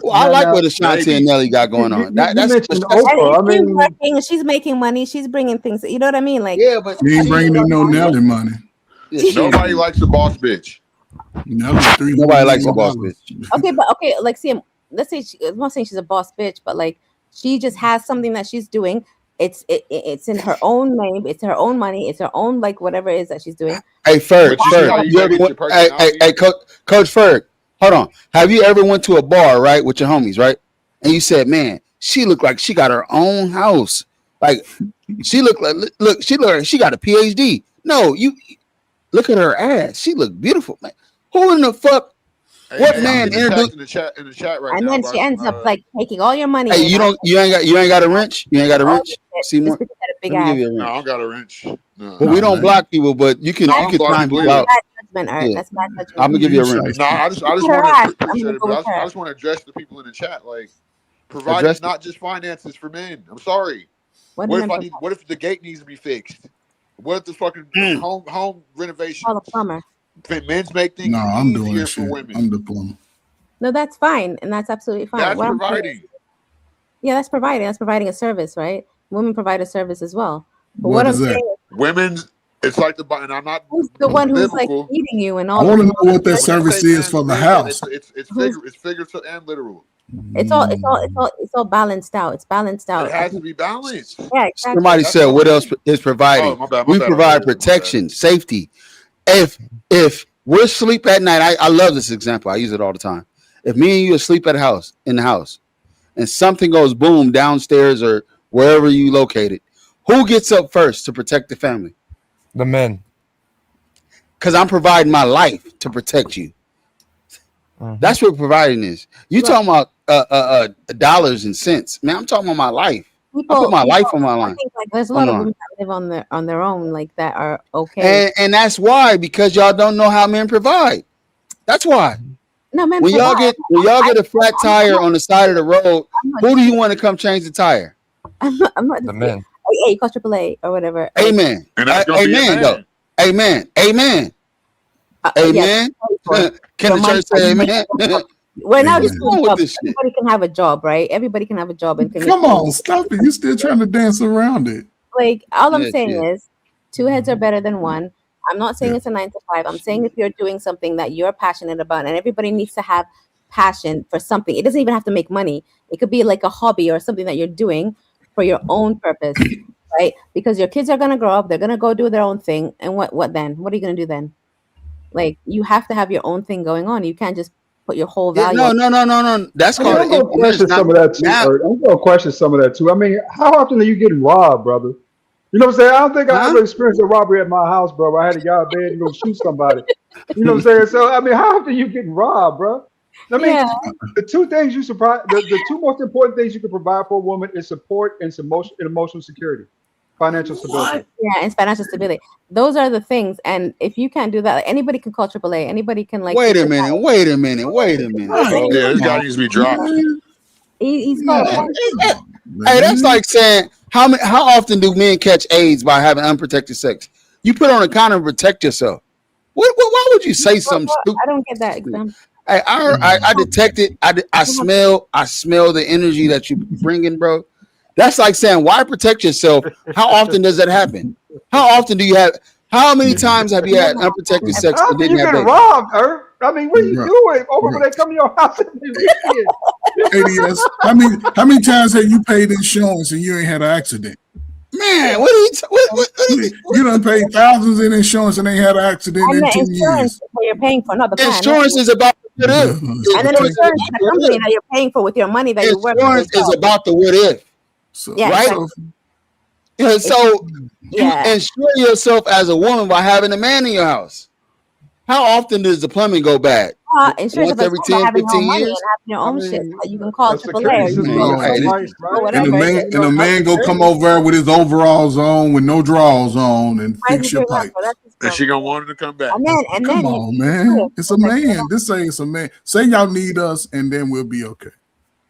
S2: Well, I like what Ashanti and Nelly got going on. That's
S7: Oprah. I mean,
S1: working, she's making money. She's bringing things. You know what I mean? Like,
S2: yeah, but
S5: she ain't bringing in no Nelly money.
S8: Nobody likes a boss bitch.
S5: Nobody
S2: likes a boss bitch.
S1: Okay, but like, see, let's say I'm not saying she's a boss bitch, but like, she just has something that she's doing. It's in her own name. It's her own money. It's her own like whatever it is that she's doing.
S2: Hey, Ferg, hey, Coach Ferg, hold on. Have you ever went to a bar, right, with your homies, right? And you said, man, she looked like she got her own house. Like she looked like she got a PhD. No, you look at her ass. She looked beautiful, man. Who in the fuck? What man introduced
S8: in the chat right
S1: and
S8: now?
S1: then she ends up like taking all your money.
S2: Hey, you ain't got a wrench. You ain't got a wrench. See more.
S1: Big
S2: Let me
S1: ass.
S2: give you a wrench.
S8: No, I don't got a wrench. No.
S2: But we don't block people, but you can time people out.
S1: Bad judgment,
S2: Yeah.
S1: That's bad judgment.
S2: I'm gonna give you a wrench.
S8: No, I just want to appreciate it, but I just want to address the people in the chat. Like, providing is not just finances for men. I'm sorry. What if the gate needs to be fixed? What if the fucking home renovation?
S1: Call a plumber.
S8: Men's make things
S5: I'm doing
S8: easier
S5: that
S8: for
S5: shit.
S8: women.
S5: I'm the plumber.
S1: No, that's fine, and that's absolutely fine.
S8: That's providing.
S1: Yeah, that's providing. That's providing a service, right? Women provide a service as well. But
S5: What
S1: I'm
S5: is that?
S1: saying is,
S8: Women's, it's like and I'm not
S1: who's the one who's like
S8: biblical.
S1: feeding you and all.
S5: I want to know what that
S8: When I
S5: service
S8: say
S5: is for the house.
S8: It's figurative and literal.
S1: It's all balanced out. It's balanced out.
S8: It has to be balanced.
S1: Yeah, exactly.
S2: Somebody said, "What else is providing?"
S8: Oh, my bad,
S2: We provide protection, safety. If we're asleep at night, I love this example. I use it all the time. If me and you asleep at a house in the house, and something goes boom downstairs or wherever you located, who gets up first to protect the family?
S4: The men.
S2: Because I'm providing my life to protect you. That's what providing is. You talking about dollars and cents, man? I'm talking about my life. I put my life on my line.
S1: I think like there's a lot of women that live on their own, like that are okay.
S2: And that's why, because y'all don't know how men provide. That's why.
S1: No, man.
S2: When y'all get a flat tire on the side of the road, who do you want to come change the tire?
S1: I'm not
S4: The men.
S1: Hey, call AAA or whatever.
S2: Amen.
S8: And that's gonna be a
S2: Amen.
S8: man.
S2: Though. Amen. Amen. Amen. Can the church say amen?
S1: We're now just
S2: What's wrong with this shit?
S1: everybody can have a job, right? Everybody can have a job and can
S5: Come on, stop it. You're still trying to dance around it.
S1: like all I'm
S2: Yes,
S1: saying
S2: yes.
S1: is 2 heads are better than one. I'm not saying it's a 9 to 5. I'm saying if you're doing something that you're passionate about, and everybody needs to have passion for something. It doesn't even have to make money. It could be like a hobby or something that you're doing for your own purpose, right? Because your kids are gonna grow up, they're gonna go do their own thing, and what then? What are you gonna do then? Like you have to have your own thing going on. You can't just put your whole value.
S2: No. That's called.
S7: I'm gonna question some of that too. I'm gonna question some of that too. I mean, how often are you getting robbed, brother? You know what I'm saying? I don't think I ever experienced a robbery at my house, bro. Where I had to get out of bed and go shoot somebody. You know what I'm saying? So I mean, how often are you getting robbed, bro? I mean, the two things the two most important things you can provide for a woman is support and emotional security, financial stability.
S1: Yeah, and financial stability. Those are the things. And if you can't do that, like, anybody can call AAA. Anybody can like.
S2: Wait a minute.
S8: Yeah, this guy needs to be dropped.
S1: He's called.
S2: Hey, that's like saying how often do men catch AIDS by having unprotected sex? You put on a condom to protect yourself. Why would you say something stupid?
S1: I don't get that example.
S2: Hey, I detect it. I smell the energy that you bringing, bro. That's like saying, why protect yourself? How often does that happen? How often do you have? How many times have you had unprotected sex
S7: How
S2: and
S7: can
S2: didn't
S7: you
S2: have
S7: get
S2: babies?
S7: robbed, Earth? I mean, what are you
S5: Right.
S7: doing over when they come to your house and they risk
S5: ADS. How many times have you paid insurance and you ain't had an accident?
S2: Man, what are you?
S5: You done paid thousands in insurance and ain't had an accident
S1: And
S5: in
S1: the
S5: 10
S1: insurance
S5: years.
S1: is what you're paying for, not the plan.
S2: Insurance is about the what if.
S1: And then insurance is a company that you're paying for with your money that you work.
S2: Insurance is about the what if.
S5: So,
S1: Yeah,
S2: right?
S1: exactly.
S2: And so
S1: Yeah.
S2: you insure yourself as a woman by having a man in your house. How often does the plumbing go bad?
S1: Insurance
S2: Once every 10,
S1: having your
S2: 15
S1: own money
S2: years?
S1: and having your own shit. You can call
S7: a
S1: AAA
S7: security
S1: or you
S7: system
S1: can
S7: or
S1: call
S2: Hey, this-
S7: somebody, right?
S1: whatever.
S5: and a man go come over there with his overalls on, with no drawers on, and
S1: Why is
S5: fix
S1: he
S5: your
S1: doing that
S5: pipe.
S1: for? That's his
S8: And she
S1: problem.
S8: gonna want him to come back.
S1: And then
S5: Come on, man. It's a man. This say it's a man. Say y'all need us, and then we'll be okay.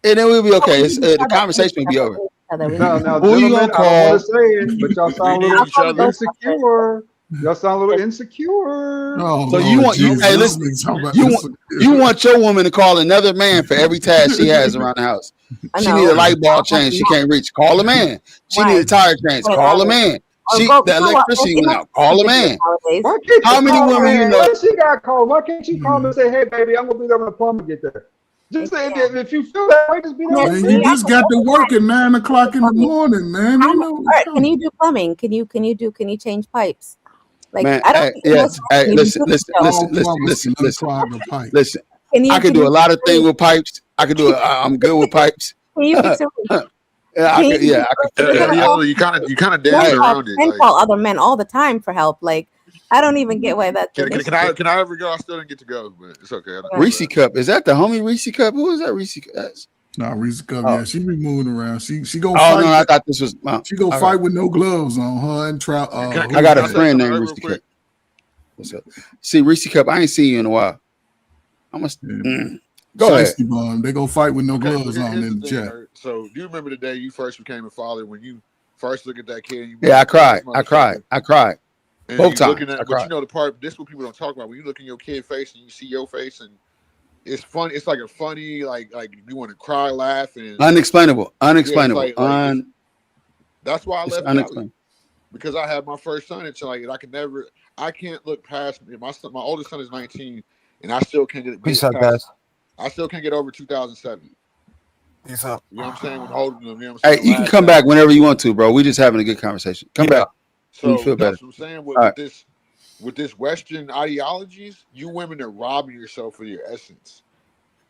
S2: And then we'll be okay. The conversation will be over.
S7: Now,
S2: Who you gonna
S7: gentlemen, I don't
S2: call?
S7: want to say it, but y'all sound a
S8: need
S7: little
S8: each other.
S7: insecure. Y'all sound a little insecure.
S5: Oh,
S2: So
S5: Lord
S2: you want
S5: Jesus.
S2: hey, listen, you want your woman to call another man for every task she has around the house. She need a light bulb change. She can't reach. Call a man. She need a tire change. Call a man. The electricity went out. Call a man.
S7: Why can't
S2: How
S7: you
S2: many
S7: call
S2: women
S7: her?
S2: you know?
S7: Why she got called? Why can't you call me and say, "Hey, baby, I'm gonna be there when the plumber get there"? Just say if you feel that way, just be there.
S5: Man, you just got to work at 9 o'clock in the morning, man. Ain't no
S1: Can you do plumbing? Can you change pipes? Like
S2: Man,
S1: I don't
S2: hey,
S1: think
S2: yes. Hey,
S1: can you
S2: listen.
S1: do
S2: Listen.
S1: Can
S2: I can
S1: you
S2: do a lot of things with pipes. I can do it. I'm good with pipes.
S1: Can you fix a roof?
S2: I could. Yeah, I could.
S8: You kind of dance around it.
S1: Men
S8: Like,
S1: call other men all the time for help. Like I don't even get why that's
S8: can I ever go? I still didn't get to go, but it's okay.
S2: Reese Cup. Is that the homie Reese Cup? Who is that Reese Cup?
S5: Nah, Reese Cup, yeah, she be moving around. She go
S2: Oh
S5: fight.
S2: no, I thought this was.
S5: She go fight with no gloves on, her and
S2: I got a friend named Reese Cup. What's up? See, Reese Cup, I ain't seen you in a while. I must go ahead.
S5: Bomb. They go fight with no gloves on
S8: Here's
S5: in the
S8: thing,
S5: chat.
S8: Ert. So, do you remember the day you first became a father? When you first look at that kid, you
S2: Yeah, I cried.
S8: And
S2: Both times.
S8: But you know the part. This is what people don't talk about. When you look in your kid face and you see your face, and it's funny. It's like a funny, like you want to cry, laugh, and
S2: Unexplainable.
S8: Yeah, that's why I left Cali, because I had my first son, and so like I can't look past my son. My oldest son is 19, and I still can't get
S4: Peace out, guys.
S8: I still can't get over 2007.
S4: Peace out.
S8: You know what I'm saying? When holding them, you know what I'm
S2: Hey,
S8: saying?
S2: you can come back whenever you want to, bro. We just having a good conversation. Come back.
S8: So
S2: you feel better.
S8: that's what I'm saying with this Western ideologies, you women are robbing yourself of your essence.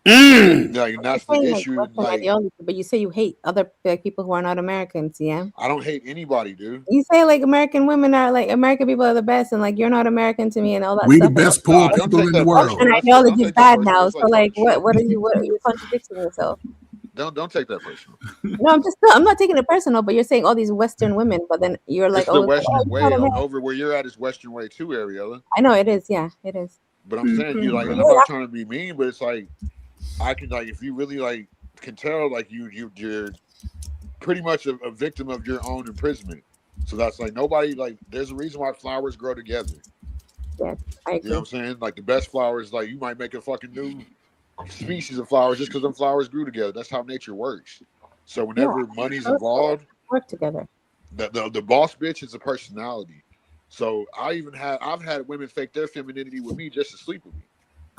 S8: Like that's the issue.
S1: Ideology, but you say you hate other people who are not Americans, yeah?
S8: I don't hate anybody, dude.
S1: You say like American women are like American people are the best, and like you're not American to me, and all that.
S5: We
S1: stuff.
S5: the best poor people in the world.
S1: And ideology is bad now. So like, what are you contradicting yourself?
S8: Don't take that personal.
S1: No, I'm not taking it personal, but you're saying all these Western women, but then you're like,
S8: it's the Western way. Over where you're at is Western way too, Ariella.
S1: I know it is. Yeah, it is.
S8: But I'm saying you like, I'm not trying to be mean, but it's like I can like if you really like can tell like you're pretty much a victim of your own imprisonment. So that's like nobody like there's a reason why flowers grow together.
S1: Yeah, I agree.
S8: You know what I'm saying? Like the best flowers, like you might make a fucking new species of flowers just because them flowers grew together. That's how nature works. So whenever money's involved,
S1: work together.
S8: The boss bitch is a personality. So I've had women fake their femininity with me just to sleep with me.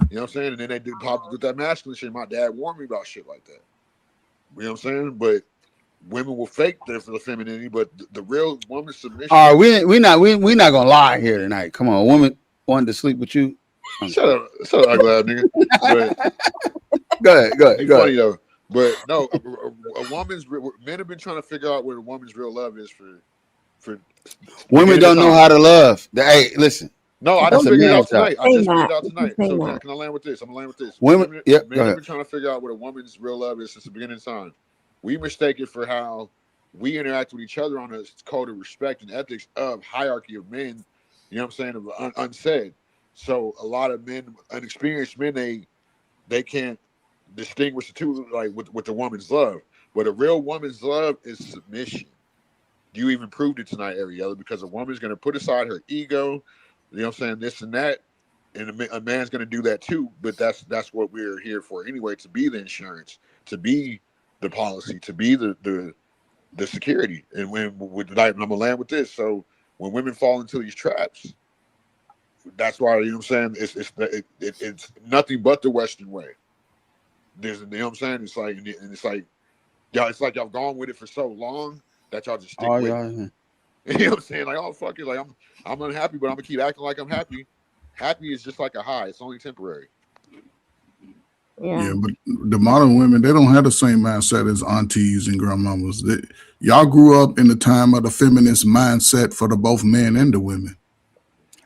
S8: You know what I'm saying? And then they do pop with that masculine shit. My dad warned me about shit like that. You know what I'm saying? But women will fake their femininity, but the real woman submission.
S2: All right, we not gonna lie here tonight. Come on, a woman wanted to sleep with you.
S8: Shut up, ugly ass nigga. But,
S2: go ahead.
S8: Funny though, but no, a woman's men have been trying to figure out what a woman's real love is for.
S2: Women don't know how to love. Hey, listen.
S8: No, I just figured it out tonight. I just figured it out tonight. So can I land with this? I'm gonna land with this.
S2: Women
S8: have been trying to figure out what a woman's real love is since the beginning of time. We mistake it for how we interact with each other on a code of respect and ethics of hierarchy of men. You know what I'm saying? Of unsaid. So a lot of men, unexperienced men, they can't distinguish the two, like with the woman's love. But a real woman's love is submission. You even proved it tonight, Ariella, because a woman's going to put aside her ego, you know what I'm saying, this and that, and a man's going to do that too. But that's what we're here for anyway, to be the insurance, to be the policy, to be the the security. And when I'm gonna land with this. So when women fall into these traps, that's why, you know what I'm saying, it's nothing but the Western way. There's, you know what I'm saying? It's like y'all gone with it for so long that y'all just stick with it. You know what I'm saying? Like, oh fuck it, like I'm unhappy, but I'm gonna keep acting like I'm happy. Happy is just like a high; it's only temporary.
S5: Yeah, but the modern women, they don't have the same mindset as aunties and grandmamas. Y'all grew up in the time of the feminist mindset for the both men and the women.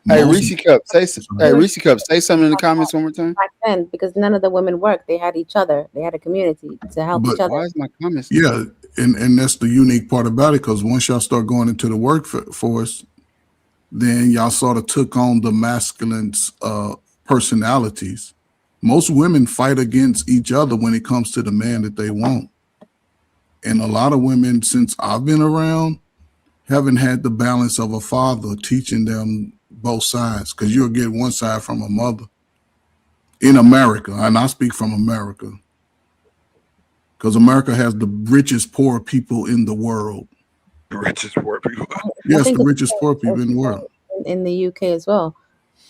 S2: Hey, Reese Cup, say something in the comments one more time.
S1: Back then, because none of the women worked, they had each other. They had a community to help each other.
S2: Why is my comments?
S5: Yeah, and that's the unique part about it, because once y'all start going into the workforce, then y'all sort of took on the masculine's personalities. Most women fight against each other when it comes to the man that they want. And a lot of women, since I've been around, haven't had the balance of a father teaching them both sides, because you'll get one side from a mother in America. And I speak from America, because America has the richest poor people in the world.
S8: The richest poor people.
S5: Yes, the richest poor people in the world.
S1: In the UK as well.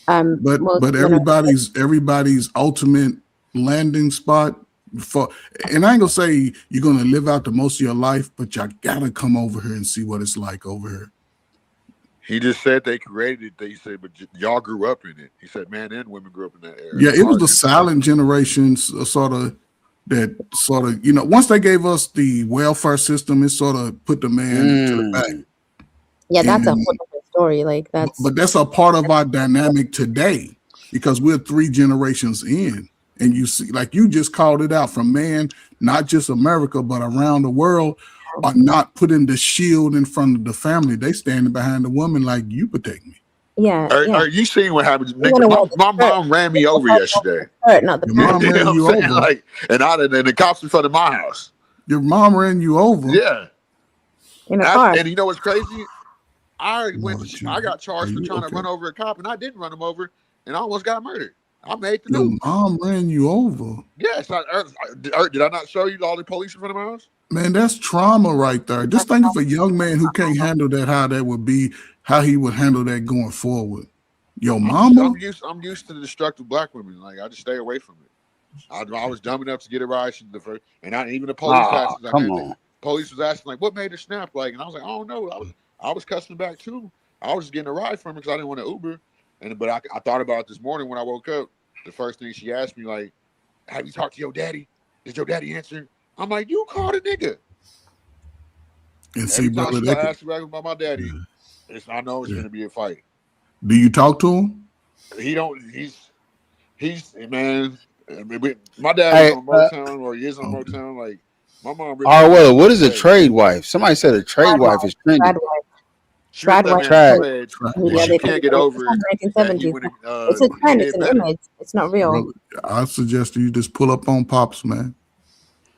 S5: But everybody's ultimate landing spot for, and I ain't gonna say you're gonna live out the most of your life, but y'all gotta come over here and see what it's like over here.
S8: He just said they created it. He said, but y'all grew up in it. He said, man and women grew up in that era.
S5: Yeah, it was the silent generations, sort of, you know, once they gave us the welfare system, it sort of put the man to the back.
S1: Yeah, that's a whole different story. Like
S5: but that's a part of our dynamic today, because we're 3 generations in. And you see, like you just called it out, from man, not just America, but around the world, are not putting the shield in front of the family. They standing behind the woman like, you protect me.
S1: Yeah.
S8: Are you seeing what happened? My mom ran me over yesterday.
S1: Not the
S5: mom ran you over.
S8: Like, and the cops in front of my house.
S5: Your mom ran you over?
S8: Yeah.
S1: In a car.
S8: And you know what's crazy? I got charged for trying to run over a cop, and I didn't run him over, and I almost got murdered. I made the news.
S5: Your mom ran you over?
S8: Yes. Did I not show you all the police in front of my house?
S5: Man, that's trauma right there. Just think of a young man who can't handle that, how that would be, how he would handle that going forward. Your mama?
S8: I'm used to the destructive black women. Like, I just stay away from it. I was dumb enough to get a ride, and even the police asked. Police was asking, like, what made her snap? Like, and I was like, I don't know. I was cussing back too. I was just getting a ride from her because I didn't want to Uber. But I thought about it this morning when I woke up. The first thing she asked me, like, have you talked to your daddy? Did your daddy answer? I'm like, you called a nigga.
S5: And see, brother,
S8: I asked about my daddy. I know it's going to be a fight.
S5: Do you talk to him?
S8: He don't. He's man. My dad is on Motown, or he is on Motown. Like, my mom.
S2: Well, what is a trade wife? Somebody said a trade wife is trending.
S1: Trad.
S8: She can't get over it.
S1: 1970s. It's a trend. It's an image. It's not real.
S5: Brother, I suggest you just pull up on Pops, man.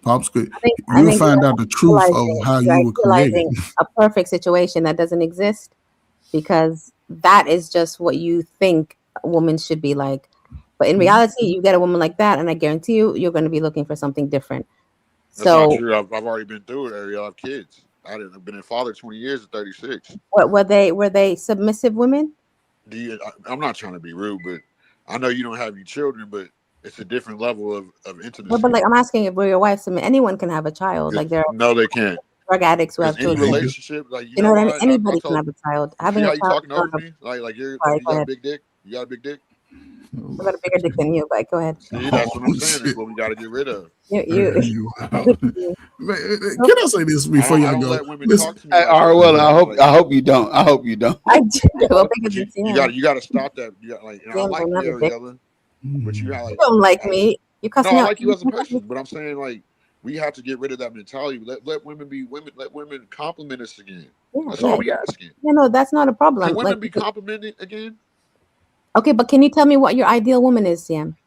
S5: Pops good. You'll find out the truth of how you were created.
S1: A perfect situation that doesn't exist, because that is just what you think a woman should be like. But in reality, you get a woman like that, and I guarantee you're going to be looking for something different.
S8: That's not true. I've already been through it. I have kids. I've been a father 20 years at 36.
S1: What were they submissive women?
S8: I'm not trying to be rude, but I know you don't have your children, but it's a different level of intimacy.
S1: But like, I'm asking if your wife submit. Anyone can have a child. Like,
S8: no, they can't.
S1: Drug addicts who have children.
S8: Relationship, like,
S1: you know what I mean? Anybody can have a child. Having
S8: a child. You talking over me? Like you got a big dick. You got a big dick.
S1: I got a bigger dick than you, but go ahead.
S8: See, that's what I'm saying. Is what we got to get rid of.
S5: Can I say this before y'all go?
S2: I hope you don't. I hope you don't.
S8: You got to stop that. You got, like, I like you, Yella, but you got, like,
S1: you don't like me. You cussing
S8: out.
S1: I
S8: like you as a person, but I'm saying, like, we have to get rid of that mentality. Let women be women. Let women compliment us again. That's all we asking.
S1: No, that's not a problem.
S8: Can women be complimented again?
S1: Okay, but can you tell me what your ideal woman is, Sam?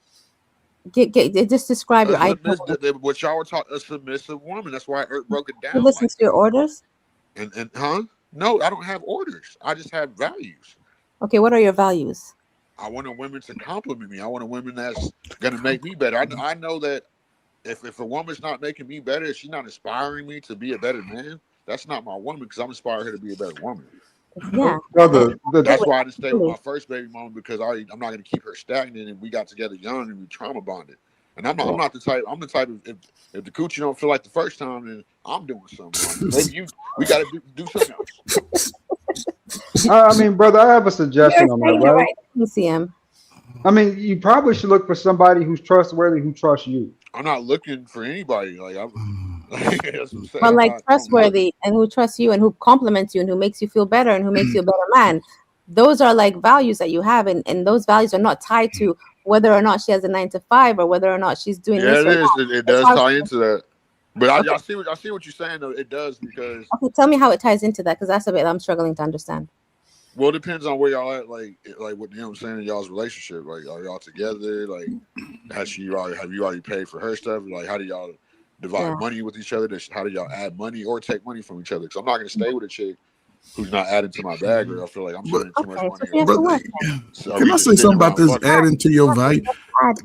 S1: Just describe your ideal woman.
S8: What y'all were talking, a submissive woman. That's why I broke it down.
S1: You listen to your orders?
S8: And no, I don't have orders. I just have values.
S1: Okay, what are your values?
S8: I want a woman to compliment me. I want a woman that's gonna make me better. I know that if a woman's not making me better, if she's not inspiring me to be a better man, that's not my woman because I'm inspiring her to be a better woman.
S1: Yeah.
S8: That's why I didn't stay with my first baby mama because I'm not going to keep her stagnant, and we got together young and we trauma bonded. And I'm not the type. I'm the type of if the coochie don't feel like the first time, then I'm doing something. Like, maybe we got to do something else.
S7: I mean, brother, I have a suggestion on that, right?
S1: CM.
S7: I mean, you probably should look for somebody who's trustworthy, who trusts you.
S8: I'm not looking for anybody. Like that's what I'm saying.
S1: But like trustworthy and who trusts you and who compliments you and who makes you feel better and who makes you a better man. Those are like values that you have, and those values are not tied to whether or not she has a 9 to 5 or whether or not she's doing this.
S8: Yeah, it is. It does tie into that. But I see what you're saying though. It does because.
S1: Okay, tell me how it ties into that because that's a bit I'm struggling to understand.
S8: Well, it depends on where y'all at, like what you know what I'm saying in y'all's relationship. Like, are y'all together? Like, have you already paid for her stuff? Like, how do y'all divide money with each other? How do y'all add money or take money from each other? Because I'm not gonna stay with a chick who's not adding to my bag, or I feel like I'm spending too much money.
S5: Can I say something about this adding to your value?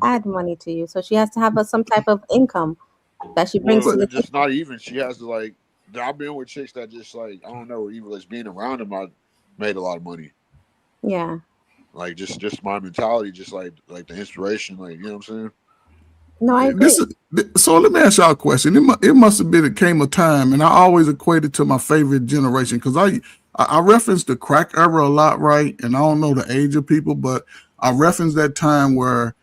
S1: Add money to you, so she has to have some type of income that she brings to the table.
S8: Just not even. She has to like. I've been with chicks that just like I don't know, even as being around them, I made a lot of money.
S1: Yeah.
S8: Like just my mentality, just like the inspiration, like you know what I'm saying.
S1: No, I agree.
S5: So let me ask y'all a question. It must have been came a time, and I always equated to my favorite generation because I referenced the crack era a lot, right? And I don't know the age of people, but I referenced that time where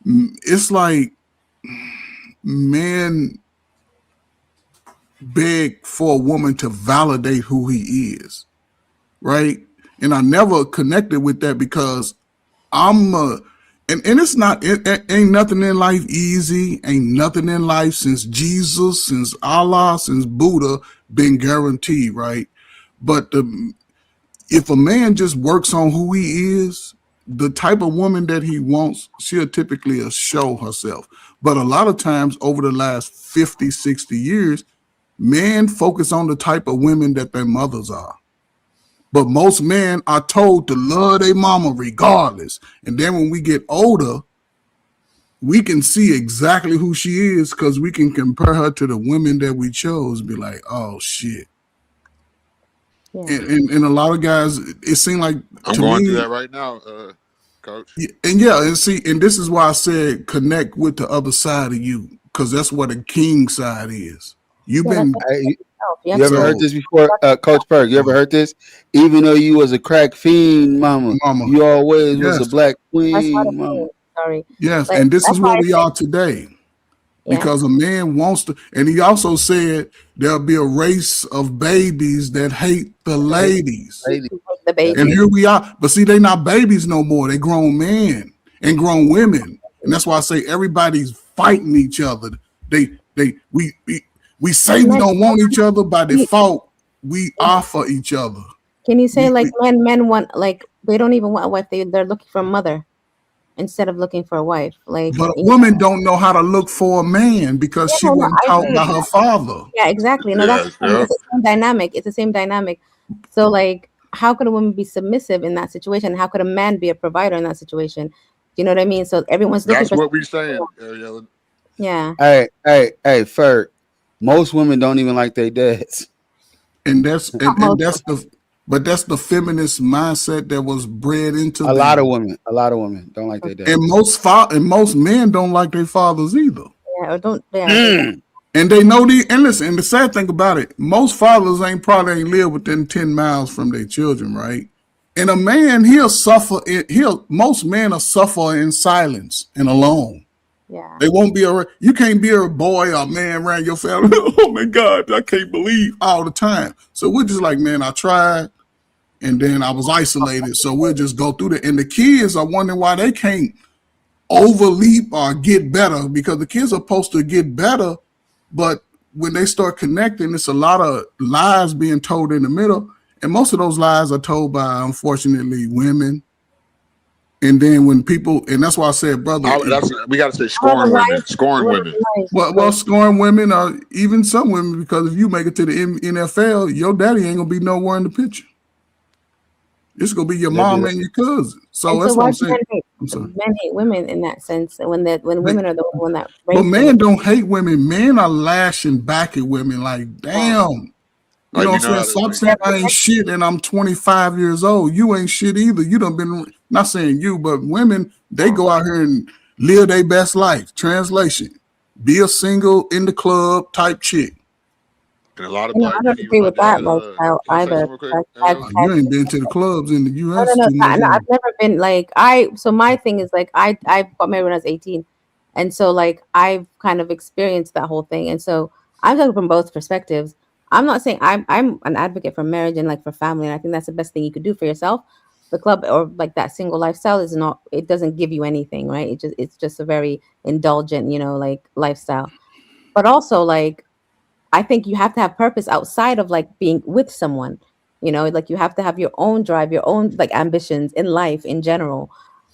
S5: it's like men beg for a woman to validate who he is, right? And I never connected with that because and it's not, it ain't nothing in life easy. Ain't nothing in life since Jesus, since Allah, since Buddha been guaranteed, right? But if a man just works on who he is, the type of woman that he wants, she'll typically show herself. But a lot of times over the last 50, 60 years, men focus on the type of women that their mothers are. But most men are told to love their mama regardless. And then when we get older, we can see exactly who she is because we can compare her to the women that we chose. Be like, oh shit. Yeah. And a lot of guys, it seemed like
S8: I'm going through that right now, Coach.
S5: And this is why I said connect with the other side of you, because that's what a king side is. You
S2: ever heard this before, Coach Perk? You ever heard this? Even though you was a crack fiend, mama. You always was a black queen, mama.
S1: Sorry.
S5: Yes, and this is where we are today. Because a man wants to, and he also said there'll be a race of babies that hate the ladies.
S1: The babies.
S5: And here we are. But see, they not babies no more. They grown men and grown women. And that's why I say everybody's fighting each other. We say we don't want each other. By default, we are for each other.
S1: Can you say men want, like, they don't even want a wife. They're looking for a mother instead of looking for a wife. Like,
S5: but a woman don't know how to look for a man because she wasn't taught by her father.
S1: Yeah, exactly. No, it's the same dynamic. It's the same dynamic. So, like, how could a woman be submissive in that situation? How could a man be a provider in that situation? You know what I mean? So everyone's looking
S8: That's
S1: for.
S8: What we're saying, Ariella.
S1: Yeah.
S2: Hey, Ferg. Most women don't even like their dads,
S5: and that's the feminist mindset that was bred into
S2: a lot of women. A lot of women don't like their dads,
S5: and most men don't like their fathers either.
S1: Yeah, or don't. Yeah.
S5: And they know and listen. And the sad thing about it, most fathers probably ain't live within 10 miles from their children, right? And a man, most men will suffer in silence and alone.
S1: Yeah.
S5: They won't be you can't be a boy or a man around your family. Oh my God, I can't believe all the time. So we're just like, man, I tried and then I was isolated. So we'll just go through that. And the kids are wondering why they can't overleap or get better, because the kids are supposed to get better. But when they start connecting, it's a lot of lies being told in the middle. And most of those lies are told by, unfortunately, women. And then when people, and that's why I said, brother,
S8: we got to say scoring women.
S5: Well, scoring women or even some women, because if you make it to the NFL, your daddy ain't gonna be nowhere in the picture. It's gonna be your mom and your cousin. So that's what I'm saying.
S1: Men hate women in that sense, and when women are the one that.
S5: But men don't hate women. Men are lashing back at women like, damn. You know what I'm saying? Stop saying I ain't shit and I'm 25 years old. You ain't shit either. You done been, not saying you, but women, they go out here and live their best life. Translation, be a single in the club type chick.
S8: And a lot of
S1: I don't agree with that lifestyle either.
S5: You ain't been to the clubs in the U.S.
S1: No, I've never been like So my thing is like I got married when I was 18, and so like I've kind of experienced that whole thing, and so I'm talking from both perspectives. I'm not saying I'm an advocate for marriage and like for family, and I think that's the best thing you could do for yourself. The club or like that single lifestyle is not. It doesn't give you anything, right? It's just a very indulgent, like lifestyle. But also like I think you have to have purpose outside of like being with someone. Like you have to have your own drive, your own like ambitions in life in general,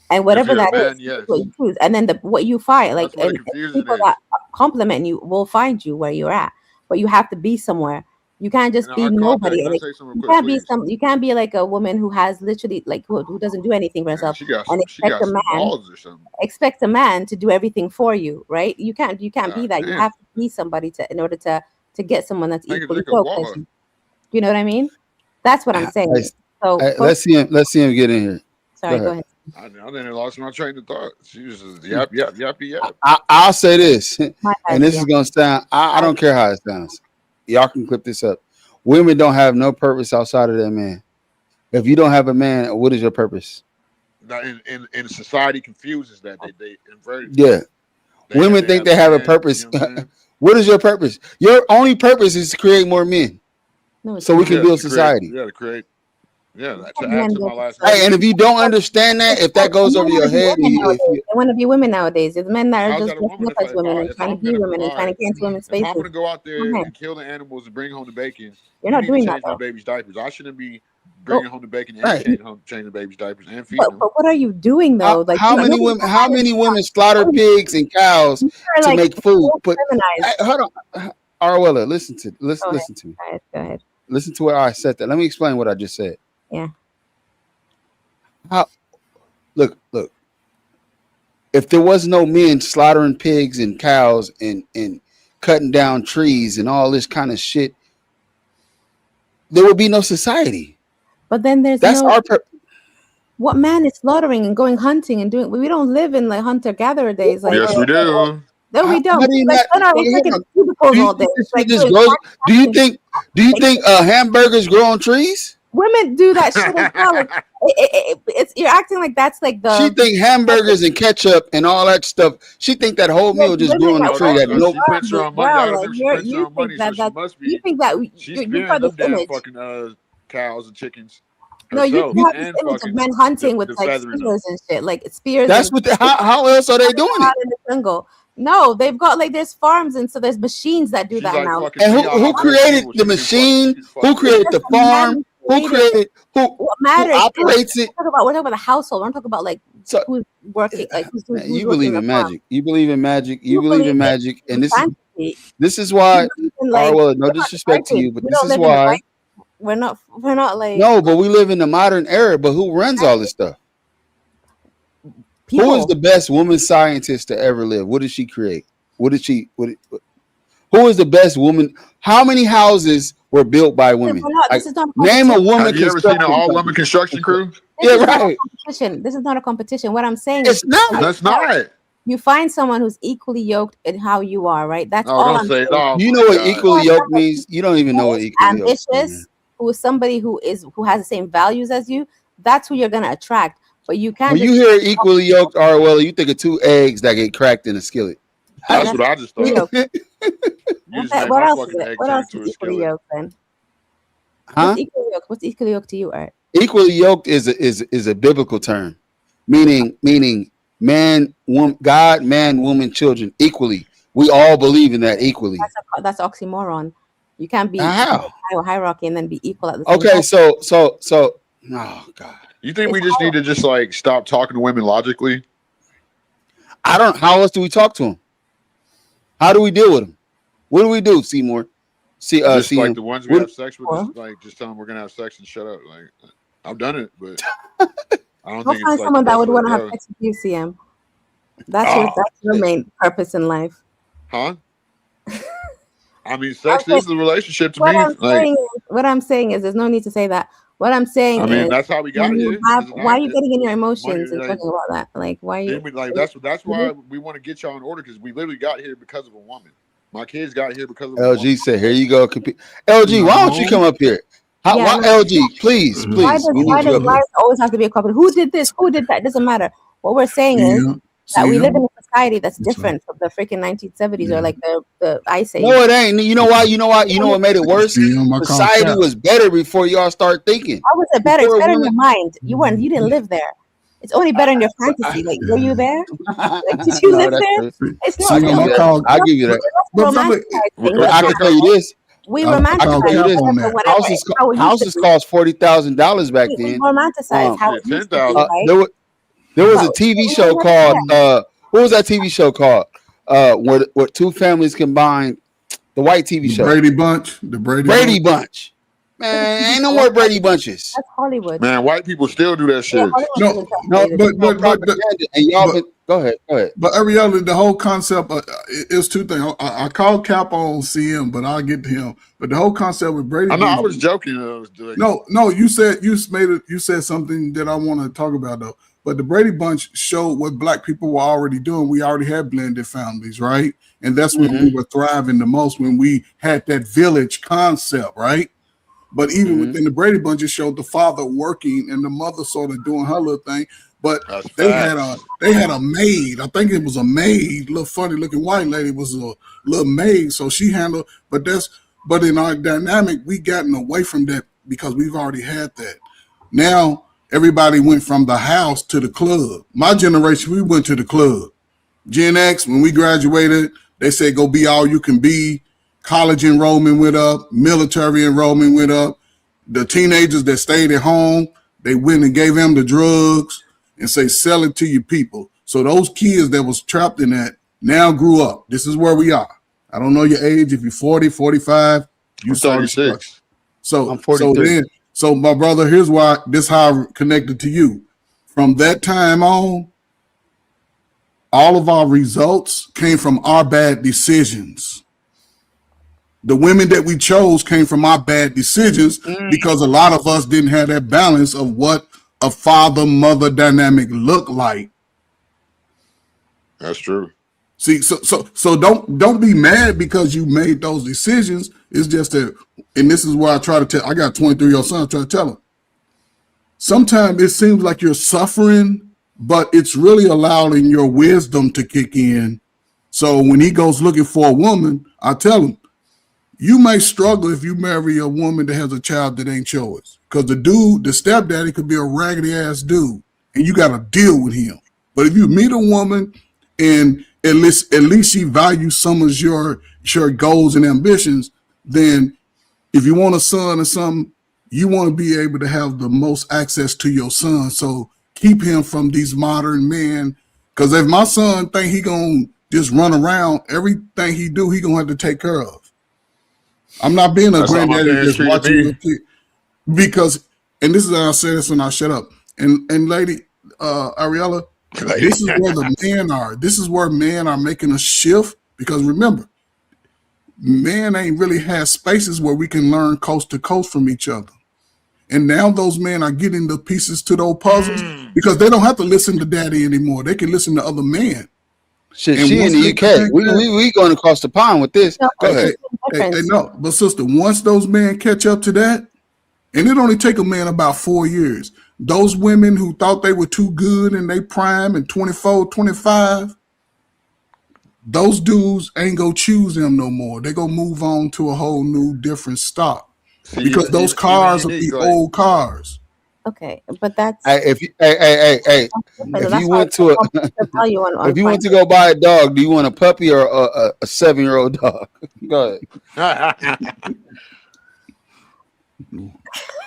S1: and whatever that is, what you choose. And then what you find, like and people that compliment you will find you where you're at. But you have to be somewhere. You can't just be nobody. Like, you can't be like a woman who has literally like who doesn't do anything for herself and expect a man to do everything for you, right? You can't be that. You have to be somebody in order to get someone that's equally focused. You know what I mean? That's what I'm saying. So
S2: let's see him get in here.
S1: Sorry, go ahead.
S8: I then lost my train of thought. She was just yap.
S2: I'll say this, and this is gonna sound. I don't care how it sounds. Y'all can clip this up. Women don't have no purpose outside of their man. If you don't have a man, what is your purpose?
S8: In society confuses that they invert.
S2: Yeah, women think they have a purpose. What is your purpose? Your only purpose is to create more men, so we can build society.
S8: To create. Yeah, that's to add to my last.
S2: Hey, and if you don't understand that, if that goes over your head,
S1: they want to be women nowadays. It's men that are just dressing up as women and trying to be women and trying to get into women's spaces.
S8: If I'm gonna go out there and kill the animals and bring home the bacon,
S1: you're not doing that.
S8: Change my baby's diapers. I shouldn't be bringing home the bacon and changing the baby's diapers and feeding them.
S1: But what are you doing though? Like
S2: how many women slaughter pigs and cows to make food? But hold on, Arwella, listen to me.
S1: Go ahead.
S2: Listen to what I said. Let me explain what I just said.
S1: Yeah.
S2: Look. If there was no men slaughtering pigs and cows and cutting down trees and all this kind of shit, there would be no society.
S1: But then what man is slaughtering and going hunting and doing? We don't live in like hunter-gatherer days. Like,
S8: yes, we do.
S1: No, we don't.
S2: Do you think hamburgers grow on trees?
S1: Women do that shit as well. Like, you're acting like that's like the.
S2: She think hamburgers and ketchup and all that stuff. She think that whole meal just grew on the tree. That
S8: no prints her on money.
S1: You think that
S8: you've got this image. Fucking cows and chickens.
S1: No, you have this image of men hunting with like spears and shit, like spears.
S2: That's what. How else are they doing it?
S1: In the jungle. No, they've got like there's farms and so there's machines that do that now.
S2: And who created the machine? Who created the farm? Who created? Who operates it? We're talking about the household. We're not talking about like who's working. Like who's you believe in magic. You believe in magic. You believe in magic. And this is why. Well, no disrespect to you, but this is why.
S1: We're not like
S2: no, but we live in the modern era. But who runs all this stuff? Who is the best woman scientist to ever live? What did she create? Who is the best woman? How many houses were built by women? Name a woman.
S8: Have you ever seen an all-woman construction crew?
S2: Yeah, right.
S1: This is not a competition. What I'm saying
S2: is
S8: not. That's not.
S1: You find someone who's equally yoked in how you are, right? That's all I'm saying.
S2: You know what equally yoked means? You don't even know what equally
S1: yoked means. Who is somebody who has the same values as you? That's who you're gonna attract. But you can't.
S2: When you hear equally yoked, well, you think of two eggs that get cracked in a skillet.
S8: That's what I just thought.
S1: What else is equally yoked then?
S2: Huh?
S1: What's equally yoked to you, Art?
S2: Equally yoked is a biblical term, meaning man, woman, God, man, woman, children equally. We all believe in that equally.
S1: That's oxymoron. You can't be hierarchy and then be equal at the
S2: same time. So. Oh God.
S8: You think we just need to just like stop talking to women logically?
S2: How else do we talk to them? How do we deal with them? What do we do, Seymour?
S8: Just like the ones we have sex with, just tell them we're gonna have sex and shut up. Like I've done it, but I don't think
S1: find someone that would want to have sex with you, CM. That's your main purpose in life.
S8: Huh? I mean, sex is a relationship to me.
S1: what I'm saying is, there's no need to say that. What I'm saying
S8: I mean,
S1: is,
S8: that's how we got here.
S1: why are you getting in your emotions and talking about that? Like, why are you?
S8: Like, that's why we want to get y'all in order, because we literally got here because of a woman. My kids got here because of a
S2: LG
S8: woman.
S2: said, "Here you go, LG. Why don't you come up here? Why LG? Please.
S1: Why does life always have to be a couple? Who did this? Who did that? Doesn't matter. What we're saying is that we live in a society that's different from the freaking 1970s or like the Ice Age.
S2: No, it ain't. You know why? You know what made it worse? Society was better before y'all start thinking.
S1: How was it better? It's better in your mind. You didn't live there. It's only better in your fantasy. Like, were you there? Like, did you live there? It's not.
S2: I'll give you that. I can tell you this.
S1: We romanticize
S2: houses cost $40,000 back then.
S1: We romanticize how it used to be, right?
S2: There was a TV show called what was that TV show called? Where two families combined. The white TV show.
S5: Brady Bunch. The
S2: Brady Bunch. Man, ain't no more Brady Bunches.
S1: That's Hollywood.
S8: Man, white people still do that shit.
S2: Go ahead.
S5: But Ariella, the whole concept is two things. I called Cap on CM, but I'll get to him. But the whole concept with Brady.
S8: I was joking.
S5: No, you said something that I want to talk about though. But the Brady Bunch showed what black people were already doing. We already had blended families, right? And that's when we were thriving the most, when we had that village concept, right? But even within the Brady Bunch, it showed the father working and the mother sort of doing her little thing. But they had a maid. I think it was a maid, little funny looking white lady was a little maid. So she handled. But in our dynamic, we gotten away from that because we've already had that. Now everybody went from the house to the club. My generation, we went to the club. Gen X, when we graduated, they said go be all you can be. College enrollment went up. Military enrollment went up. The teenagers that stayed at home, they went and gave them the drugs and say, sell it to your people. So those kids that was trapped in that now grew up. This is where we are. I don't know your age. If you're 40, 45, you saw the structure. So I'm 43. So my brother, here's why this how I connected to you. From that time on, all of our results came from our bad decisions. The women that we chose came from our bad decisions because a lot of us didn't have that balance of what a father-mother dynamic looked like.
S8: That's true.
S5: See, so don't be mad because you made those decisions. It's just that, and this is why I try to tell. I got a 23-year-old son. I try to tell him. Sometimes it seems like you're suffering, but it's really allowing your wisdom to kick in. So when he goes looking for a woman, I tell him, you may struggle if you marry a woman that has a child that ain't yours, because the stepdaddy could be a raggedy ass dude, and you got to deal with him. But if you meet a woman and at least she values some of your goals and ambitions, then if you want a son or something, you want to be able to have the most access to your son. So keep him from these modern men, because if my son think he gonna just run around, everything he do, he gonna have to take care of. I'm not being a granddaddy just watching your kid, because, and this is how I say this when I shut up. And lady, Ariella, this is where the men are. This is where men are making a shift, because remember, men ain't really had spaces where we can learn coast to coast from each other. And now those men are getting the pieces to those puzzles because they don't have to listen to daddy anymore. They can listen to other men.
S2: Shit, she in the UK. We going across the pond with this. Go ahead.
S5: Hey, no, but sister, once those men catch up to that, and it only take a man about 4 years. Those women who thought they were too good in their prime and 24, 25, those dudes ain't gonna choose them no more. They gonna move on to a whole new different stock, because those cars are the old cars.
S1: Okay, but that's
S2: if you went to go buy a dog, do you want a puppy or a 7-year-old dog? Go ahead.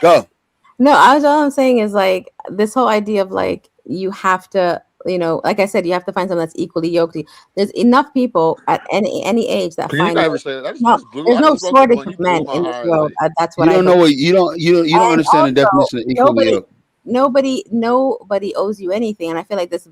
S2: Go.
S1: No, all I'm saying is like this whole idea of like you have to, like I said, you have to find someone that's equally yoked. There's enough people at any age that find there's no shortage of men in this world. That's what
S2: you don't understand the definition of equally yoked.
S1: Nobody owes you anything, and I feel like this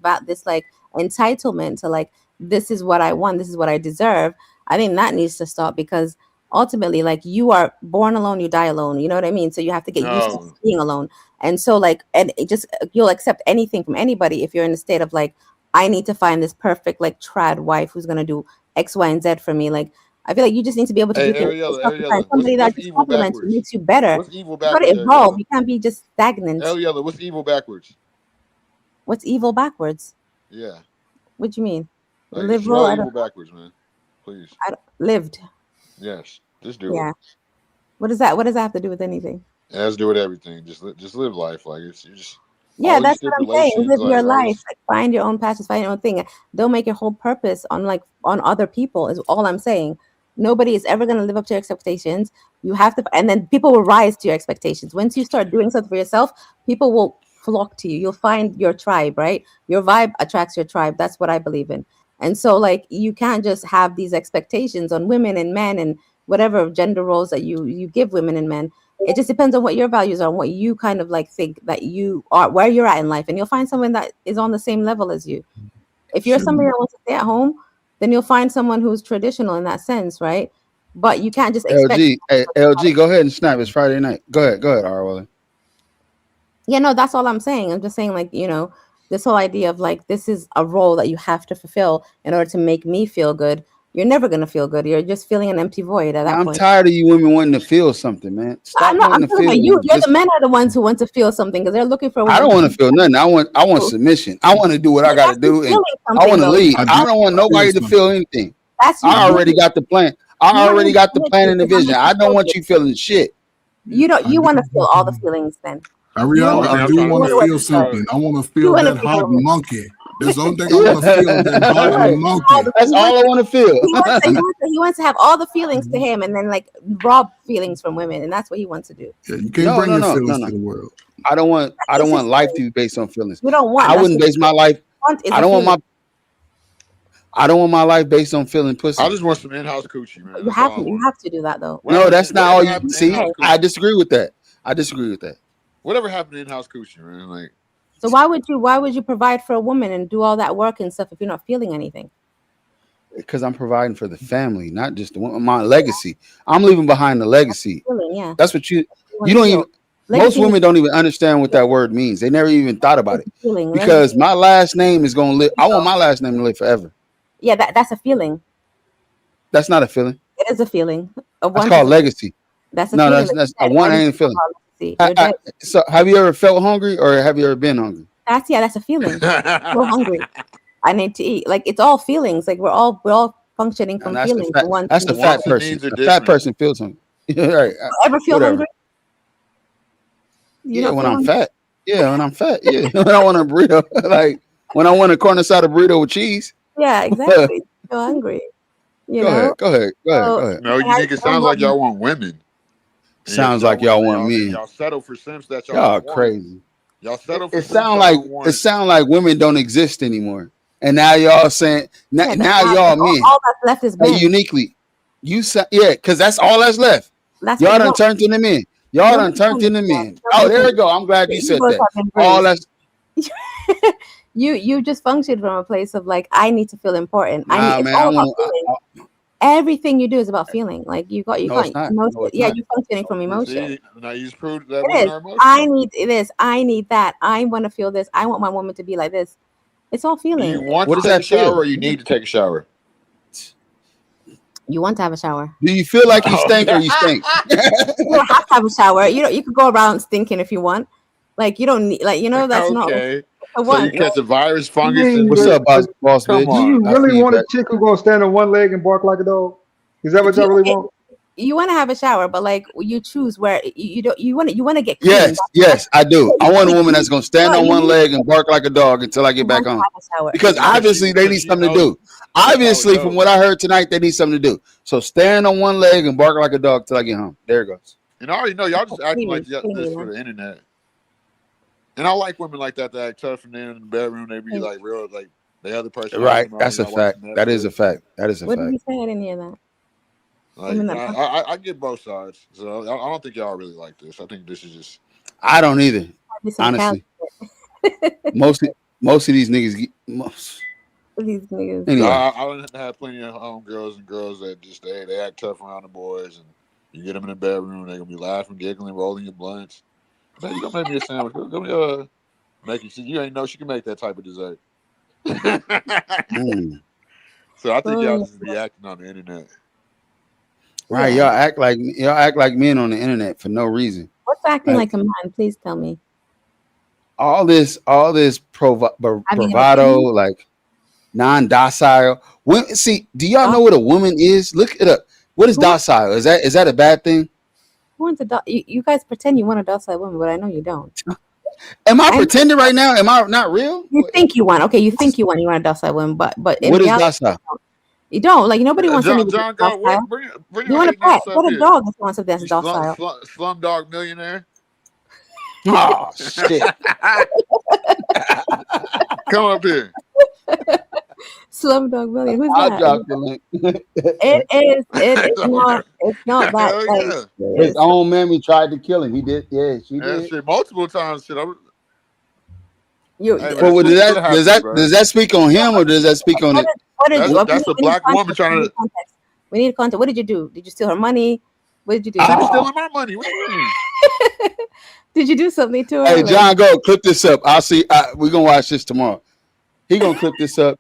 S1: like entitlement to like, this is what I want, this is what I deserve. I think that needs to stop, because ultimately, like, you are born alone, you die alone. You know what I mean? So you have to get used to
S8: No.
S1: being alone. And so, like, and it just, you'll accept anything from anybody if you're in a state of like, I need to find this perfect like trad wife who's gonna do X, Y, and Z for me. Like, I feel like you just need to be able to
S8: Hey,
S1: do things for yourself to find
S8: Ariella,
S1: somebody that
S8: what's
S1: just
S8: evil
S1: compliments you,
S8: backwards?
S1: makes you better.
S8: What's evil
S1: You gotta
S8: backwards,
S1: evolve.
S8: Ariella?
S1: You can't be just stagnant.
S8: Ariella, what's evil backwards?
S1: What's evil backwards?
S8: Yeah.
S1: What do you mean?
S8: Like,
S1: Liberal?
S8: spell
S1: I
S8: evil
S1: don't,
S8: backwards, man. Please.
S1: lived.
S8: Yes. Just do
S1: Yeah.
S8: it.
S1: What does that have to do with anything?
S8: It has to do with everything. Just live life. Like, it's you just
S1: Yeah,
S8: all these
S1: that's what I'm saying.
S8: stipulations.
S1: Live your
S8: Like, all
S1: life.
S8: this.
S1: Like, find your own passions, find your own thing. Don't make your whole purpose on other people is all I'm saying. Nobody is ever going to live up to your expectations. You have to, and then people will rise to your expectations. Once you start doing something for yourself, people will flock to you. You'll find your tribe, right? Your vibe attracts your tribe. That's what I believe in. And so, like, you can't just have these expectations on women and men and whatever gender roles that you give women and men. It just depends on what your values are and what you kind of like think that you are, where you're at in life, and you'll find someone that is on the same level as you. If you're somebody that wants to stay at home, then you'll find someone who's traditional in that sense, right? But you can't just expect.
S2: LG, hey, LG, go ahead and snap. It's Friday night. Go ahead, R.
S1: Yeah, no, that's all I'm saying. I'm just saying, like, this whole idea of like, this is a role that you have to fulfill in order to make me feel good. You're never gonna feel good. You're just feeling an empty void at that
S2: I'm
S1: point.
S2: tired of you women wanting to feel something, man. Stop
S1: I'm
S2: wanting to
S1: talking
S2: feel.
S1: about you. You're the men are the ones who want to feel something because they're looking for.
S2: I don't want to feel nothing. I want submission. I want to do what I got to do, and I want to lead. I don't want nobody to feel anything. I already got the plan. I already got the plan and the vision. I don't want you feeling shit.
S1: You don't. You want to feel all the feelings then.
S5: Ariella, I do want to feel something. I want to feel that hot monkey. That's the only thing I want to feel. That hot monkey.
S2: That's all I want to feel.
S1: He wants to have all the feelings to him, and then like rob feelings from women, and that's what he wants to do.
S5: Yeah, you can't bring your feelings to the world.
S2: I don't want life to be based on feelings.
S1: You don't want.
S2: I wouldn't base my life. I don't want my life based on feeling pussy.
S8: I just want some in-house coochie, man.
S1: You have to do that though.
S2: No, that's not all you see. I disagree with that.
S8: Whatever happened to in-house coochie, man? Like,
S1: so why would you provide for a woman and do all that work and stuff if you're not feeling anything?
S2: Because I'm providing for the family, not just my legacy. I'm leaving behind the legacy.
S1: Yeah.
S2: That's what you don't even. Most women don't even understand what that word means. They never even thought about it. Because my last name is going to live. I want my last name to live forever.
S1: Yeah, that's a feeling.
S2: That's not a feeling.
S1: It is a feeling.
S2: It's called legacy.
S1: That's a feeling.
S2: That's a one ain't a feeling. So have you ever felt hungry or have you ever been hungry?
S1: That's a feeling. I'm so hungry. I need to eat. Like, it's all feelings. Like we're all functioning from feelings.
S2: That's the fat person. The fat person feels hungry. Right.
S1: Ever feel hungry?
S2: Yeah, when I'm fat. Yeah, when I'm fat. Yeah, when I want a burrito, like when I want a corn asada burrito with cheese.
S1: Yeah, exactly. Feel hungry.
S2: Go ahead.
S8: No, you think it sounds like y'all want women.
S2: Sounds like y'all want men.
S8: Y'all settle for simps that
S2: y'all crazy.
S8: Y'all settle for.
S2: It sound like women don't exist anymore, and now y'all saying now y'all men.
S1: All that's left is men.
S2: Uniquely, because that's all that's left. Y'all done turned into men. Y'all done turned into men. Oh, there we go. I'm glad you said that. All that's.
S1: You just functioned from a place of like, I need to feel important. It's all about feeling. Everything you do is about feeling. Like you're functioning from emotion.
S8: Now you just proved that.
S1: I need this. I need that. I want to feel this. I want my woman to be like this. It's all feeling.
S8: You want to take a shower or you need to take a shower?
S1: You want to have a shower.
S2: Do you feel like you stink or you stink?
S1: You don't have to have a shower. You could go around stinking if you want. Like you don't need that's not
S8: okay. So you catch a virus, fungus.
S2: What's up, boss bitch?
S7: Do you really want a chick who's gonna stand on one leg and bark like a dog? Is that what y'all really want?
S1: You want to have a shower, but like you choose where you don't. You want to get clean.
S2: Yes, I do. I want a woman that's gonna stand on one leg and bark like a dog until I get back home. Because obviously they need something to do. Obviously, from what I heard tonight, they need something to do. So stand on one leg and bark like a dog till I get home. There it goes.
S8: And I already know y'all just acting like this for the internet. And I like women like that act tough, and then in the bedroom they be like real, like the other person.
S2: Right, that's a fact. That is a fact.
S1: What did you say? I didn't hear that.
S8: Like, I get both sides, so I don't think y'all really like this. I think this is just.
S2: I don't either. Honestly, most of these niggas.
S1: These niggas.
S2: Anyway.
S8: I have plenty of girls and girls that just they act tough around the boys, and you get them in the bedroom, they're gonna be laughing, giggling, rolling your blunts. Man, you gonna make me a sandwich? Go me make you see. You ain't know she can make that type of dessert. So I think y'all just be acting on the internet.
S2: Right, y'all act like men on the internet for no reason.
S1: What's acting like a man? Please tell me.
S2: All this bravado, like non-docile. See, do y'all know what a woman is? Look it up. What is docile? Is that a bad thing?
S1: Who wants a you guys pretend you want a docile woman, but I know you don't.
S2: Am I pretending right now? Am I not real?
S1: You think you want? Okay, you think you want a docile woman, but
S2: what is docile?
S1: You don't. Like nobody wants
S8: John,
S1: anybody docile.
S8: Bring
S1: you want a pet? What a dog if you want something that's docile.
S8: Slumdog Millionaire.
S2: Oh shit!
S8: Come up here.
S1: Slumdog Millionaire. Who's
S2: I'll
S1: that?
S2: drop the link.
S1: It is not. It's not that.
S2: Yeah. His own mammy tried to kill him. He did. Yeah, she did.
S8: Shit, multiple times. Shit. Does
S2: that speak on him or does that speak on it?
S8: That's a black woman trying to.
S1: We need context. What did you do? Did you steal her money? What did you do?
S8: I'm stealing my money. What do you mean?
S1: Did you do something to her?
S2: Hey, John, go clip this up. I'll see. We're gonna watch this tomorrow. He gonna clip this up,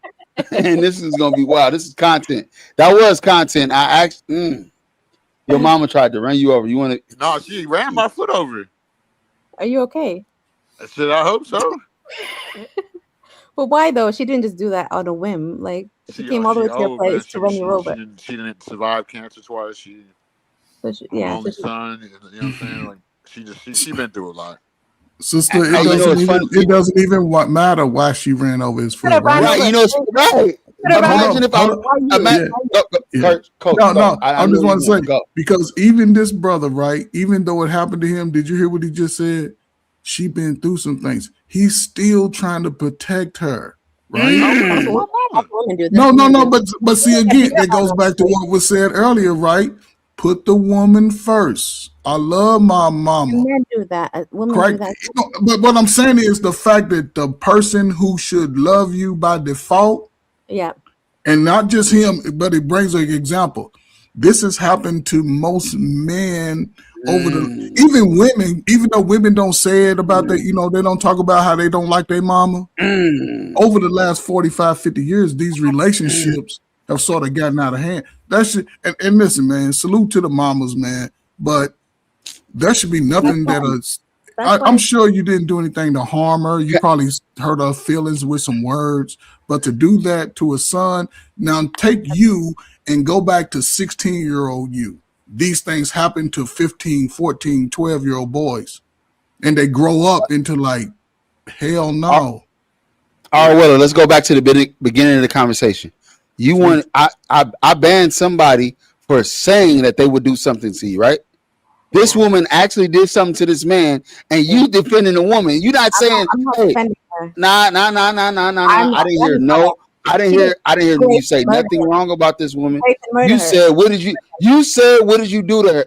S2: and this is gonna be wild. This is content. That was content. I asked. Your mama tried to run you over. You want to?
S8: No, she ran my foot over.
S1: Are you okay?
S8: I said, I hope so.
S1: But why though? She didn't just do that on a whim. Like she came all the way to your place to run you over.
S8: She didn't survive cancer twice. Only son. You know what I'm saying? Like she been through a lot.
S5: Sister, it doesn't even matter why she ran over his foot.
S2: Right, you know, right. Imagine if I'm just want to say
S5: because even this brother, right? Even though it happened to him, did you hear what he just said? She been through some things. He's still trying to protect her, right? No. But see again, it goes back to what was said earlier, right? Put the woman first. I love my mama.
S1: Men do that. Women do that.
S5: But what I'm saying is the fact that the person who should love you by default, and not just him, but it brings an example. This has happened to most men over even women, even though women don't say it about that, they don't talk about how they don't like their mama. Over the last 45, 50 years, these relationships have sort of gotten out of hand. And listen, man, salute to the mamas, man. But there should be nothing I'm sure you didn't do anything to harm her. You probably hurt her feelings with some words. But to do that to a son, now take you and go back to 16-year-old you. These things happen to 15, 14, 12-year-old boys. And they grow up into like, hell no.
S2: All right, well, let's go back to the beginning of the conversation. I banned somebody for saying that they would do something to you, right? This woman actually did something to this man, and you defending the woman. You're not saying, "Hey, nah." I didn't hear you say nothing wrong about this woman. You said, "What did you do to her?"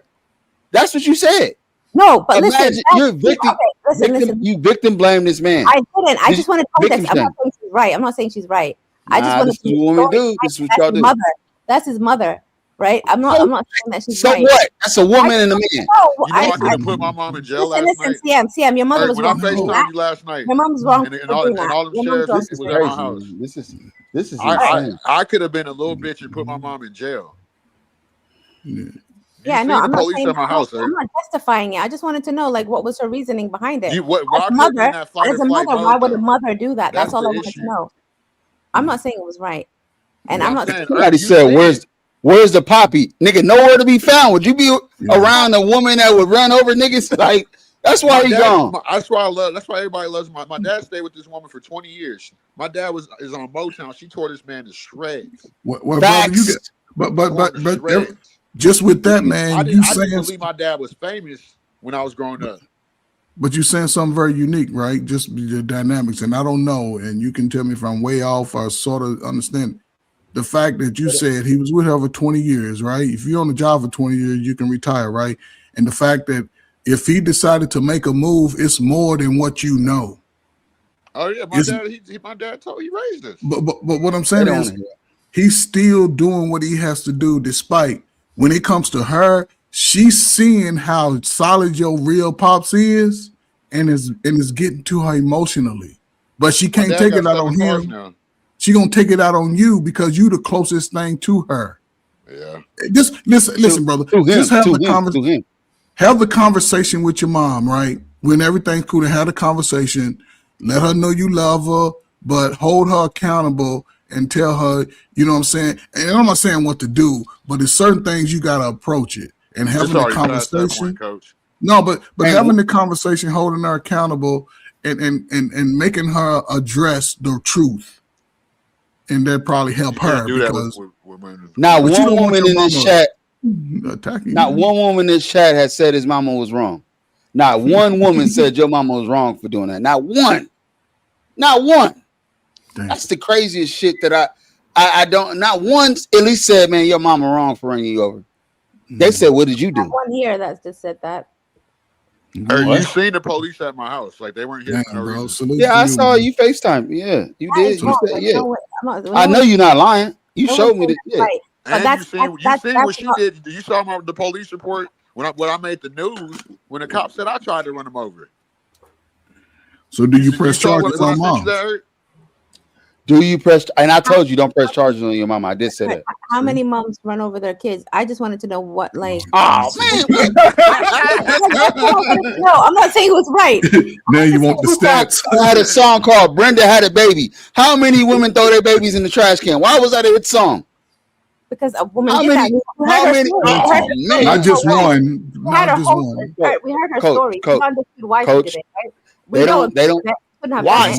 S2: That's what you said.
S1: No, but listen,
S2: you're victim. Listen. You victim blame this man.
S1: I didn't. I just wanted context. I'm not saying she's right. I'm not saying she's right. I just wanted to.
S2: Woman do. This is what y'all do.
S1: That's his mother. Right? I'm not saying that she's right.
S2: So what? That's a woman and a man.
S8: I could have put my mom in jail last night.
S1: CM, your mother was wrong.
S8: When I FaceTimed you last night.
S1: Your mom's wrong.
S8: And all them sheriffs was at my house.
S2: This is insane.
S8: I could have been a little bitch and put my mom in jail.
S1: Yeah, no, I'm not saying I'm not justifying it. I just wanted to know, like, what was her reasoning behind it? As a mother, why would a mother do that? That's all I wanted to know. I'm not saying it was right, and I'm not.
S2: Somebody said, "Where's the poppy, nigga? Nowhere to be found." Would you be around a woman that would run over niggas? Like that's why he's gone.
S8: That's why everybody loves my dad. Stayed with this woman for 20 years. My dad is on Motown. She tore this man to shreds.
S5: Well, brother, but just with that, man,
S8: I didn't believe my dad was famous when I was growing up.
S5: But you're saying something very unique, right? Just the dynamics, and I don't know, and you can tell me if I'm way off or sort of understand. The fact that you said he was with her for 20 years, right? If you're on the job for 20 years, you can retire, right? And the fact that if he decided to make a move, it's more than what you know.
S8: Oh yeah, my dad told he raised us.
S5: But what I'm saying is he's still doing what he has to do, despite when it comes to her, she's seeing how solid your real pops is, and is getting to her emotionally. But she can't take it out on him. Now. She gonna take it out on you because you the closest thing to her.
S8: Yeah.
S5: Just listen, brother. Just have the conversation. Have the conversation with your mom, right? When everything's cool, to have the conversation. Let her know you love her, but hold her accountable and tell her, you know what I'm saying? And I'm not saying what to do, but there's certain things you gotta approach it and having the conversation.
S8: Coach.
S5: No, but having the conversation, holding her accountable, and making her address the truth, and that probably help her because
S2: not one woman in this chat. Not one woman in this chat has said his mama was wrong. Not one woman said your mama was wrong for doing that. Not one. Not one. Damn. That's the craziest shit that I don't. Not one at least said, man, your mama wrong for running you over. They said, what did you do?
S1: Not one here that just said that.
S8: You seen the police at my house? Like they weren't here for no reason.
S2: Yeah, I saw you FaceTime. Yeah, you did. You said, yeah. I know you're not lying. You showed me that. Yeah.
S1: Right.
S8: And you seen what she did. You saw the police report when I made the news when the cop said I tried to run him over.
S5: So do you press charges on mom?
S2: Do you press? And I told you don't press charges on your mama. I did say that.
S1: How many moms run over their kids? I just wanted to know what, like.
S2: Oh man!
S1: No, I'm not saying it was right.
S5: Now you want the stats?
S2: I had a song called "Brenda Had a Baby." How many women throw their babies in the trash can? Why was that a hit song?
S1: Because a woman did that.
S2: How many?
S5: Not just one. Not just one.
S1: We heard her story. We understood why she did it. Right?
S2: They don't. Why?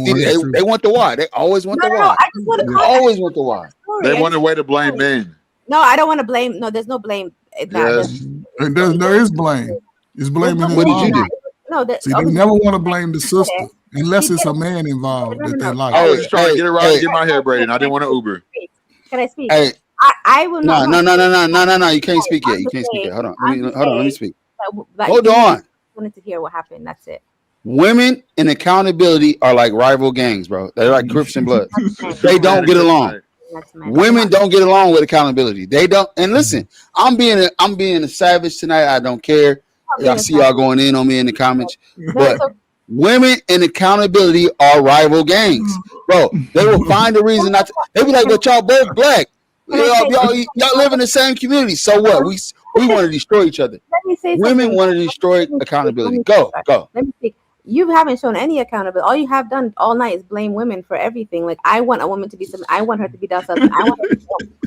S2: They want the why. They always want the why.
S1: I just want to
S2: always want the why.
S8: They want a way to blame men.
S1: No, I don't want to blame. No, there's no blame.
S8: Yes.
S5: There is blame. It's blaming.
S2: What did you do?
S1: No,
S5: see, they never want to blame the sister unless it's a man involved that they like.
S8: I was trying to get around to get my hair braided. I didn't want to Uber.
S1: Can I speak?
S2: Hey,
S1: I will not.
S2: No. You can't speak yet. You can't speak yet. Hold on. Let me speak. Hold on.
S1: I wanted to hear what happened. That's it.
S2: Women and accountability are like rival gangs, bro. They're like Crips and Bloods. They don't get along. Women don't get along with accountability. They don't. And listen, I'm being a savage tonight. I don't care. I see y'all going in on me in the comments, but women and accountability are rival gangs, bro. They will find a reason not to. They be like, "But y'all both black. Y'all live in the same community. So what? We want to destroy each other. Women want to destroy accountability. Go.
S1: Let me speak. You haven't shown any accountability. All you have done all night is blame women for everything. Like I want a woman to be something. I want her to be docile.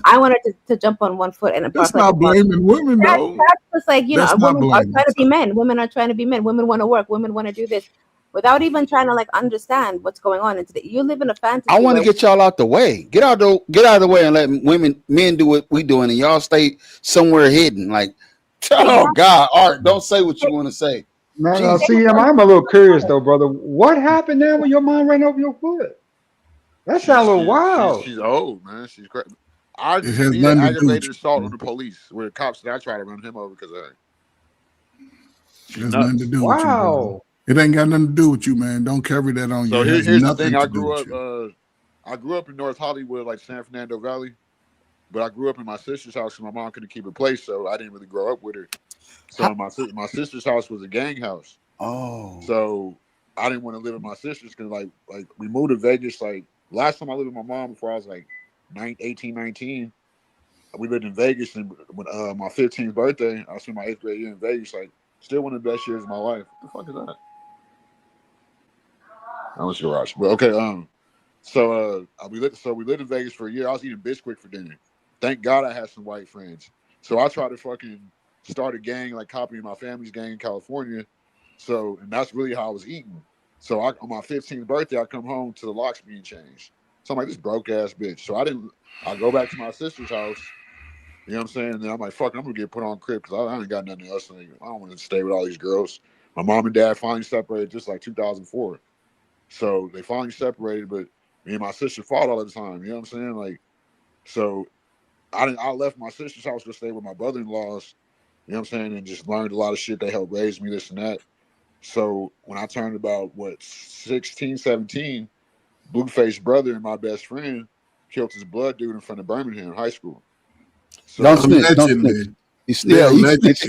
S1: I want her to jump on one foot and
S5: that's not blaming women though.
S1: That's just like women are trying to be men. Women are trying to be men. Women want to work. Women want to do this without even trying to like understand what's going on. And you live in a fantasy.
S2: I want to get y'all out the way. Get out of the way and let men do what we doing, and y'all stay somewhere hidden. Like, oh God, Art, don't say what you want to say.
S7: Man, see, I'm a little curious though, brother. What happened there when your mom ran over your foot? That sounds a little wild.
S8: She's old, man. She's crazy. I just did aggravated assault on the police where the cops said I tried to run him over because of her.
S5: It has nothing to do with you. Wow. It ain't got nothing to do with you, man. Don't carry that on you.
S8: So here's the thing. I grew up in North Hollywood, like San Fernando Valley, but I grew up in my sister's house because my mom couldn't keep a place, so I didn't really grow up with her. So my sister's house was a gang house.
S2: Oh.
S8: So I didn't want to live with my sisters because like we moved to Vegas. Like last time I lived with my mom before I was like 18, 19. We lived in Vegas, and when my 15th birthday, I spent my 8th grade year in Vegas. Like still one of the best years of my life. What the fuck is that? I was garage. But okay, so we lived in Vegas for a year. I was eating Bisquick for dinner. Thank God I had some white friends. So I tried to fucking start a gang, like copying my family's gang in California. So, and that's really how I was eating. So on my 15th birthday, I come home to the locks being changed. So I'm like, this broke ass bitch. So I go back to my sister's house. You know what I'm saying? And then I'm like, fuck, I'm gonna get put on crib because I ain't got nothing else. I don't want to stay with all these girls. My mom and dad finally separated just like 2004. So they finally separated, but me and my sister fought all the time. You know what I'm saying? Like, so I left my sister's house to stay with my brother-in-laws. You know what I'm saying? And just learned a lot of shit. They helped raise me, this and that. So when I turned about, 16, 17, Blueface brother and my best friend killed his blood dude in front of Birmingham High School. So
S2: Don't snitch. Don't snitch. You snitch.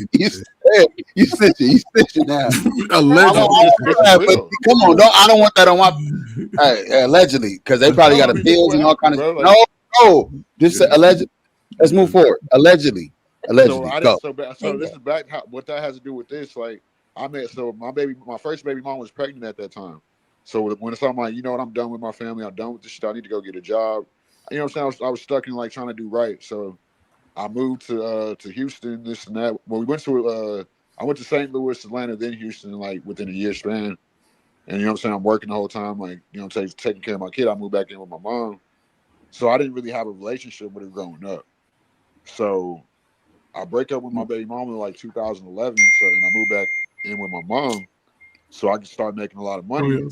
S2: You snitching now.
S5: Allegedly.
S2: Come on, I don't want that on my allegedly, because they probably got appeals and all kind of. No, just alleged. Let's move forward. Allegedly.
S8: So this is back. What that has to do with this? Like, my first baby mom was pregnant at that time. So when it's I'm like, you know what, I'm done with my family. I'm done with this shit. I need to go get a job. You know what I'm saying? I was stuck in like trying to do right. So I moved to Houston, this and that. Well, I went to St. Louis, Atlanta, then Houston, like within a year span. And you know what I'm saying? I'm working the whole time, like, you know, taking care of my kid. I moved back in with my mom. So I didn't really have a relationship with her growing up. So I break up with my baby mom in like 2011. And I moved back in with my mom. So I could start making a lot of money.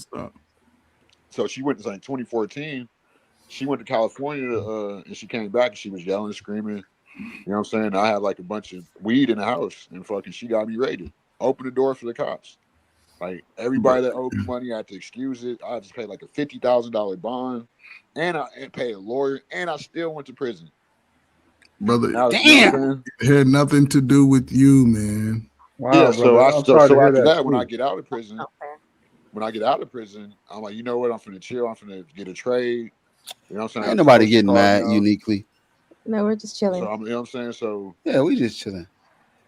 S8: So she went to like 2014. She went to California and she came back and she was yelling, screaming. You know what I'm saying? I had like a bunch of weed in the house and fucking she got me raided. Open the door for the cops. Like everybody that owed me money, I had to excuse it. I had to pay like a $50,000 bond and I paid a lawyer and I still went to prison.
S5: Brother, damn. It had nothing to do with you, man.
S7: Wow,
S8: yeah, so after that,
S7: too.
S8: when I get out of prison, I'm like, you know what? I'm finna chill. I'm finna get a trade. You know what I'm saying?
S2: Ain't nobody getting mad uniquely.
S1: No, we're just chilling.
S8: So you know what I'm saying? So
S2: yeah, we just chilling.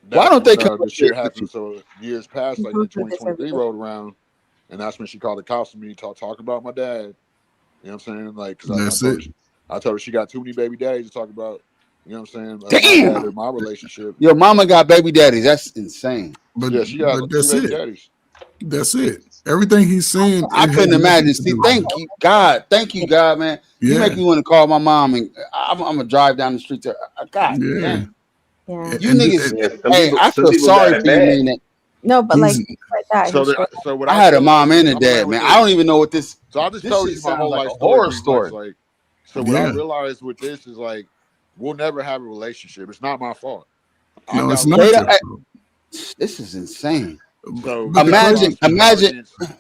S2: Why don't they come?
S8: The shit happened. So years passed, like 2023 rolled around, and that's when she called the cops on me, talk about my dad. You know what I'm saying? Like, cause I told her she got too many baby daddies to talk about. You know what I'm saying?
S2: Damn.
S8: My relationship.
S2: Your mama got baby daddies. That's insane.
S5: But
S8: yeah, she got
S5: that's
S8: baby
S5: it.
S8: daddies.
S5: That's it. Everything he's saying.
S2: I couldn't imagine. See, thank you, God, man. You make me want to call my mom, and I'm gonna drive down the street to her. God,
S7: yeah.
S2: You niggas. Hey, I feel sorry for you, man.
S1: No, but like that.
S8: So what
S2: I had a mom and a dad, man. I don't even know what this.
S8: So I just told you my whole life
S2: horror story.
S8: Like, so what I realized with this is like, we'll never have a relationship. It's not my fault.
S5: No, it's not.
S2: This is insane.
S8: So
S2: imagine.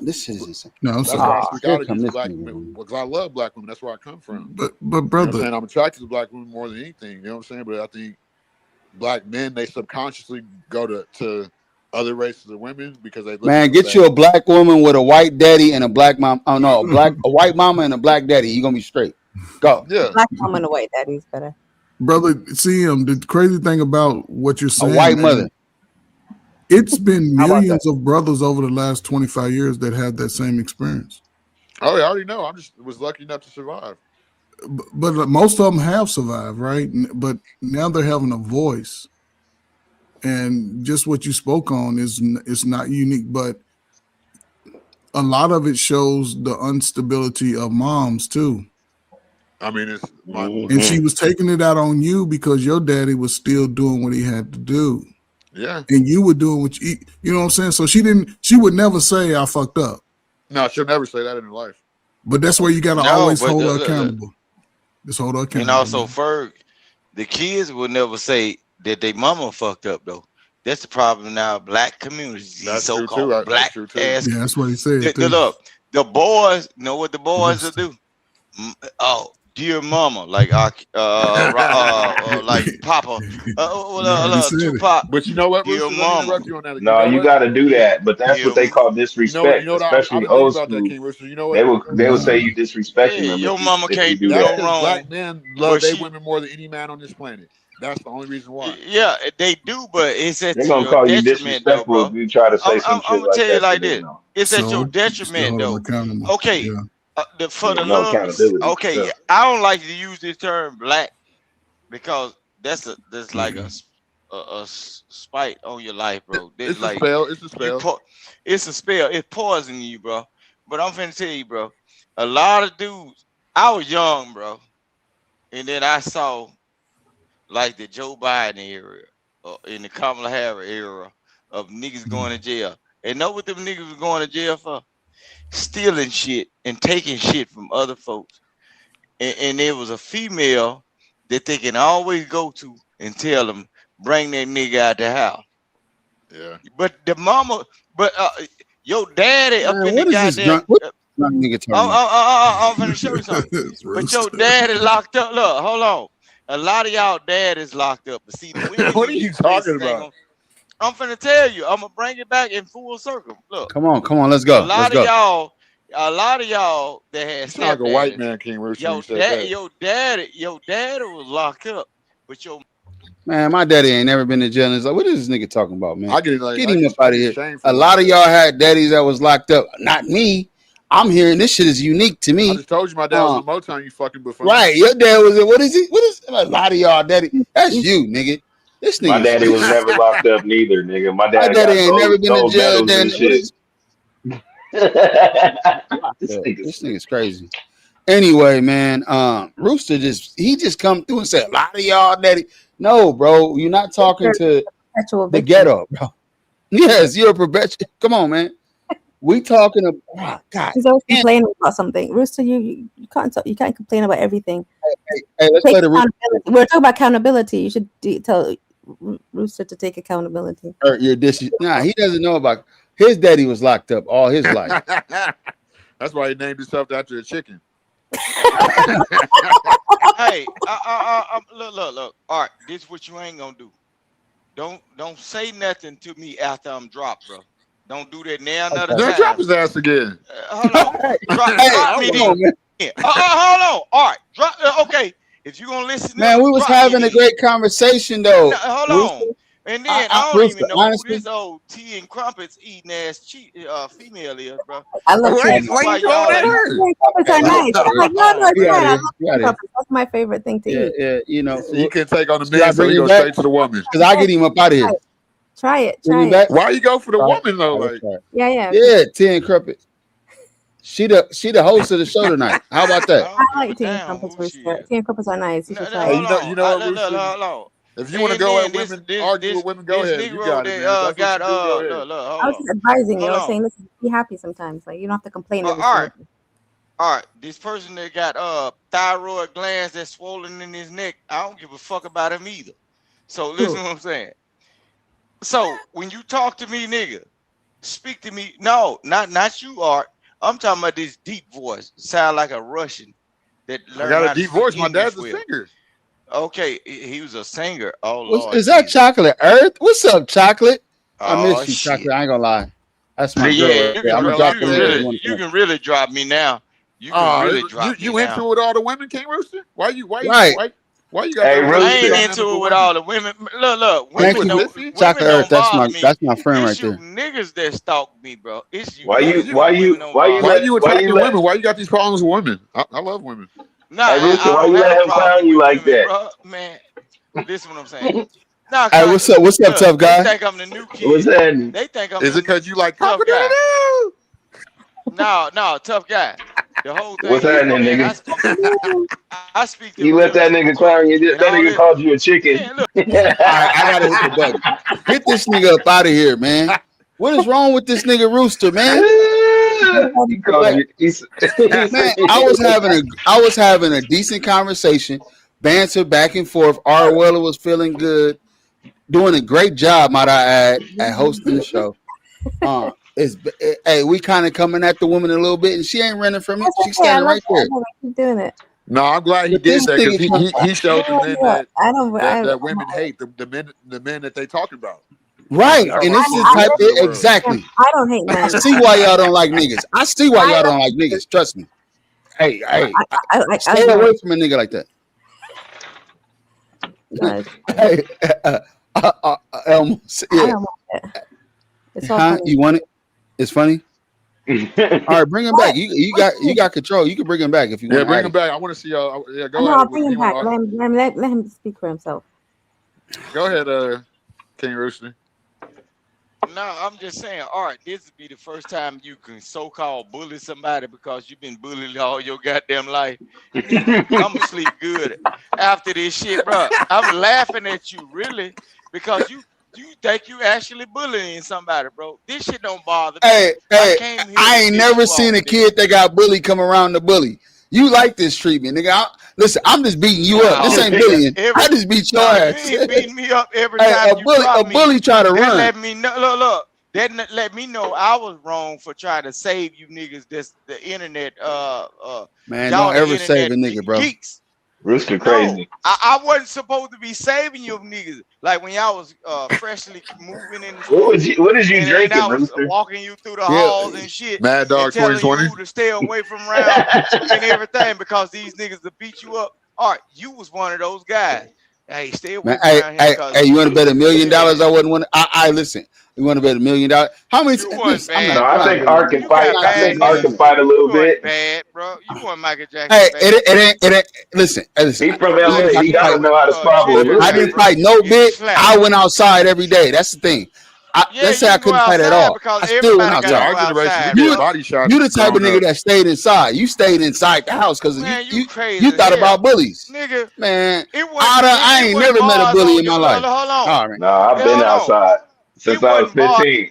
S2: This is insane.
S5: No,
S8: that's why I speak out against black women, because I love black women. That's where I come from.
S5: But brother,
S8: you know I'm attracted to black women more than anything. You know what I'm saying? But I think black men, they subconsciously go to other races of women because they look.
S2: Man, get you a black woman with a white daddy and a black mom. Oh no, a white mama and a black daddy. You gonna be straight. Go.
S8: Yeah.
S1: Black mama and a white daddy's better.
S5: Brother, see the crazy thing about what you're saying.
S2: A white mother.
S5: It's been millions of brothers over the last 25 years that had that same experience.
S8: Oh, I already know. I was lucky enough to survive.
S5: But most of them have survived, right? But now they're having a voice. And just what you spoke on is not unique, but a lot of it shows the instability of moms too.
S8: I mean,
S5: and she was taking it out on you because your daddy was still doing what he had to do.
S8: Yeah.
S5: And you were doing what you know what I'm saying? So she would never say I fucked up.
S8: No, she'll never say that in her life.
S5: But that's where you gotta always hold her accountable. Just hold her accountable.
S9: And also, Ferg, the kids will never say that their mama fucked up though. That's the problem now. Black communities,
S8: that's
S9: so-called black ass.
S5: Yeah, that's what he said.
S9: Look, the boys know what the boys will do. Oh, dear mama, like like Papa, Tupac.
S8: But you know what?
S9: Dear mama.
S10: No, you got to do that. But that's what they call disrespect, especially old school. They will say you disrespecting them.
S9: Your mama can't
S10: do
S9: that.
S10: Wrong.
S8: Black men love their women more than any man on this planet. That's the only reason why.
S9: Yeah, they do, but it's at
S10: they're gonna call you disrespectful if you try to say some shit like that.
S9: I'm gonna tell you like this: it's at your detriment, though. Okay, for the love. Okay, I don't like to use this term "black" because that's like a spite on your life, bro.
S8: It's like a spell. It's a spell.
S9: It's a spell. It's poisoning you, bro. But I'm finna tell you, bro. A lot of dudes. I was young, bro, and then I saw. Like the Joe Biden era, in the Kamala Harris era of niggas going to jail. And know what them niggas was going to jail for? Stealing shit and taking shit from other folks. And there was a female that they can always go to and tell them, bring that nigga out the house.
S8: Yeah.
S9: But the mama, your daddy up in the goddamn. I'm finna show you something. But your dad is locked up. Look, hold on. A lot of y'all dad is locked up. But see, the women
S8: what are you talking about?
S9: I'm finna tell you. I'm gonna bring it back in full circle. Look.
S2: Come on, let's go.
S9: A lot of y'all that had
S8: stepdaddies. Like a white man, King Rooster.
S9: Your daddy was locked up, but your
S2: man, my daddy ain't never been to jail. And it's like, what is this nigga talking about, man? Get him up out of here. A lot of y'all had daddies that was locked up. Not me. I'm hearing this shit is unique to me.
S8: I just told you my dad was in Motown. You fucking buffoon.
S2: Right, your dad was in. What is a lot of y'all daddy? That's you, nigga. This nigga.
S10: My daddy was never locked up neither, nigga. My daddy
S2: ain't never been to jail. This nigga's crazy. Anyway, man, Rooster just come through and said a lot of y'all daddy. No, bro, you're not talking to the ghetto, bro. Yes, you're a perpetual. Come on, man. We talking about God.
S1: He's always complaining about something. Rooster, you can't complain about everything.
S2: Hey, let's play the Rooster.
S1: We're talking about accountability. You should tell Rooster to take accountability.
S2: Your dishes. Nah, he doesn't know about his daddy was locked up all his life.
S8: That's why he named himself after a chicken.
S9: Hey, look. All right, this is what you ain't gonna do. Don't say nothing to me after I'm dropped, bro. Don't do that now. Another time.
S8: Drop his ass again.
S9: Hold on. Drop me then. Hold on. All right. Drop. Okay. If you gonna listen,
S2: man, we was having a great conversation though.
S9: No, hold on. And then I don't even know who this old tea and crumpets eating ass female is, bro.
S1: I love
S8: why you going at her?
S1: Crumpets are nice. I'm like, no, it's fine. I love crumpets. That's my favorite thing to eat.
S2: Yeah, you know.
S8: So you can take on the man, so you go straight to the woman.
S2: Because I get him up out of here.
S1: Try it.
S8: Why you go for the woman though? Like,
S1: yeah.
S2: Tea and Crumpets. She the host of the show tonight. How about that?
S1: I like tea and crumpets. Tea and crumpets are nice. You should try it.
S8: You know what? If you want to go at women, argue with women, go ahead. You got it, man.
S1: I was advising you. I was saying, listen, be happy sometimes. Like you don't have to complain.
S9: All right. This person that got thyroid glands that's swollen in his neck, I don't give a fuck about him either. So listen to what I'm saying. So when you talk to me, nigga, speak to me. No, not you, Art. I'm talking about this deep voice. Sound like a Russian that learned.
S8: I got a deep voice. My dad's a singer.
S9: Okay, he was a singer. Oh Lord,
S2: is that Chocolate Earth? What's up, Chocolate? I miss you, Chocolate. I ain't gonna lie. That's my girl.
S9: You can really drop me now. You can really drop me.
S8: You into it with all the women, King Rooster? Why you got?
S9: I ain't into it with all the women. Look.
S2: Chocolate Earth. That's my friend right there.
S9: Niggas that stalk me, bro. It's you.
S8: Why you attacking women? Why you got these problems with women? I love women.
S9: Nah,
S10: hey, Rooster, why you let him clown you like that?
S9: Bro, man, listen what I'm saying. Nah,
S2: hey, what's up, tough guy?
S9: They think I'm the new kid.
S10: What's that?
S9: They think I'm.
S8: Is it because you like
S9: tough guy? No, tough guy. The whole thing.
S10: What's happening, nigga?
S9: I speak to
S10: you. Let that nigga clown you. That nigga called you a chicken.
S2: All right, I gotta hit the button. Get this nigga up out of here, man. What is wrong with this nigga Rooster, man? Man, I was having a decent conversation, banter back and forth. R. Weller was feeling good, doing a great job, might I add, at hosting the show. We kind of coming at the woman a little bit, and she ain't running from it. She's standing right there.
S1: Keep doing it.
S8: No, I'm glad he did that because he showed the men that women hate the men that they talking about.
S2: Right, and this is type of, exactly.
S1: I don't hate men.
S2: I see why y'all don't like niggas. I see why y'all don't like niggas. Trust me. Hey, stay away from a nigga like that. Elmo,
S1: I don't want it. It's all funny.
S2: You want it? It's funny. All right, bring him back. You got control. You can bring him back if you want.
S8: Yeah, bring him back. I want to see y'all. Yeah, go ahead.
S1: I'll bring him back. Let him speak for himself.
S8: Go ahead, King Rooster.
S9: No, I'm just saying, all right, this would be the first time you can so-called bully somebody because you've been bullied all your goddamn life. I'm gonna sleep good after this shit, bro. I'm laughing at you, really, because you think you actually bullying somebody, bro. This shit don't bother me.
S2: Hey, I ain't never seen a kid that got bullied come around the bully. You like this treatment, nigga. Listen, I'm just beating you up. This ain't bullying. I just beat your ass.
S9: You ain't beating me up every time
S2: a bully try to run.
S9: Let me know. Look. that let me know I was wrong for trying to save you niggas. The internet.
S2: Man,
S9: y'all
S2: don't ever
S9: the
S2: save a
S9: internet
S2: nigga, bro.
S9: geeks.
S10: Rooster crazy.
S9: No, I wasn't supposed to be saving you niggas. Like when y'all was freshly moving in the street.
S10: What is you
S9: and
S10: drinking,
S9: I was
S10: Rooster?
S9: walking you through the halls and shit.
S8: Mad Dog
S9: and telling
S8: 2020.
S9: you who to stay away from around and everything because these niggas will beat you up. All right, you was one of those guys. Hey, stay away
S2: Man,
S9: from around here.
S2: hey, you want to bet $1 million? I wouldn't want to. I listen. You want to bet $1 million? How many?
S9: Listen,
S10: No, I think Art can fight. I think Art can fight a little bit.
S9: Bad, bro. You want Michael Jackson?
S2: Hey,
S9: bad.
S2: it ain't. Listen.
S10: He from LA. He gotta know how to squabble a little
S2: I
S10: bit.
S2: didn't fight no bit. I went outside every day. That's the thing. Let's say I couldn't fight at all. I still went outside. You the type of nigga that stayed inside. You stayed inside the house because you thought about bullies.
S9: Nigga,
S2: man, I ain't never met a bully in my life.
S9: All
S2: right.
S10: No, I've been outside since I was 15.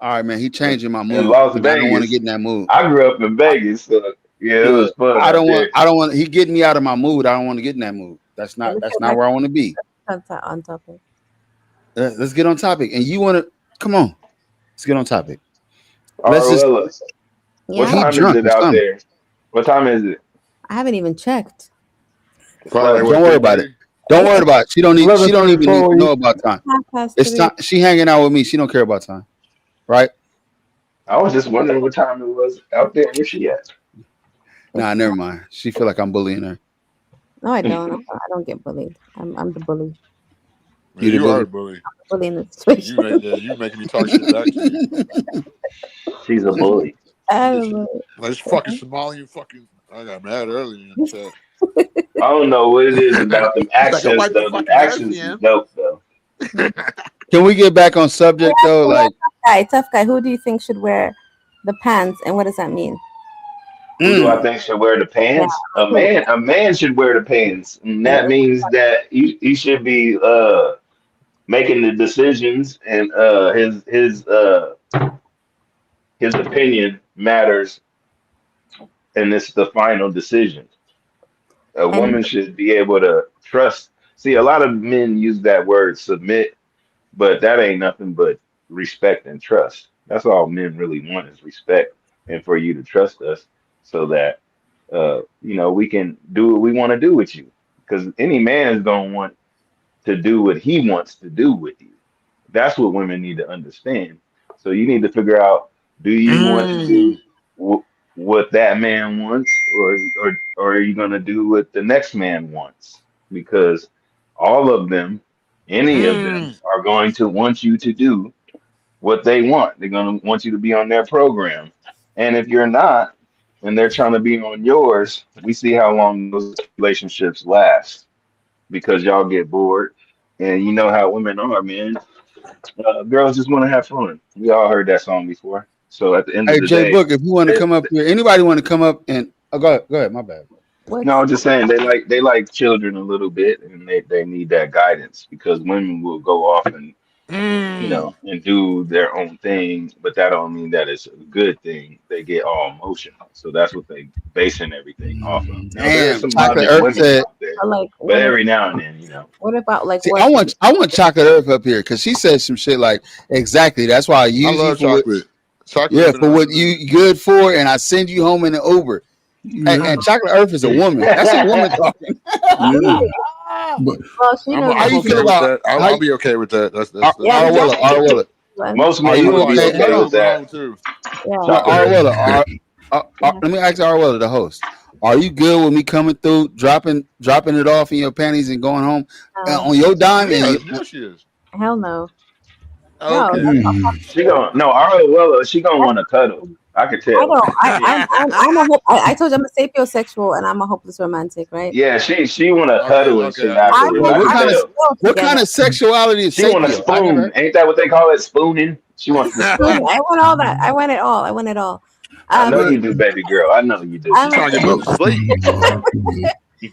S2: All right, man. He changing my mood.
S10: In Las
S2: I don't want to
S10: Vegas.
S2: get in that mood.
S10: I grew up in Vegas, so yeah, it was fun.
S2: I don't want. He getting me out of my mood. I don't want to get in that mood. That's not where I want to be.
S1: On topic.
S2: Let's get on topic. And you want to come on? Let's get on topic.
S10: What time is it out there? What time is it?
S1: I haven't even checked.
S2: Don't worry about it. Don't worry about it. She don't even know about time. It's time. She hanging out with me. She don't care about time, right?
S10: I was just wondering what time it was out there. Where she at?
S2: Nah, never mind. She feel like I'm bullying her.
S1: No, I don't. I don't get bullied. I'm the bully.
S8: You are a bully.
S1: Bully in the situation.
S8: You making me talk shit back to you.
S10: She's a bully.
S8: Like this fucking Somalian fucking. I got mad earlier in the chat.
S10: I don't know what it is about them accents. Though. The accents is dope though.
S2: Can we get back on subject though? Like,
S1: tough guy. Who do you think should wear the pants, and what does that mean?
S10: Who do I think should wear the pants? Yeah. A man should wear the pants, and that means that he should be making the decisions, and his opinion matters, and it's the final decision. A woman should be able to trust. See, a lot of men use that word submit, but that ain't nothing but respect and trust. That's all men really want is respect, and for you to trust us, so that we can do what we want to do with you. Because any man is gonna want to do what he wants to do with you. That's what women need to understand. So you need to figure out: do you want to do what that man wants, or are you gonna do what the next man wants? Because all of them, any of them, are going to want you to do what they want. They're gonna want you to be on their program, and if you're not, and they're trying to be on yours, we see how long those relationships last because y'all get bored, and you know how women are, man. Girls just want to have fun. We all heard that song before. So at the end of the day,
S2: Book, if you want to come up here, anybody want to come up and go ahead. My bad.
S10: No, I'm just saying they like children a little bit, and they need that guidance because women will go off and and do their own thing, but that don't mean that it's a good thing. They get all emotional, so that's what they basing everything off of. Now, there's some women out there, but every now and then,
S1: What about like?
S2: See, I want Chocolate Earth up here because she said some shit like exactly. That's why I use you for chocolate. For what you good for, and I send you home in an Uber. And Chocolate Earth is a woman. That's a woman talking.
S8: But how you feel about that? I'll be okay with that. That's
S10: Arwella. Most men will be okay with that.
S2: Arwella, let me ask Arwella, the host. Are you good with me coming through, dropping it off in your panties and going home on your dime?
S8: She is.
S1: Hell no.
S8: Okay.
S10: Arwella, she gonna want to cuddle. I could tell.
S1: I told you I'm a sapiosexual and I'm a hopeless romantic, right?
S10: Yeah, she want to cuddle and shit.
S2: What kind of sexuality is
S10: she want to spoon? Ain't that what they call it? Spooning. She wants to spoon.
S1: I want all that. I want it all.
S10: I know you do, baby girl. I know you do.
S8: She's trying to get to sleep.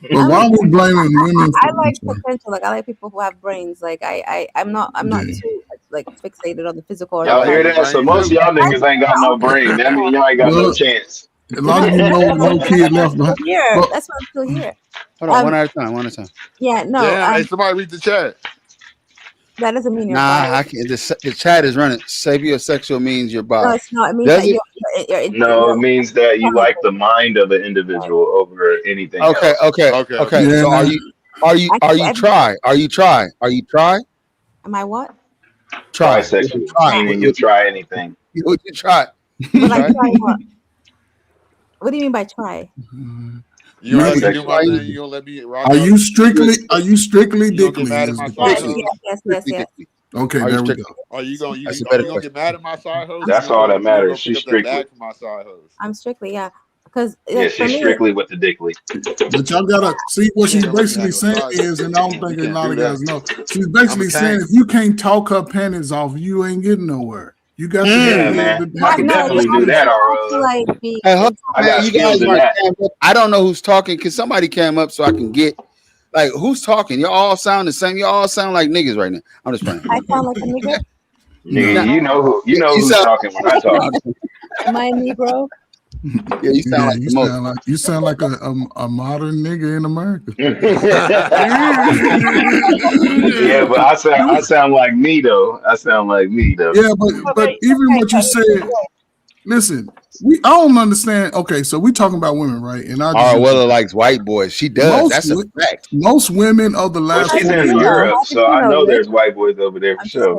S5: But why are we blaming women?
S1: I like potential. Like I like people who have brains. Like I'm not too like fixated on the physical.
S10: Y'all hear that? So most of y'all niggas ain't got no brain. That means y'all ain't got no chance.
S5: A lot of you no kid left behind.
S1: That's why I'm still here.
S2: Hold on, one at a time.
S1: Yeah, no.
S8: Hey, somebody read the chat.
S1: That doesn't mean you're
S2: Nah, I can't. The chat is running. Sapiosexual means you're bi.
S1: No, it's not. It means
S2: Does
S1: that
S2: it?
S10: No, it means that you like the mind of an individual over anything else.
S2: Okay.
S5: Yeah,
S2: So are you try? Are you try?
S1: Am I what?
S10: Trisexual, meaning you'll try anything.
S2: You try.
S1: But like try what? What do you mean by try?
S8: You don't let me do my thing. You don't let me rock.
S5: Are you strictly
S8: You don't get mad
S5: dickly?
S8: at my
S5: Is the
S8: side
S5: question.
S8: hose?
S1: Yes.
S5: Okay,
S2: Are you
S5: there we
S2: strictly?
S5: go.
S8: Are you gonna
S2: That's a better
S8: get mad at my side hose?
S10: That's all that matters. She's strictly.
S8: From my side hose.
S1: I'm strictly, yeah. Because
S10: Yeah,
S1: for
S10: she's
S1: me,
S10: strictly with the dickly.
S5: But y'all gotta see what she's
S8: Yeah, let me
S5: basically
S8: have
S5: saying
S8: your side.
S5: is, and I don't think a
S8: can't
S5: lot
S8: do
S5: of
S8: that.
S5: guys know. She's basically saying if you can't talk her panties off, you ain't getting nowhere. You got to
S10: Yeah,
S5: be
S10: man.
S5: able to
S10: I
S5: have
S10: can
S5: the
S10: definitely do
S5: conversation.
S10: that.
S1: to like be.
S2: Hey, hold
S10: I
S2: on,
S10: got
S2: man. You
S10: skills
S2: guys
S10: in
S2: aren't
S10: that.
S2: cammed up. I don't know who's talking. Cause somebody came up so I can get like who's talking. You all sound the same. You all sound like niggas right now. I'm just playing.
S1: I sound like a nigga.
S10: Nigga, you know
S2: You
S10: who's
S2: sound-
S10: talking when I talk.
S1: Am I a Negro?
S2: Yeah, you sound like
S5: you
S2: the most.
S5: sound like a modern nigga in America.
S10: Yeah, but I sound like me though.
S5: Yeah, but even what you said, listen, I don't understand. Okay, so we talking about women, right? And
S2: Our Weller likes white boys. She does. That's a fact.
S5: Most women of the
S10: Well,
S5: last
S10: she's
S5: 40
S10: in
S5: years.
S10: Europe, so I know there's white boys over there for sure.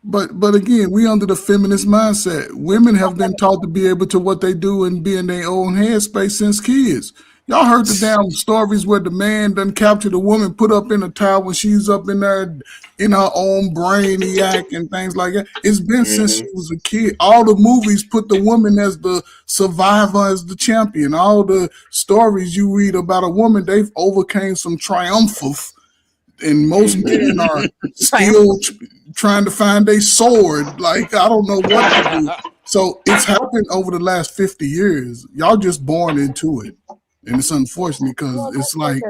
S5: But again, we under the feminist mindset. Women have been taught to be able to what they do and be in their own headspace since kids. Y'all heard the damn stories where the man done captured the woman, put up in a tower when she's up in there in her own brainiac and things like that. It's been since she was a kid. All the movies put the woman as the survivor, as the champion. All the stories you read about a woman, they've overcame some triumphs. And most men are still trying to find a sword. Like, I don't know what to do. So it's happened over the last 50 years. Y'all just born into it. And it's unfortunate because it's like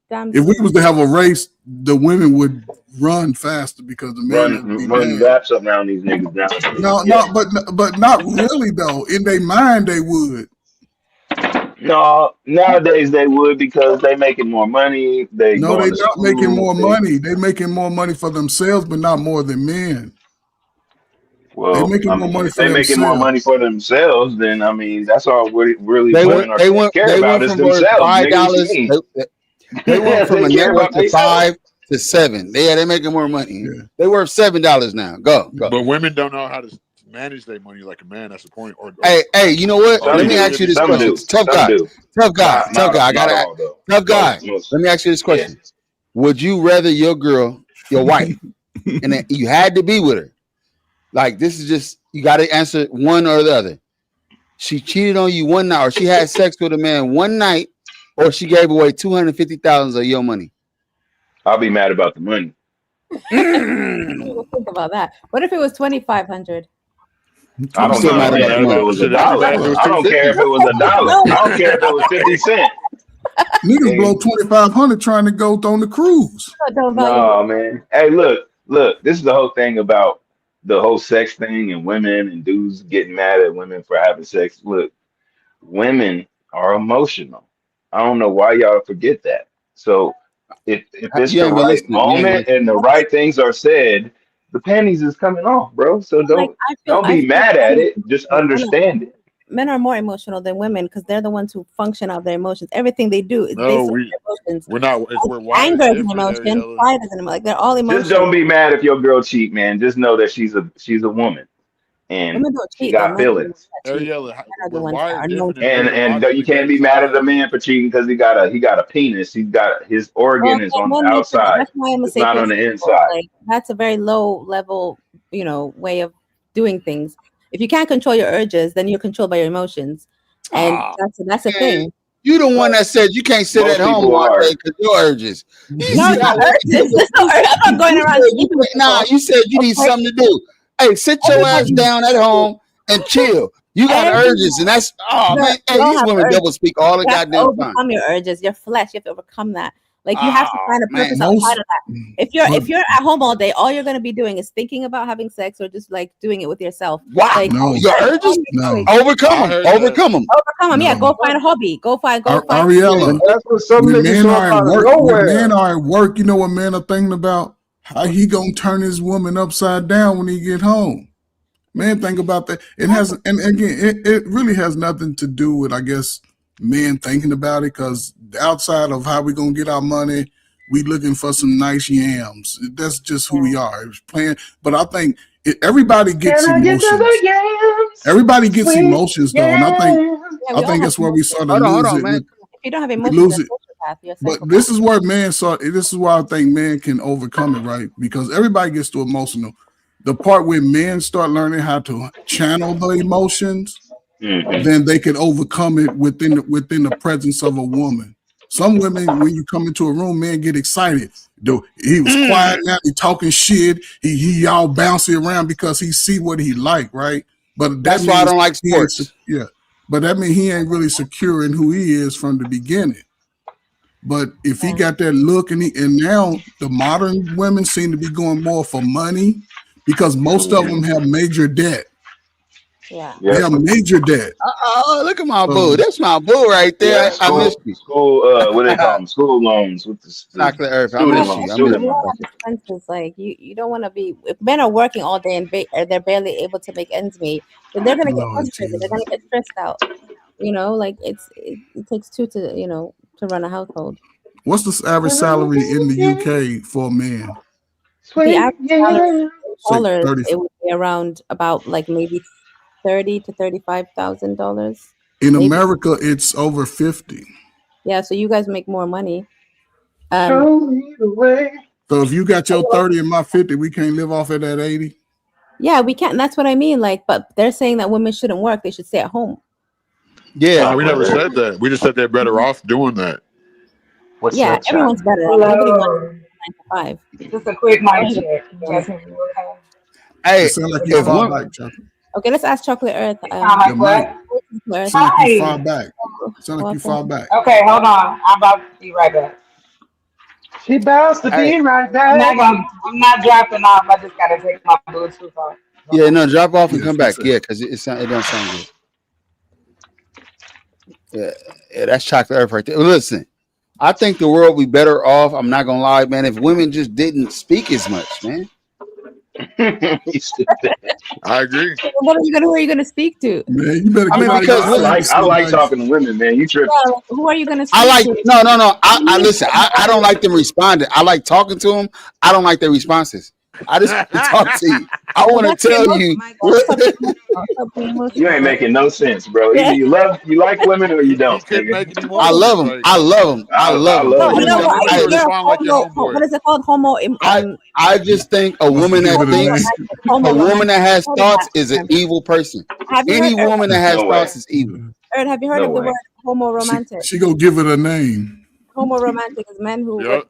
S5: if we was to have a race, the women would run faster because the men would be
S10: run laps around these niggas now.
S5: but not really though. In their mind, they would.
S10: No, nowadays they would because they making more money. They're
S5: not making more money. They making more money for themselves, but not more than men.
S10: Well,
S5: they're making more money for themselves.
S10: Making more money for themselves, then I mean that's all really
S2: They
S10: women
S2: went
S10: care about is
S2: from
S10: themselves.
S2: $5. They went from a network to $5 to $7. They're making more money. Yeah. They worth $7 now. Go.
S8: But women don't know how to manage their money like a man. That's the point.
S2: Hey, you know what? Let me ask you this question. Tough guy. I gotta. Tough guy. Let me ask you this question: would you rather your girl, your wife, and then you had to be with her? Like this is just you got to answer one or the other. She cheated on you one night, or she had sex with a man one night, or she gave away $250,000 of your money.
S10: I'll be mad about the money.
S1: Think about that. What if it was $2,500?
S10: I don't care if it was $1. I don't care if it was $1. I don't care if it was 50 cents.
S5: Niggas blow $2,500 trying to go on the cruise.
S10: No, man. Hey, look. This is the whole thing about the whole sex thing and women and dudes getting mad at women for having sex. Look, women are emotional. I don't know why y'all forget that. So if it's the right moment and the right things are said, the panties is coming off, bro. So don't be mad at it. Just understand it.
S1: Men are more emotional than women because they're the ones who function out their emotions. Everything they do is based on their emotions.
S8: We're not.
S1: Anger is an emotion. Pride is an emotion. Like they're all emotions.
S10: Just don't be mad if your girl cheat, man. Just know that she's a woman, and she got feelings. And you can't be mad at a man for cheating because he got a penis. He's got his organ is on the outside. It's not on the inside.
S1: Like, that's a very low level, way of doing things. If you can't control your urges, then you're controlled by your emotions, and that's a thing.
S2: You the one that said you can't sit at home all day because your urges.
S1: No, not urges. I'm not going around.
S2: You said you need something to do. Hey, sit your ass down at home and chill. You got urges, and that's man. Hey, these women double speak all the goddamn time.
S1: Overcome your urges, your flesh. You have to overcome that. Like you have to find a purpose outside of that. If you're at home all day, all you're gonna be doing is thinking about having sex or just like doing it with yourself.
S2: Wow,
S1: like,
S2: your urges? Overcome them. Overcome them.
S1: Yeah, go find a hobby. Go find.
S5: Ariella,
S7: that's what some niggas
S5: men are at work. You know what men are thinking about? How he gonna turn his woman upside down when he get home? Man, think about that. It has, and again, it really has nothing to do with, I guess, men thinking about it, because outside of how we gonna get our money, we looking for some nice yams. That's just who we are. It's playing, but I think everybody gets emotions. Everybody gets emotions though, and I think that's where we sort of lose it.
S1: If you don't have emotions,
S5: But this is where this is why I think men can overcome it, right? Because everybody gets too emotional. The part where men start learning how to channel the emotions, then they can overcome it within the presence of a woman. Some women, when you come into a room, men get excited. He was quiet now, he talking shit. He all bouncy around because he see what he like, right? But
S2: that's why I don't like sports.
S5: Yeah, but that means he ain't really secure in who he is from the beginning. But if he got that look, and now the modern women seem to be going more for money, because most of them have major debt.
S1: Yeah,
S5: they have major debt.
S2: Oh, look at my boo. That's my boo right there.
S10: Yeah, I miss you. School, what do they call them? School loans with the
S2: Chocolate Earth. I
S10: student
S2: miss you.
S10: loans.
S1: Expenses, like you don't want to be. If men are working all day and they're barely able to make ends meet, then they're gonna get frustrated. They're gonna get stressed out. You know, like it takes two to to run a household.
S5: What's the average salary in the UK for a man?
S1: The average salary it would be around about like maybe $30,000 to $35,000.
S5: In America, it's over 50.
S1: Yeah, so you guys make more money.
S5: Show me the way. So if you got your 30 and my 50, we can't live off of that 80.
S1: Yeah, we can't. That's what I mean. Like, but they're saying that women shouldn't work; they should stay at home.
S2: Yeah,
S8: we never said that. We just said they're better off doing that.
S10: What's
S1: yeah,
S10: that,
S1: everyone's better. Nobody wants 9 to 5.
S11: Just a quick mic check. You guys hear me okay?
S2: Hey,
S5: it sound like you far back, Chuck.
S1: Okay, let's ask Chocolate Earth.
S5: Your mic. Sound like you far back. Sound like you far back.
S11: Okay, hold on. I'm about to be right back. She bounds to be right back. I'm not dropping off. I just gotta take my Bluetooth off.
S2: Yeah, no, drop off and come back. Yeah, because it don't sound good. Yeah, that's Chocolate Earth right there. Listen, I think the world would be better off. I'm not gonna lie, man. If women just didn't speak as much, man.
S8: I agree.
S1: Who are you gonna speak to?
S5: Man, you better.
S10: I like talking to women, man. You tripping?
S1: Yeah, who are you gonna speak to?
S2: No. I listen. I don't like them responding. I like talking to them. I don't like their responses. I just want to talk to you. I want to tell you.
S10: You ain't making no sense, bro. Either you like women or you don't.
S2: I love them. I love them. I love them.
S1: What is it called? Homo.
S2: I just think a woman that has thoughts is an evil person. Any woman that has thoughts is evil.
S1: Have you heard of the word homo romantic?
S5: She gonna give it a name.
S1: Homo romantic is men who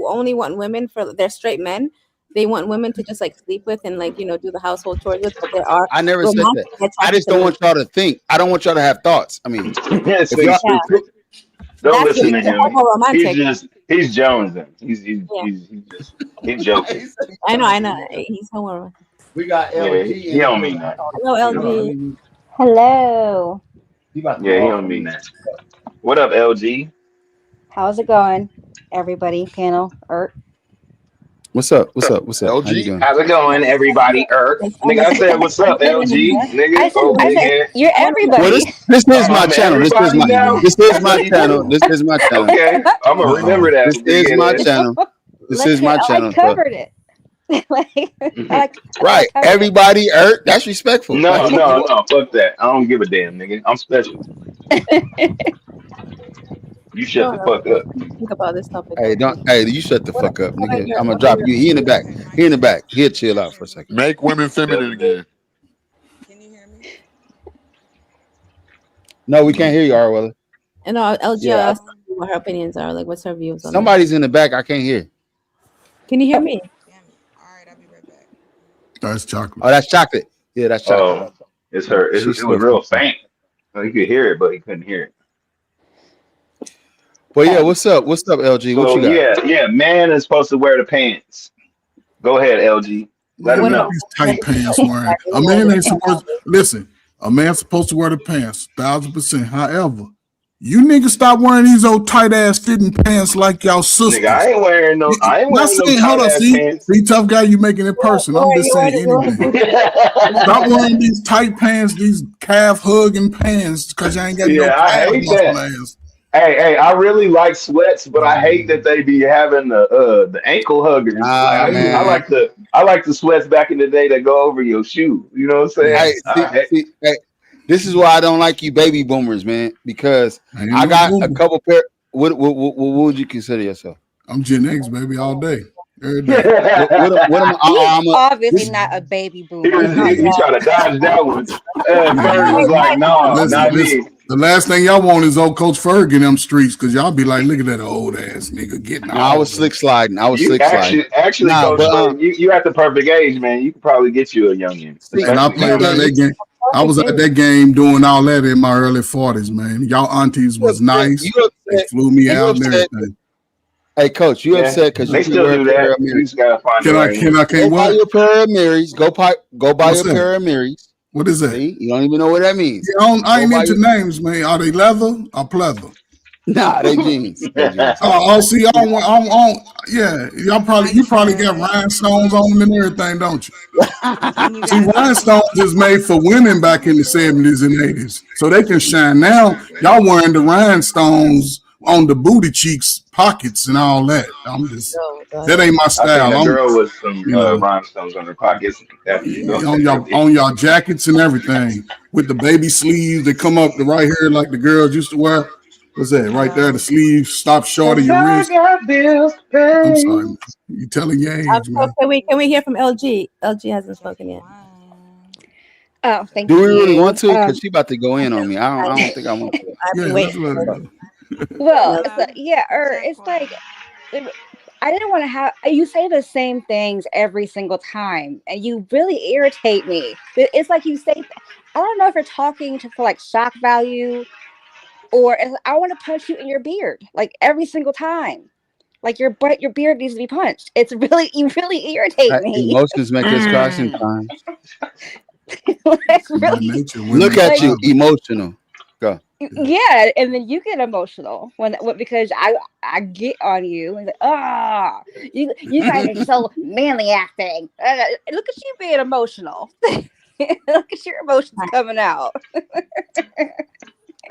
S1: only want women for they're straight men. They want women to just like sleep with and like do the household chores with, but there are.
S2: I never said that. I just don't want y'all to think. I don't want y'all to have thoughts. I mean,
S10: don't listen to him. He's jonesing. He's joking.
S1: I know. He's homo.
S2: We got LG.
S10: He don't mean that.
S1: Hello, LG.
S12: Hello.
S10: He don't mean that. What up, LG?
S12: How's it going, everybody? Panel,
S2: What's up? LG?
S10: How's it going, everybody? Nigga, I said, what's up, LG? Nigga,
S12: I said you're everybody.
S2: Well, this is my channel. This is my channel. This is my channel.
S10: Okay, I'm gonna remember that.
S2: This is my channel. This is my channel.
S12: I covered it.
S2: Right. Everybody, that's respectful.
S10: No, fuck that. I don't give a damn, nigga. I'm special. You shut the fuck up.
S1: Think about this topic.
S2: Hey, you shut the fuck up, nigga. I'm gonna drop you. He in the back. He'll chill out for a second.
S8: Make women feminine again.
S13: Can you hear me?
S2: No, we can't hear you, Arwella.
S1: And LG asked what her opinions are. Like, what's her views on
S2: Somebody's in the back. I can't hear.
S1: Can you hear me?
S13: All right, I'll be right back.
S5: That's Chocolate.
S2: Oh, that's Chocolate. Yeah, that's Chocolate.
S10: Oh, it's her. It was real faint. He could hear it, but he couldn't hear it.
S2: Well, yeah, what's up, LG? What you got?
S10: Yeah, man is supposed to wear the pants. Go ahead, LG. Let him know.
S5: These tight pants wearing. A man ain't supposed. Listen, a man's supposed to wear the pants, 1000%. However, You niggas stop wearing these old tight ass fitting pants like y'all sisters.
S10: Nigga, I ain't wearing no
S5: Hold on,
S10: tight ass pants.
S5: see, tough guy, you making it personal. I'm just saying anyway. Stop wearing these tight pants, these calf hugging pants, because you ain't got no calf
S10: I hate
S5: muscle
S10: that.
S5: ass.
S10: Hey, I really like sweats, but I hate that they be having the ankle huggers. I like the sweats back in the day that go over your shoe. You know what I'm saying?
S2: Hey, this is why I don't like you baby boomers, man, because I got a couple pair. What would you consider yourself?
S5: I'm Gen X, baby, all day. Every day.
S12: What am I? He's obviously not a baby boomer.
S10: You try to dodge that one. Ferg was like, no, not me.
S5: The last thing y'all want is old Coach Ferg in them streets, because y'all be like, look at that old ass nigga getting out.
S2: I was slick sliding.
S10: Actually, Coach Ferg, you at the perfect age, man. You could probably get you a youngin.
S5: And I played that game. I was at that game doing all that in my early 40s, man. Y'all aunties was nice. They flew me out and everything.
S2: Hey, Coach, you upset because
S10: they still do that. You just gotta find
S2: Go buy your pair of Marys. Go buy your pair of Marys.
S5: What is that?
S2: See? You don't even know what that means.
S5: Yeah, I ain't into names, man. Are they leather or pleather?
S2: Nah, they jeans.
S5: See, yeah, you probably got rhinestones on them and everything, don't you? See, rhinestones is made for women back in the 70s and 80s, so they can shine. Now, y'all wearing the rhinestones on the booty cheeks, pockets, and all that. That ain't my style.
S10: I think a girl with some rhinestones on her pockets.
S5: On y'all jackets and everything, with the baby sleeves that come up to right here like the girls used to wear. What's that? Right there, the sleeves stop short of your wrist. I'm sorry. You telling your age, man.
S1: Can we hear from LG? LG hasn't spoken yet.
S12: Oh, thank you.
S2: Do we really want to? Because she about to go in on me. I don't think I want to.
S12: Well, it's like I didn't want to have you say the same things every single time, and you really irritate me. It's like you say, I don't know if you're talking for like shock value, or I want to punch you in your beard like every single time. Like your beard needs to be punched. You really irritate me.
S2: Emotions make us cry sometimes.
S12: Look
S2: at you, emotional. Go.
S12: Yeah, and then you get emotional because I get on you and you guys are so manly acting. Look at you being emotional. Look at your emotions coming out.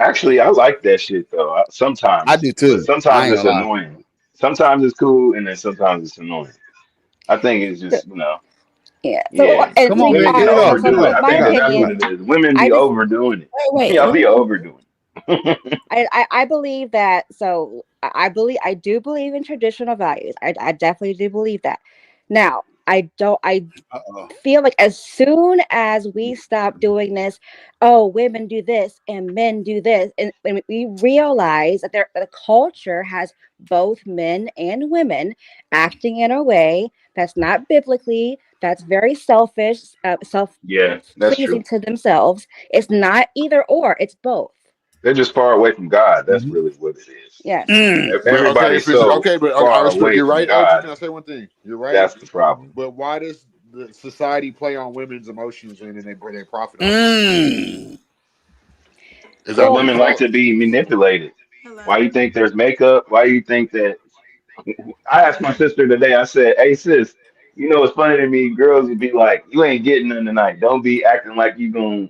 S10: Actually, I like that shit though. Sometimes
S2: I do too.
S10: Sometimes it's annoying. Sometimes it's cool, and then sometimes it's annoying. I think it's just
S12: Yeah.
S10: Come on, man, get it off. I think that's what it is. Women be overdoing it. Y'all be overdoing it.
S12: I believe that. So I do believe in traditional values. I definitely do believe that. Now, I feel like as soon as we stop doing this, women do this and men do this, and we realize that the culture has both men and women acting in a way that's not biblically, that's very selfish, self-pleasing to themselves. It's not either or, it's both.
S10: They're just far away from God. That's really what it is.
S12: Yeah.
S10: Everybody's
S8: but you're right. Can I say one thing? You're right.
S10: That's the problem.
S8: But why does the society play on women's emotions and then they profit on it?
S10: Is that women like to be manipulated? Why you think there's makeup? Why you think that? I asked my sister today. I said, "Hey sis, you know it's funny to me. Girls would be like, you ain't getting none tonight. Don't be acting like we gonna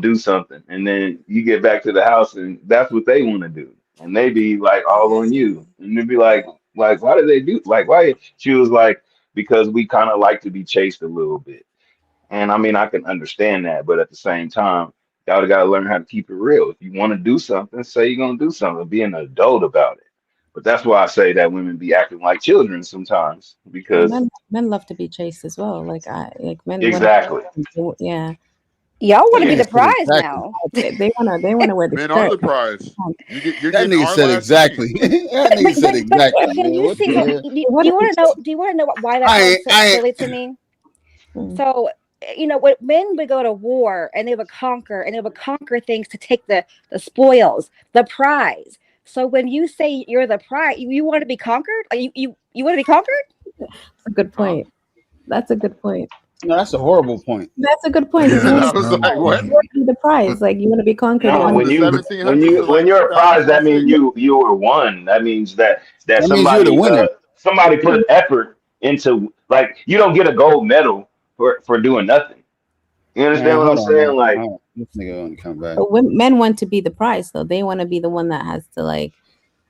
S10: do something." And then you get back to the house and that's what they want to do. And they be like all on you. And they'd be like, why do they do why? She was like, because we kind of like to be chased a little bit. And I mean, I can understand that, but at the same time, y'all gotta learn how to keep it real. If you want to do something, say you're gonna do something, be an adult about it. But that's why I say that women be acting like children sometimes, because
S1: men love to be chased as well. Like men.
S10: Exactly.
S1: Yeah.
S12: Y'all want to be the prize now.
S1: They want to wear the
S8: Men
S1: shirt.
S8: are the prize.
S2: That nigga said exactly. That nigga said exactly.
S12: Can you see? Do you want to know? Do you want to know why that's so silly to me? So when men would go to war and they would conquer things to take the spoils, the prize. So when you say you're the prize, you want to be conquered? You want to be conquered?
S1: That's a good point. That's a good point.
S2: No, that's a horrible point.
S1: That's a good point.
S8: Yeah,
S1: You want
S8: I was like, what?
S1: to be the prize, like you want to be conquered.
S10: No,
S8: From
S10: when
S8: the
S10: you
S8: 1700s to like
S10: you're a prize, that
S8: 2006.
S10: means you were won. That means that
S2: That means you're the
S10: somebody
S2: winner.
S10: somebody put effort into, like, you don't get a gold medal for doing nothing. You understand
S2: Man,
S10: what I'm
S2: hold on,
S10: saying?
S2: man.
S10: Like,
S2: Hold on. This nigga want to come back.
S1: But men want to be the prize, though. They want to be the one that has to like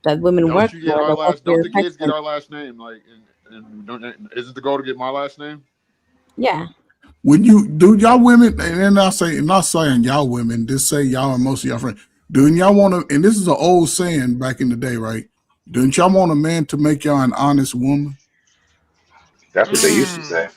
S1: that women
S8: Don't
S1: work
S8: you get
S1: for.
S8: our
S1: That
S8: last?
S1: for
S8: Don't
S1: your
S8: the kids get
S1: affection.
S8: our last name? Like, and don't, isn't the goal to get my last name?
S1: Yeah.
S5: When you do y'all women, and then I say, not saying y'all women, just say y'all and most of y'all friends. Do y'all want to? And this is an old saying back in the day, right? Don't y'all want a man to make y'all an honest woman?
S10: that's what they used to say.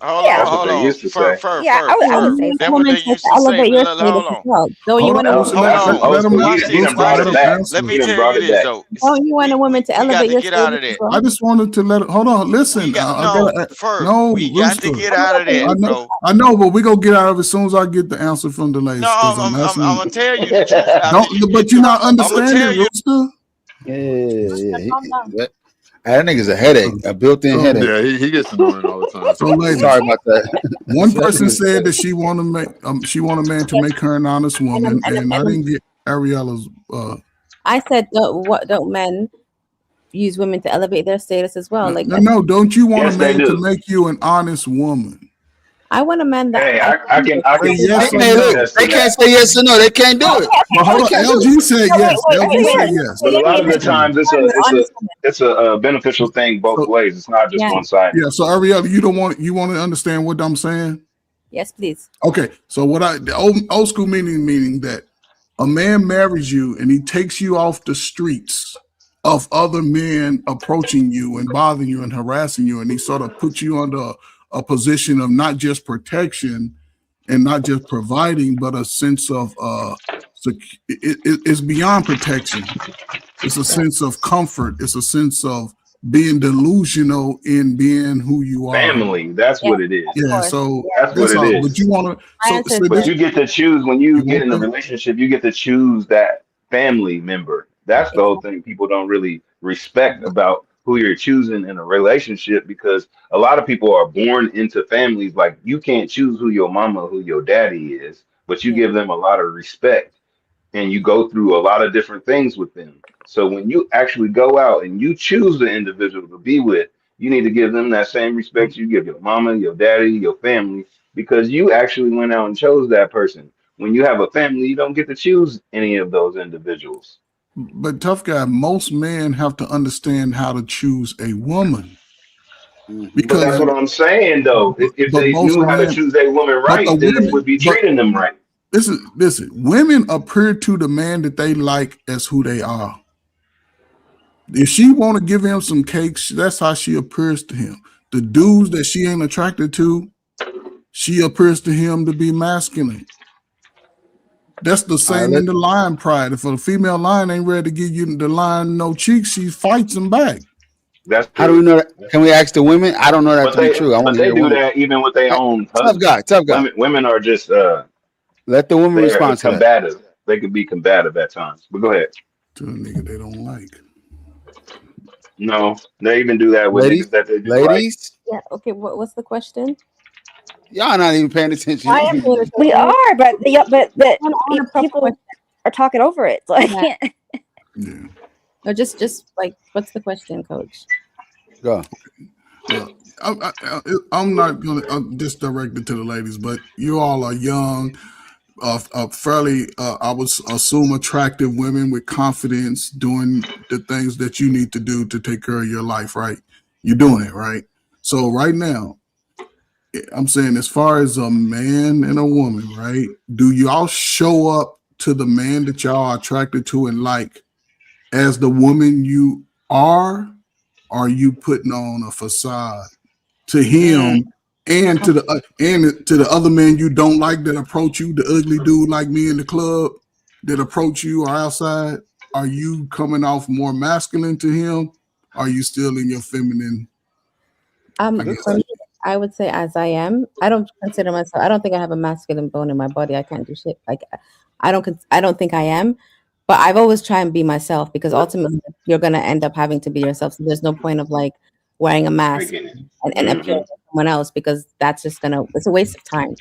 S9: Hold
S12: Yeah.
S9: on,
S10: That's what
S9: hold
S10: they
S9: on.
S10: used to say.
S12: Yeah, I would say
S9: That
S12: so.
S9: what
S1: Woman
S9: they
S1: to
S9: used to say.
S1: elevate your
S9: Hold
S1: status as
S9: on.
S1: well. Don't you
S5: Hold
S1: want a
S5: on,
S10: Old
S5: so let
S9: Hold
S10: school.
S9: on.
S5: him
S10: He
S9: Watch
S5: answer.
S9: this.
S10: done brought
S9: Watch
S10: it
S9: this.
S10: back.
S5: Answer.
S9: Let
S10: He
S9: me
S10: done
S9: tell
S10: brought
S9: you
S10: it
S9: this
S10: back.
S9: though.
S1: Don't you want a woman to
S9: We got
S1: elevate
S9: to
S1: your
S9: get out
S1: status
S9: of
S1: as
S9: that.
S1: well?
S5: I just wanted to let. Hold on,
S9: We
S5: listen.
S9: got
S5: I
S9: no
S5: gotta.
S9: first.
S5: No,
S9: We got to
S5: Rooster.
S9: get out of that, bro.
S5: I know, but we gonna get out of it as soon as I get the answer from the ladies.
S9: No,
S5: Because I'm asking.
S9: I'm gonna tell you the truth after you
S5: Don't,
S9: get
S5: but you're
S9: done.
S5: not
S9: I'm gonna
S5: understanding,
S9: tell you.
S5: Rooster.
S2: Yeah. That nigga's a headache, a built-in
S5: So,
S2: headache.
S8: Yeah, he gets annoying all the time.
S5: so ladies,
S2: Sorry about that.
S5: one person said that she want to make she want a man to make her an honest woman, and I didn't get Ariella's.
S1: I said, don't men use women to elevate their status as well? Like,
S5: No, don't you want
S10: Yes,
S5: a
S10: they
S5: man to
S10: do.
S5: make you an honest woman?
S1: I want a man that
S10: Hey, I can
S5: Say yes or
S2: Hey, look,
S10: attest
S2: they
S10: to
S2: can't
S10: that.
S2: say yes or no. They can't do it.
S5: But hold
S2: They
S5: on,
S2: can't do
S5: LG
S2: it.
S5: said
S12: No,
S5: yes.
S12: wait,
S5: LG said
S12: yes.
S5: yes.
S10: But a lot of the
S5: Yes, ma'am.
S10: times it's a beneficial thing both ways. It's not just
S1: Yeah.
S10: one sided.
S5: Yeah. So Ariella, you want to understand what I'm saying?
S1: Yes, please.
S5: Okay. So what the old school meaning that a man marries you and he takes you off the streets of other men approaching you and bothering you and harassing you, and he sort of puts you under a position of not just protection and not just providing, but a sense of it's beyond protection. It's a sense of comfort. It's a sense of being delusional in being who you are.
S10: Family, that's what it is.
S5: Yeah, so
S10: That's what
S5: that's
S10: it
S5: all.
S10: is.
S5: But you want to,
S10: But you get to choose when you get
S5: want
S10: in a
S5: that?
S10: relationship, you get to choose that family member. That's the whole thing people don't really respect about who you're choosing in a relationship, because a lot of people are born into families. Like, you can't choose who your mama, who your daddy is, but you give them a lot of respect and you go through a lot of different things with them. So when you actually go out and you choose the individual to be with, you need to give them that same respect you give your mama, your daddy, your family, because you actually went out and chose that person. When you have a family, you don't get to choose any of those individuals.
S5: But tough guy, most men have to understand how to choose a woman.
S10: But that's what I'm saying, though. If
S5: But
S10: they
S5: most
S10: knew how to
S5: men,
S10: choose their woman
S5: but the
S10: right, then they
S5: women,
S10: would be
S5: but
S10: treating them right.
S5: listen, women appear to the man that they like as who they are. If she want to give him some cakes, that's how she appears to him. The dudes that she ain't attracted to, she appears to him to be masculine. That's the same in the lion pride. If a female lion ain't ready to give you the lion no cheeks, she fights him back.
S10: That's
S2: How do we know that? Can we ask the women? I don't know that
S10: But
S2: to be true. I want to
S10: they
S2: hear
S10: do
S2: women.
S10: that even with their own
S2: Tough
S10: husbands.
S2: guy.
S10: Women are just
S2: let the women
S10: they're
S2: respond to that.
S10: combative. They can be combative at times. But go ahead.
S5: To a nigga they don't like.
S10: No, they even do that with niggas that they do like.
S1: Yeah. Okay. What's the question?
S2: Y'all not even paying attention.
S1: I am paying attention.
S12: We are, but
S1: I want a proper
S12: people
S1: question.
S12: are talking over it. So I
S1: Yeah.
S12: can't.
S1: No, just like, what's the question, Coach?
S2: Go.
S5: Well, I'm not gonna just direct it to the ladies, but you all are young, fairly, I would assume, attractive women with confidence, doing the things that you need to do to take care of your life. Right? You're doing it right. So right now, I'm saying, as far as a man and a woman, right? Do y'all show up to the man that y'all are attracted to and like as the woman you are? Or are you putting on a facade to him and to the other men you don't like that approach you, the ugly dude like me in the club that approach you or outside? Are you coming off more masculine to him? Or are you still in your feminine?
S1: For me, I would say as I am. I don't consider myself. I don't think I have a masculine bone in my body. I can't do shit. Like, I don't think I am. But I've always tried and be myself, because ultimately you're gonna end up having to be yourself. So there's no point of like wearing a mask and appearing someone else because that's just it's a waste of time,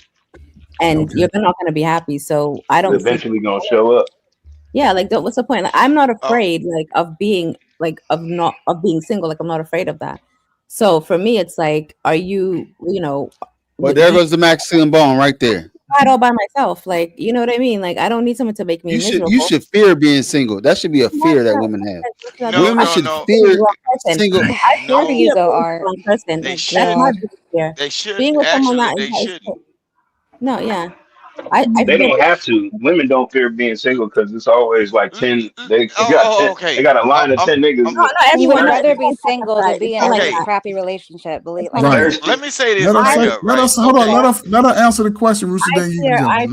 S1: and you're not gonna be happy. So I don't.
S10: Eventually gonna show up.
S1: Yeah, like what's the point? Like, I'm not
S9: Oh,
S1: afraid of being being single. Like I'm not afraid of that. So for me, it's like, are you
S2: Well, there goes the Maxine Bone right there.
S1: it all by myself? Like, you know what I mean? Like I don't need someone to make me miserable.
S2: You should fear being single. That should be a fear that women have. Women should fear single.
S1: I fear being with the wrong person.
S9: They
S1: That's
S9: should.
S1: my biggest fear.
S9: They should.
S1: Being with someone
S9: Actually,
S1: that
S9: they shouldn't.
S1: No, yeah.
S10: They don't have to. Women don't fear being single because it's always like 10. They got a line of 10 niggas.
S12: You would rather be single than be in like a crappy relationship. Believe like
S5: Right.
S9: Let me say this.
S5: Let her answer the question, Rooster. Then you
S1: I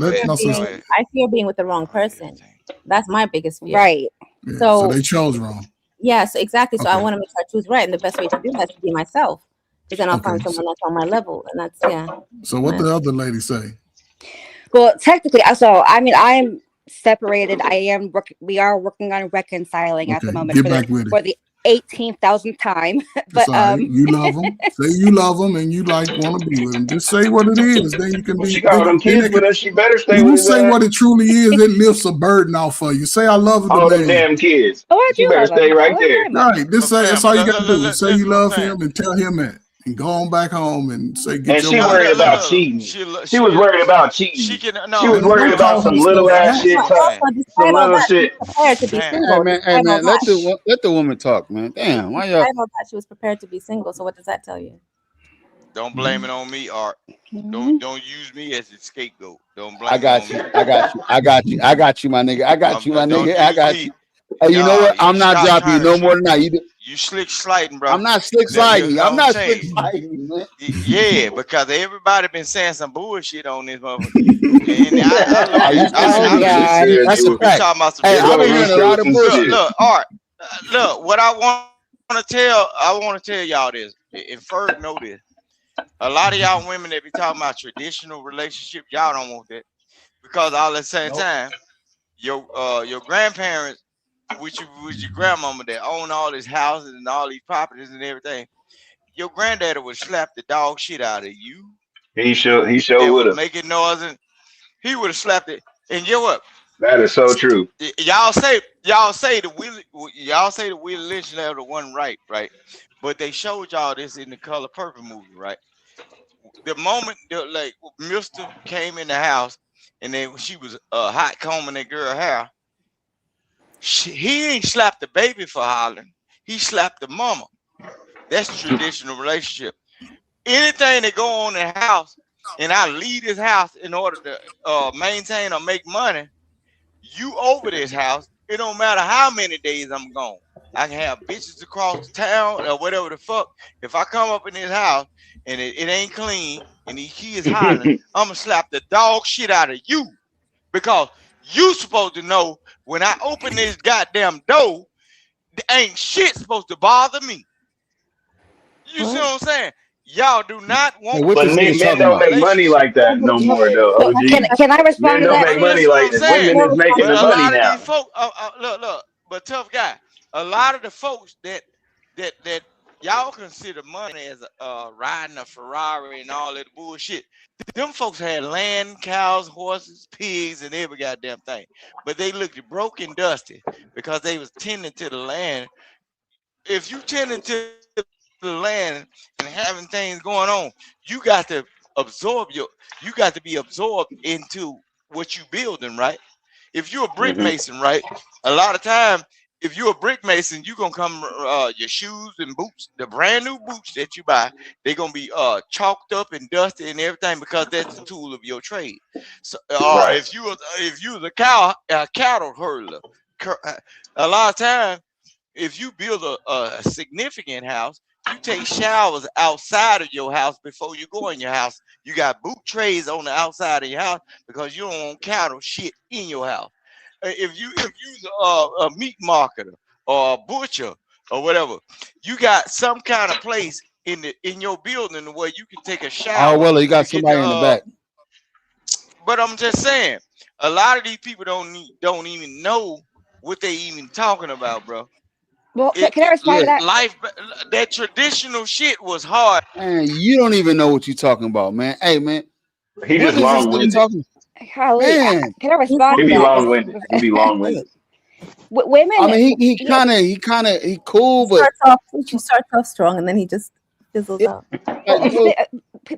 S1: fear being with the wrong person. That's my biggest fear.
S12: Right.
S5: Yeah,
S1: So
S5: they chose wrong.
S1: yes, exactly. So I
S5: Okay.
S1: want to make sure I choose right, and the best way to do that is to be myself, because then I'll find someone that's on my level, and that's
S5: So what the other lady say?
S12: Well, technically, so I mean, I'm separated. We are working on reconciling at the moment
S5: Get back with it.
S12: for the 18,000th time. But
S5: It's all right. You love them. Say you love them and you want to be with them. Just say what it is. Then you can be.
S10: She got them kids with her. She better stay
S5: When
S10: with
S5: you
S10: his
S5: say
S10: ass.
S5: what it truly is, it lifts a burden off for you. Say I love them.
S10: All them damn kids.
S12: Oh, I
S10: She
S12: do
S10: better
S12: love
S10: stay
S12: them.
S10: right
S12: Oh,
S10: there.
S12: very much.
S5: Right. This say that's all you got to do.
S9: Look,
S5: Say you love
S9: listen.
S5: him and tell him that, and go on back home and say get
S10: And
S5: your
S10: she
S5: wife.
S10: worried about cheating. She was worried about cheating.
S9: She can
S10: She was worried about some little ass shit. Some little shit.
S1: prepared to be single.
S2: Hey man, let the woman talk, man. Damn, why y'all?
S1: I know that she was prepared to be single. So what does that tell you?
S9: Don't blame it on me, Art. Don't use me as a scapegoat. Don't blame
S2: I got
S9: it
S2: you.
S9: on me.
S2: I got you, my nigga. I got you, my nigga. I got you. Hey, you know
S9: Nah,
S2: what? I'm not
S9: stop
S2: dropping you
S9: trying
S2: no
S9: to
S2: more than that.
S9: You slick sliding, bro.
S2: I'm not slick sliding. I'm not slick sliding, man.
S9: Yeah, because everybody been saying some bullshit on this motherfucker. And I
S2: That's a fact. Hey, I've been hearing a lot of bullshit.
S9: Look, Art. Look, what I want to tell y'all this. And Ferg know this. A lot of y'all women that be talking about traditional relationship, y'all don't want that, because all at the same time, your grandparents, with your grandmama that own all these houses and all these properties and everything, your granddaddy would slap the dog shit out of you.
S10: He sure
S9: They
S10: would have.
S9: making noise, and he would have slapped it. And you know what?
S10: That is so true.
S9: Y'all say the Willie Lynch level one right? But they showed y'all this in the Color Purple movie, right? The moment like Mr. came in the house and then she was hot combing that girl hair, he ain't slapped the baby for hollering. He slapped the mama. That's traditional relationship. Anything that go on in the house, and I leave this house in order to maintain or make money, you over this house. It don't matter how many days I'm gone. I can have bitches across the town or whatever the fuck. If I come up in this house and it ain't clean and these kids hollering, I'm gonna slap the dog shit out of you, because you supposed to know when I open this goddamn door, ain't shit supposed to bother me. You see what I'm saying? Y'all do not want.
S10: But men don't make money like that no more, though. OG.
S12: Can I respond
S10: Men
S12: to
S10: don't
S12: that?
S10: make money like that. Women is making the money now.
S9: These folks, look, but tough guy. A lot of the folks that y'all consider money as riding a Ferrari and all that bullshit, them folks had land, cows, horses, pigs, and every goddamn thing. But they looked broke and dusty because they was tending to the land. If you tending to the land and having things going on, you got to be absorbed into what you building, right? If you're a brick mason, right, a lot of time, if you're a brick mason, you're gonna come your shoes and boots, the brand new boots that you buy, they're gonna be chalked up and dusty and everything, because that's the tool of your trade. So if you was a cattle herdler, a lot of time, if you build a significant house, you take showers outside of your house before you go in your house. You got boot trays on the outside of your house because you don't want cattle shit in your house. If you're a meat marketer or a butcher or whatever, you got some kind of place in your building where you can take a shower.
S2: Oh well, you got somebody in the back.
S9: But I'm just saying, a lot of these people don't even know what they even talking about, bro.
S12: Well, can I respond to that?
S9: Life, that traditional shit was hard.
S2: Man, you don't even know what you're talking about, man. Hey, man.
S10: He just long-winded.
S2: Man,
S12: can I respond
S10: He
S12: to
S10: be
S12: that?
S10: long-winded. He be long-winded.
S12: Women.
S2: I mean, he cool, but
S1: he starts off strong and then he just fizzles out.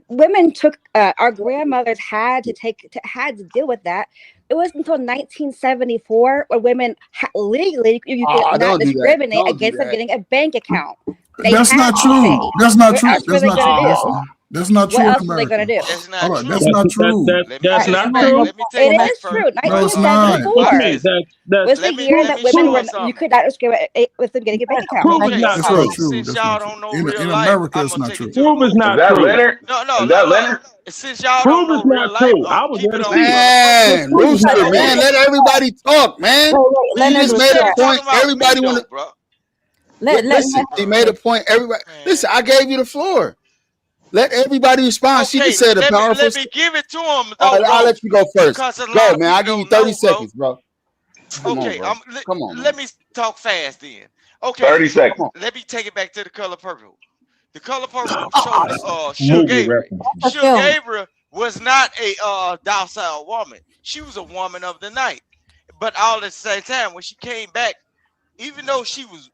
S12: Women took our grandmothers had to deal with that. It wasn't until 1974 when women legally you could not discriminate against them getting a bank account.
S5: That's not true. That's not true. That's not true.
S12: What else are they going to do?
S9: That's not true.
S5: That's not true.
S14: That's not true.
S12: It is true. 1974 was the year that women were you could not discriminate with them getting a bank account.
S14: Prove it's not true.
S9: Since y'all don't know real
S5: In
S9: life,
S5: America, it's not true.
S14: Prove it's not
S10: Is that
S14: true.
S10: Leonard?
S9: No.
S10: Is that Leonard?
S9: Since y'all
S14: Prove
S9: don't
S14: it's
S9: know real
S14: not
S9: life,
S14: true. I was
S9: keep
S14: there
S9: it
S14: to
S9: on.
S14: see it.
S2: man, Rooster, man, let everybody talk, man. He just made a point. Everybody want to. He made a point. Everybody, listen. I gave you the floor. Let everybody respond. She just said a powerful.
S9: Let me give it to him.
S2: I'll let you go first.
S9: Because a
S2: Go,
S9: lot of
S2: man. I'll
S9: people
S2: give you
S9: don't
S2: 30
S9: know,
S2: seconds, bro. Come on,
S9: let me talk fast then. Okay.
S10: 30 seconds.
S9: Let me take it back to The Color Purple. The Color Purple showed Sugar Gabriel. Sugar Gabriel was not a docile woman. She was a woman of the night. But all at the same time, when she came back, even though she was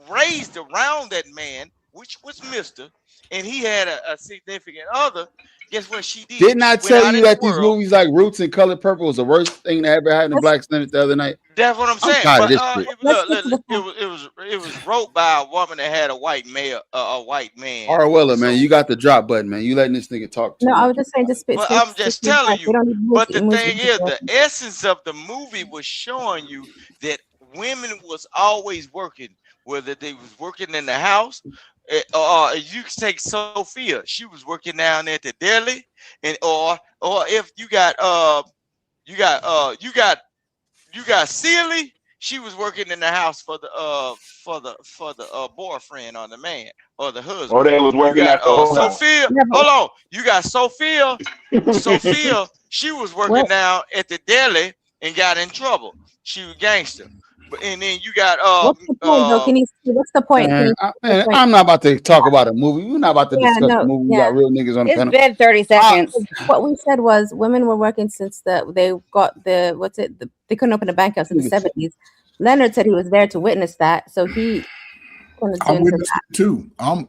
S9: raised around that man, which was Mr., and he had a significant other, guess what she did?
S2: Didn't I tell you that these movies like Roots and Color Purple was the worst thing that ever happened to Black Senate the other night?
S9: That's what I'm saying.
S2: I'm tired of
S9: But,
S2: this shit.
S9: look, it was wrote by a woman that had a white male, a white man.
S2: Arwella, man, you got the drop button, man. You letting this nigga talk to
S1: No,
S2: me.
S1: I was just saying,
S9: But I'm just telling you. But the thing is, the essence of the movie was showing you that women was always working, whether they was working in the house. You can take Sophia. She was working down there at the deli, and or if you got Celie, she was working in the house for the boyfriend or the man or the husband.
S10: Or they was working at the whole house.
S9: Sophia. Hold on, you got Sophia. Sophia, she was working down at the deli and got in trouble. She was gangster. And then you got
S1: what's the point, though? What's the point?
S2: Man, I'm not about to talk about a movie. We're not about to discuss the movie. We got real niggas on the panel.
S12: It's been 30 seconds.
S1: What we said was women were working since they got they couldn't open a bank house in the 70s. Leonard said he was there to witness that, so he
S5: I witnessed it too. I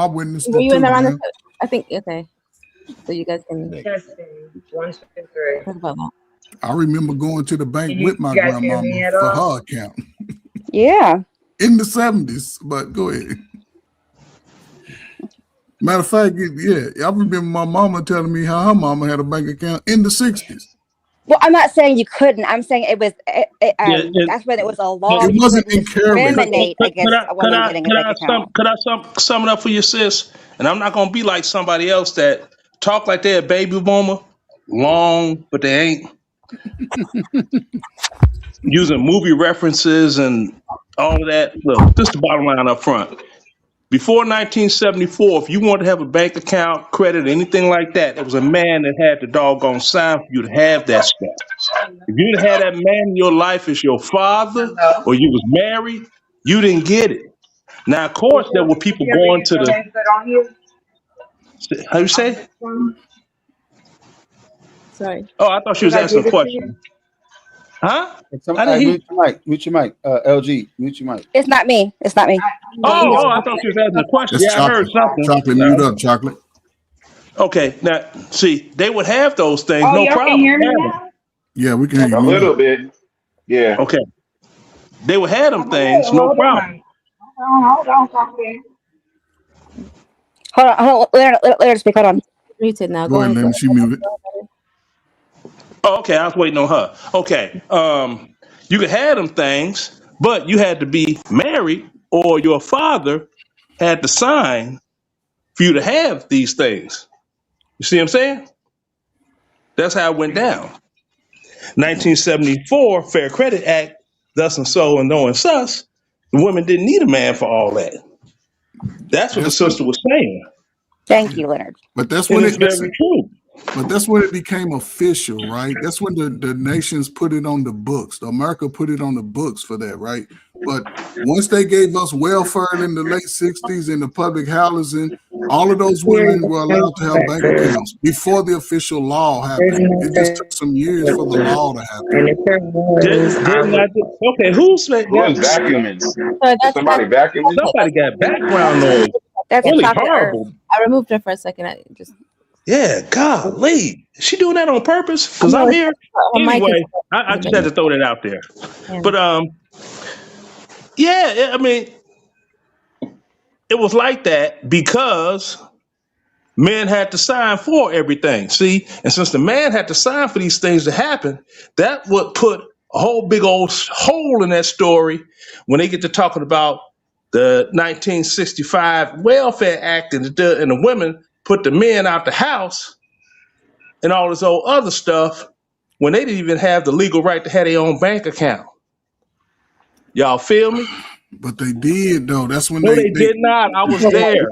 S5: witnessed it
S1: were you
S5: too.
S1: in there on
S5: Man.
S1: the? I think okay. So you guys can talk about that.
S5: I remember going to the bank with my grandmama for her account.
S12: Yeah.
S5: In the 70s, but go ahead. Matter of fact, I remember my mama telling me how her mama had a bank account in the 60s.
S12: Well, I'm not saying you couldn't. I'm saying it was. That's when it was a law.
S5: It wasn't encouraged.
S12: Discriminate against a woman getting a bank account.
S14: Could I sum it up for you, sis? And I'm not gonna be like somebody else that talk like they're a baby boomer, long, but they ain't. Using movie references and all of that. Look, this is the bottom line up front. Before 1974, if you wanted to have a bank account, credit, anything like that, it was a man that had the doggone sign for you to have that stuff. If you didn't have that man in your life as your father or you was married, you didn't get it. Now, of course, there were people going to the... How you say?
S1: Sorry.
S14: Oh, I thought she was asking a question. Huh?
S2: Mute your mic. Mute your mic. LG, mute your mic.
S12: It's not me. It's not me.
S14: Oh, I thought she was asking a question.
S5: It's
S14: Yeah, I heard something.
S5: Chocolate, mute up, Chocolate.
S14: Okay, now, see, they would have those things, no
S11: y'all
S14: problem.
S11: can hear me
S14: Have
S11: now?
S14: them.
S5: Yeah, we can hear you.
S10: A little bit. Yeah.
S14: Okay. They would have them things, no problem.
S11: Hold on, Chocolate.
S12: Hold on. Let her speak. Hold on.
S1: Muted now.
S5: Go ahead, Lemon. She muted.
S14: Oh, okay, I was waiting on her. Okay, you could have them things, but you had to be married or your father had to sign for you to have these things. You see what I'm saying? That's how it went down. 1974 Fair Credit Act, thus and so and no and sus, the women didn't need a man for all that. That's what the sister was saying.
S12: Thank you, Leonard.
S5: But that's
S14: And
S5: when
S14: it's very true.
S5: But that's when it became official, right? That's when the nations put it on the books. America put it on the books for that, right? But once they gave us welfare in the late 60s in the public housing, all of those women were allowed to have bank accounts before the official law happened. It just took some years for the law to happen.
S14: Okay, who's
S10: vacuuming? Somebody vacuuming?
S14: Somebody got background noise.
S1: That's
S14: really
S1: Chocolate Earth.
S14: horrible.
S1: I removed her for a second. I just
S14: Yeah, golly. Is she doing that on purpose? Because
S1: No,
S14: I'm
S1: it's
S14: here.
S1: her mic
S14: Anyway,
S1: is-
S14: I just had to throw that out there.
S1: Yeah.
S14: But yeah, I mean, it was like that because men had to sign for everything. See, and since the man had to sign for these things to happen, that would put a whole big old hole in that story when they get to talking about the 1965 Welfare Act and the women put the men out the house and all this old other stuff when they didn't even have the legal right to have their own bank account. Y'all feel me?
S5: But they did though. That's when
S14: No, they did not. I was there.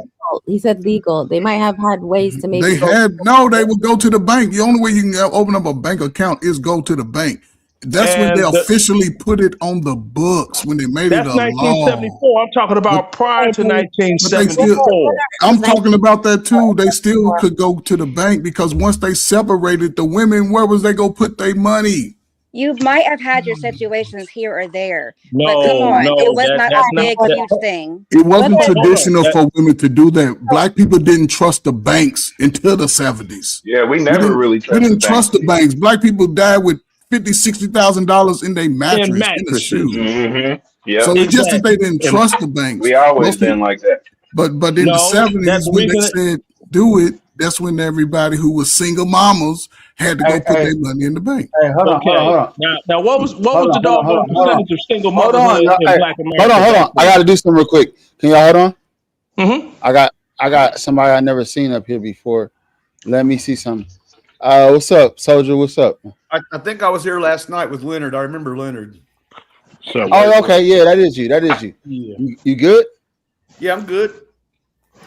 S1: He said legal. They might have had ways to maybe.
S5: They would go to the bank. The only way you can open up a bank account is go to the bank. That's when
S14: And
S5: they
S14: the-
S5: officially put it on the books, when they made
S14: That's
S5: it a law.
S14: 1974. I'm talking about prior to
S5: But they
S14: 1974.
S5: still, I'm talking about that too. They still could go to the bank because once they separated the women, where was they go put their money?
S12: You might have had your situations here or there,
S14: No,
S12: but come on,
S14: no,
S12: it was
S14: that-
S12: not
S14: that's
S12: a big,
S14: not-
S12: huge thing.
S5: It wasn't
S12: Hold on.
S5: traditional for women to do that. Black people didn't trust the banks until the 70s.
S10: Yeah, we never really
S5: We didn't trust the banks. Black people died with $50,000-$60,000 in their mattress, in a
S14: mattresses.
S5: shoe.
S10: Mm-hmm. Yeah.
S5: So it's just that they didn't trust the banks.
S10: We always
S5: Most
S10: been
S5: people-
S10: like that.
S5: But in the
S14: No,
S5: 70s,
S14: that's the
S5: when they
S14: reason
S5: said do it, that's when everybody who was single mamas had to go put their money in the bank.
S7: Hey, hold on,
S14: Okay.
S7: hold on, hold on.
S14: Now what was
S7: Hold
S14: the
S7: on, hold on,
S14: doggone
S7: hold on.
S14: percentage of single
S2: Hold on,
S14: motherhood
S2: no,
S14: in
S2: hey,
S14: Black America?
S2: hold on. I got to do something real quick. Can y'all hold on?
S14: Mm-hmm.
S2: I got somebody I never seen up here before. Let me see something. What's up, Soldier? What's up?
S15: I think I was here last night with Leonard. I remember Leonard.
S2: Oh, okay. Yeah, that is you. That is you.
S15: Yeah.
S2: You good?
S15: Yeah, I'm good.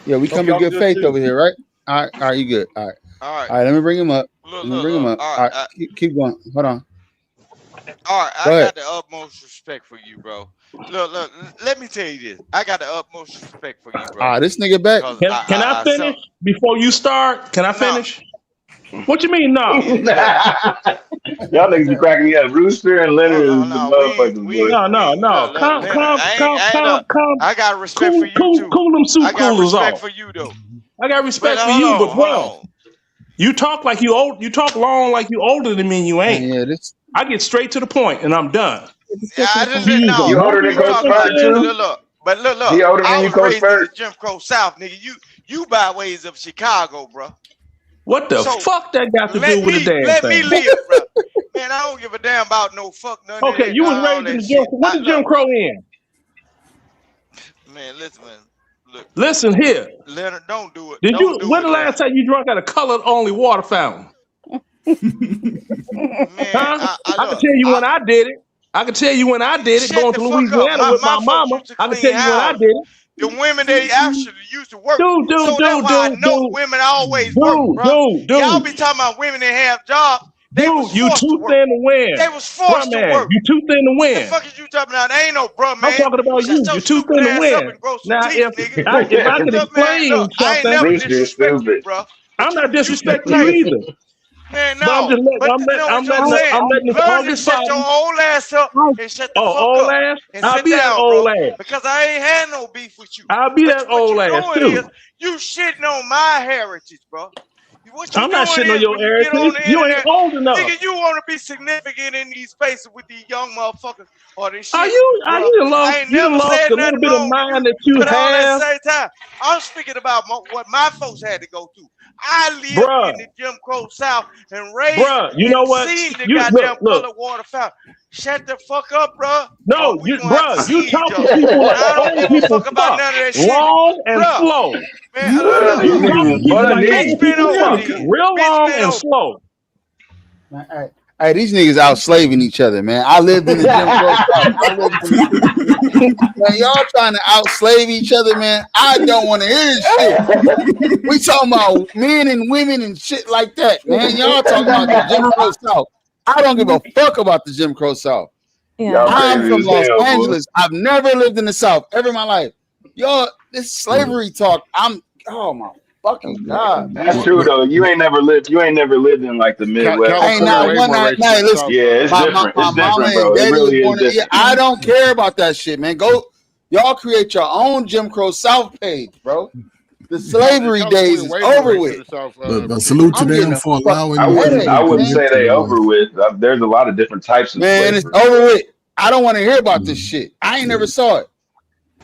S2: Yeah, we
S15: Hope
S2: come in
S15: y'all
S2: good
S15: good
S2: faith
S15: too.
S2: over here, right? All right, you good. All right.
S9: All right.
S2: All right, let me bring him up.
S9: Look,
S2: Let me bring him up. All right, keep going. Hold on.
S9: All right,
S2: Go
S9: I
S2: ahead.
S9: got the utmost respect for you, bro. Look, let me tell you this. I got the utmost respect for you, bro.
S2: This nigga back.
S9: Because
S14: Can I finish before you start? Can I finish? What you mean, no?
S10: Y'all niggas be cracking me up. Rooster and Leonard is the motherfuckers. boy.
S14: No. Calm.
S9: I got respect for you too.
S14: Cool them soup
S9: I got
S14: coolers
S9: respect
S14: off.
S9: for you though.
S14: I got respect
S9: But
S14: for
S9: hold
S14: you,
S9: on,
S14: but
S9: hold
S14: bro, you talk like you old. You talk long like you older than me, and you ain't.
S2: Yeah, this.
S14: I get straight to the point, and I'm done.
S9: Yeah, I didn't know.
S10: You older than Coach Bird too?
S9: Look.
S10: He older than
S9: I
S10: you,
S9: was
S10: Coach
S9: raised in
S10: Bird?
S9: the Jim Crow South, nigga. You by ways of Chicago, bro.
S14: What the
S9: So,
S14: fuck that got to do with a damn
S9: Let
S14: thing?
S9: me live, bro. Man, I don't give a damn about no fuck none of
S14: Okay,
S9: that,
S14: you was
S9: all
S14: raised
S9: that
S14: in the
S9: shit.
S14: Jim. What is Jim Crow in?
S9: Man, listen, man. Look,
S14: Listen here.
S9: Leonard, don't do it.
S14: Did
S9: Don't
S14: you?
S9: do
S14: When
S9: it,
S14: the last time you drunk at a colored only water fountain?
S9: man.
S14: Huh? I can tell you when I did it. I can tell you when I did it.
S9: Shut
S14: Going
S9: the
S14: to
S9: fuck
S14: Louisiana
S9: up.
S14: with my
S9: folks
S14: mama.
S9: used to
S14: I can
S9: clean
S14: tell you when I
S9: houses.
S14: did it.
S9: The women they actually used to work.
S14: Dude,
S9: so that's why I know women always work, bro. Y'all be talking about women that have jobs. They was
S14: Dude, you
S9: forced to
S14: too
S9: work.
S14: thin to win.
S9: They was forced to
S14: Bruh, man,
S9: work.
S14: you too thin to
S9: The
S14: win.
S9: fuck is you talking about? They ain't no bruh, man.
S14: I'm talking about
S9: Shut
S14: you.
S9: your
S14: You're too
S9: stupid
S14: thin to
S9: ass up
S14: win.
S9: and grow some
S14: Now,
S9: teeth,
S14: if
S9: nigga.
S14: I can
S9: Look, man,
S14: explain
S9: look, I ain't
S14: something,
S9: never
S10: Rooster is
S9: disrespect you,
S10: stupid.
S9: bro.
S14: I'm not
S9: You
S14: disrespecting
S9: crazy.
S14: you either.
S9: Man,
S14: But I'm
S9: no.
S14: just letting,
S9: But
S14: I'm
S9: you
S14: letting,
S9: know
S14: I'm
S9: what I'm
S14: letting,
S9: saying?
S14: I'm letting this
S9: Learn to
S14: August
S9: shut your
S14: bottom.
S9: old ass up and shut the
S14: Oh,
S9: fuck
S14: old
S9: up.
S14: ass?
S9: And
S14: I'll
S9: sit
S14: be that
S9: down,
S14: old
S9: bro.
S14: ass.
S9: Because I ain't had no beef with you.
S14: I'll be that
S9: What
S14: old
S9: you
S14: ass
S9: doing is
S14: too.
S9: you shitting on my heritage, bro. What you
S14: I'm not
S9: doing
S14: shitting on
S9: is
S14: your
S9: when you get on
S14: heritage.
S9: the
S14: You
S9: internet,
S14: ain't old enough.
S9: nigga, you want to be significant in these spaces with these young motherfuckers or this shit,
S14: Are you
S9: bro.
S14: done lost?
S9: I ain't
S14: You done
S9: never
S14: lost
S9: said
S14: a little
S9: nothing
S14: bit of
S9: wrong with
S14: mind
S9: you,
S14: that you
S9: but all at
S14: have,
S9: the same time, I'm speaking about what my folks had to go through. I lived
S14: bruh.
S9: in the Jim Crow South and raised
S14: Bruh, you know
S9: and
S14: what?
S9: seen the
S14: You
S9: goddamn
S14: look.
S9: colored water fountain. Shut the fuck up, bro.
S14: No,
S9: We
S14: you,
S9: gonna have to
S14: bruh, you
S9: see each
S14: talk to
S9: other.
S14: people like
S9: I don't
S14: old
S9: give a
S14: people
S9: fuck about
S14: talk,
S9: none of that shit,
S14: long and
S9: bruh.
S14: slow.
S9: Man,
S14: You talk to people like
S9: bitch
S14: old
S9: been
S14: people
S9: over
S14: talk,
S9: then.
S14: real
S9: Bitch
S14: long
S9: been
S14: and
S9: over.
S14: slow.
S2: Hey, these niggas out slaving each other, man. I lived in the Jim Crow South. I lived in the man, y'all trying to outslave each other, man. I don't want to hear this shit. We talking about men and women and shit like that, man. Y'all talking about the Jim Crow South. I don't give a fuck about the Jim Crow South.
S1: Yeah.
S2: I'm from
S10: as
S2: Los
S10: hell, boy.
S2: Angeles. I've never lived in the South ever in my life. Y'all, this slavery talk. Oh my fucking God.
S10: That's true though. You ain't never lived in like the Midwest.
S2: Ain't not one night. Hey, listen.
S10: Yeah, it's different.
S2: My
S10: It's
S2: mama
S10: different,
S2: and
S10: bro. It
S2: daddy was
S10: really is
S2: born. Yeah,
S10: different.
S2: I don't care about that shit, man. Go, y'all create your own Jim Crow South page, bro. The slavery days is over with.
S5: But salute to them for allowing.
S10: I wouldn't say they over with. There's a lot of different types of
S2: Man,
S10: slavery.
S2: it's over with. I don't want to hear about this shit. I ain't never saw it.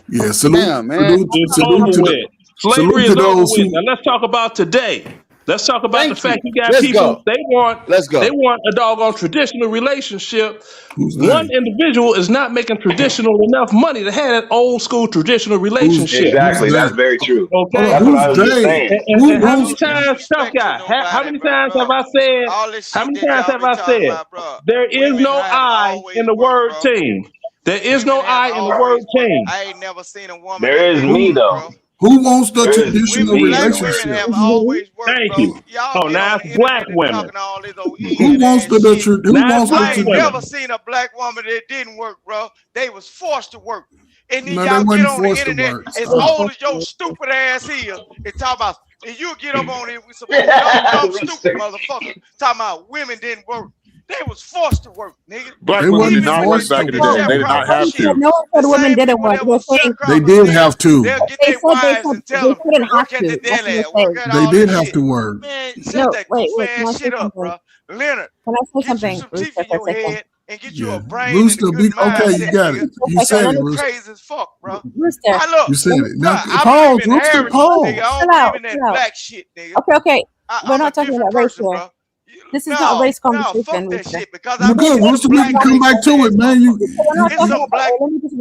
S5: Yeah, salute,
S2: Damn, man.
S14: It's over with. Slavery is over with. Now let's talk about today. Let's talk about the fact you got people. They want a doggone traditional relationship. One individual is not making traditional enough money to have that old school traditional relationship.
S10: Exactly, that's very true.
S14: Okay,
S10: That's what I was just saying.
S14: And how many times, tough guy? How many times have I said? How many times have I said? There is no I in the word team. There is no I in the word team.
S9: I ain't never seen a woman.
S10: There is me though.
S5: Who wants the traditional relationship?
S14: Thank you. Oh, now it's black women.
S5: Who wants the
S9: I ain't never seen a black woman that didn't work, bro. They was forced to work. And then
S5: No,
S9: y'all
S5: they
S9: get
S5: wasn't
S9: on the
S5: forced to
S9: internet
S5: work.
S9: as old as your stupid ass is and talk about, and you get up on it with some dumb stupid motherfucker talking about women didn't work. They was forced to work, nigga.
S8: Black women did not work back in the day. They did not have to.
S1: No one said women didn't work. They're saying
S5: They did have to.
S9: They'll get their wives and tell them,
S1: didn't have
S9: work at
S1: to.
S9: the
S1: That's
S9: deli,
S1: what
S9: work
S1: they're
S9: at
S5: They
S9: all
S5: did
S9: this
S5: have
S9: shit.
S5: to work.
S9: Man, shut
S1: No,
S9: that
S1: wait,
S9: goof
S1: wait, can I
S9: ass
S1: say
S9: shit up,
S1: something?
S9: bro. Leonard,
S1: Can I say
S9: get you
S1: something,
S9: some
S1: Rooster,
S9: teeth in
S1: for a
S9: your
S1: second?
S9: head and get you a brain
S5: Rooster,
S9: and a good
S5: okay, you
S9: mindset,
S5: got
S9: nigga.
S5: it. You said it,
S9: You
S5: Rooster.
S9: crazy as fuck, bro.
S1: Rooster.
S9: I look,
S5: You said it. Now,
S9: I
S5: pause,
S9: believe in
S5: Rooster,
S9: heritage,
S5: pause.
S9: nigga. I
S1: Chill
S9: don't believe
S1: out,
S9: in that
S1: chill out.
S9: black shit, nigga.
S1: Okay. We're
S9: I'm a
S1: not talking
S9: different
S1: about race
S9: person,
S1: here.
S9: bro.
S1: This is not race
S9: No,
S1: conversation,
S9: fuck that
S1: Rooster.
S9: shit because
S5: Well,
S9: I've
S5: good,
S9: been
S5: Rooster.
S9: with
S5: We
S9: black
S5: can come back to it, man.
S1: We're not
S9: It's
S1: talking
S9: some
S1: about.
S9: black.
S1: Let me just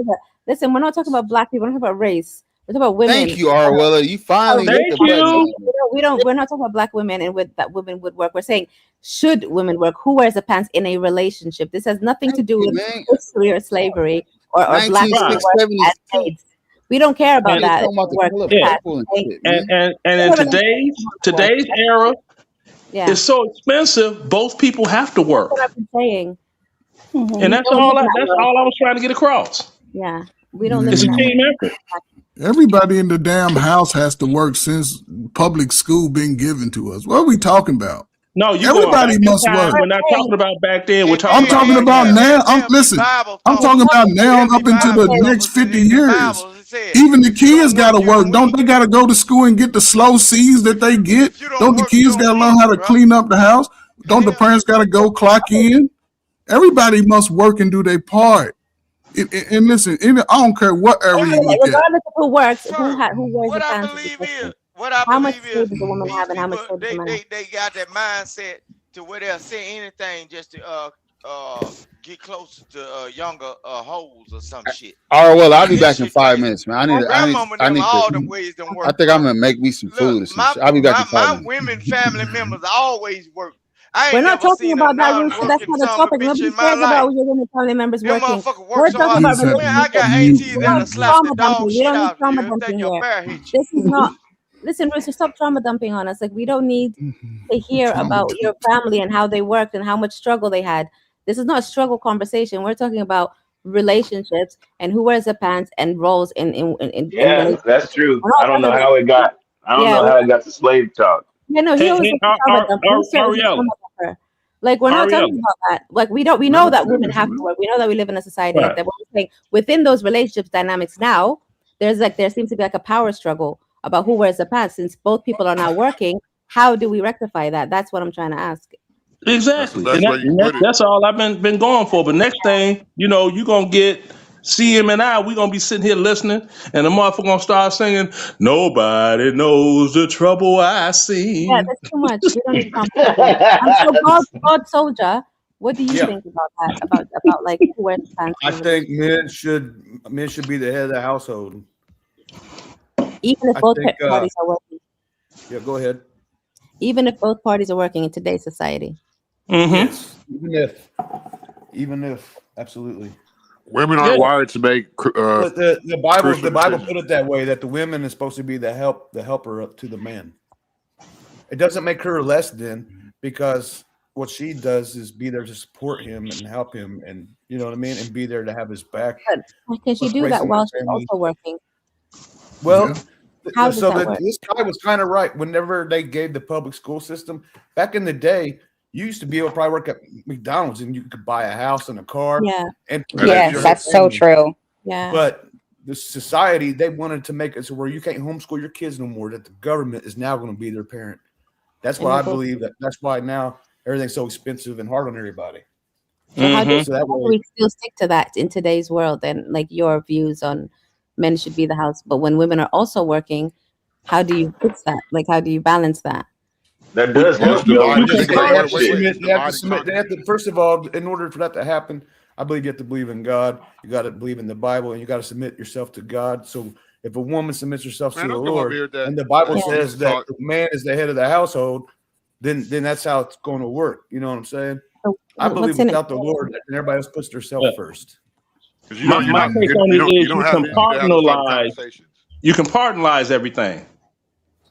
S1: listen. We're not talking about black people. We're not talking about race. We're talking about women.
S2: Thank you, Arwella. You finally hit the button.
S1: We're not talking about black women and with that women would work. We're saying should women work? Who wears the pants in a relationship? This has nothing to do with history or slavery or black people work as maids. We don't care about that.
S14: And in today's era, it's so expensive. Both people have to work.
S1: That's what I've been saying.
S14: And that's all. That's all I was trying to get across.
S1: Yeah, we don't live
S14: It's
S1: in
S14: a
S1: that
S14: team
S1: world.
S14: effort.
S5: Everybody in the damn house has to work since public school been given to us. What are we talking about?
S14: No, you
S5: everybody must work.
S14: We're not talking about back then. We're
S5: I'm
S14: talking
S5: talking about now. Listen, I'm talking about now up into the next 50 years. Even the kids got to work. Don't they got to go to school and get the slow C's that they get? Don't the kids got to learn how to clean up the house? Don't the parents got to go clock in? Everybody must work and do their part. And listen, I don't care what area you look at.
S1: Regardless of who works, who wears the pants. How much pay does a woman have and how much pay does a man have?
S9: They got that mindset to where they'll say anything just to get closer to younger hoes or some shit.
S2: All right, well, I'll be back in 5 minutes, man. I need to. I think I'm gonna make me some food or some shit. I'll be back in 5 minutes.
S9: My women family members always work.
S1: We're not talking about that, Rooster. That's not a topic. Nobody cares about your women family members working. We're talking about relationships.
S9: I got ATs that'll slap the dog shit out of you.
S1: Trauma dumping here. This is not. Listen, Rooster, stop trauma dumping on us. Like, we don't need to hear about your family and how they worked and how much struggle they had. This is not a struggle conversation. We're talking about relationships and who wears the pants and roles in
S10: yeah, that's true. I don't know how it got. I don't know how it got to slave talk.
S1: Yeah, no, he always like we're not talking about that. Like we know that women have to work. We know that we live in a society like that. But we're saying within those relationships dynamics now, there seems to be like a power struggle about who wears the pants. Since both people are now working, how do we rectify that? That's what I'm trying to ask.
S14: Exactly. That's all I've been going for. But next thing, you're gonna get CM and we're gonna be sitting here listening, and the motherfucker gonna start singing, "Nobody knows the trouble I see."
S1: Yeah, that's too much. We don't need competition. So God soldier, what do you think about that? About like who wears the pants?
S15: I think men should be the head of the household.
S1: Even if both parties are working.
S15: Yeah, go ahead.
S1: Even if both parties are working in today's society.
S15: Yes, even if, absolutely.
S8: Women aren't wired to make.
S15: The Bible put it that way, that the women is supposed to be the helper up to the man. It doesn't make her less than, because what she does is be there to support him and help him, and you know what I mean, and be there to have his back.
S1: But how can she do that while she's also working?
S15: Well,
S1: How does
S15: so
S1: that work?
S15: this guy was kind of right. Whenever they gave the public school system back in the day, you used to be able to probably work at McDonald's and you could buy a house and a car.
S1: Yeah.
S15: And
S12: Yes, that's so true.
S1: Yeah.
S15: But the society, they wanted to make it so where you can't homeschool your kids no more, that the government is now going to be their parent. That's why I believe that's why now everything's so expensive and hard on everybody.
S1: So how do
S15: So that way,
S1: we still stick to that in today's world? And like your views on men should be the house, but when women are also working, how do you fix that? Like, how do you balance that?
S10: That does help.
S15: They have to, first of all, in order for that to happen, I believe you have to believe in God. You got to believe in the Bible, and you got to submit yourself to God. So if a woman submits herself to the Lord, and the Bible says that the man is the head of the household, then that's how it's going to work. You know what I'm saying?
S1: So
S15: I believe without the Lord, and everybody else puts themselves first.
S14: My take on it is you can compartmentalize everything.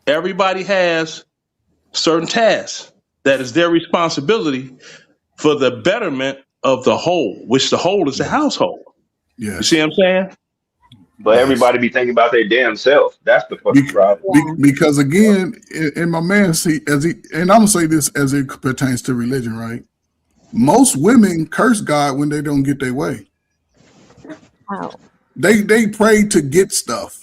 S14: Everybody has certain tasks that is their responsibility for the betterment of the whole, which the whole is the household.
S5: Yeah.
S14: You see what I'm saying?
S10: But everybody be thinking about their damn self. That's the fucking problem.
S5: Because again, and my man, and I'm gonna say this as it pertains to religion, right? Most women curse God when they don't get their way.
S1: How?
S5: They pray to get stuff.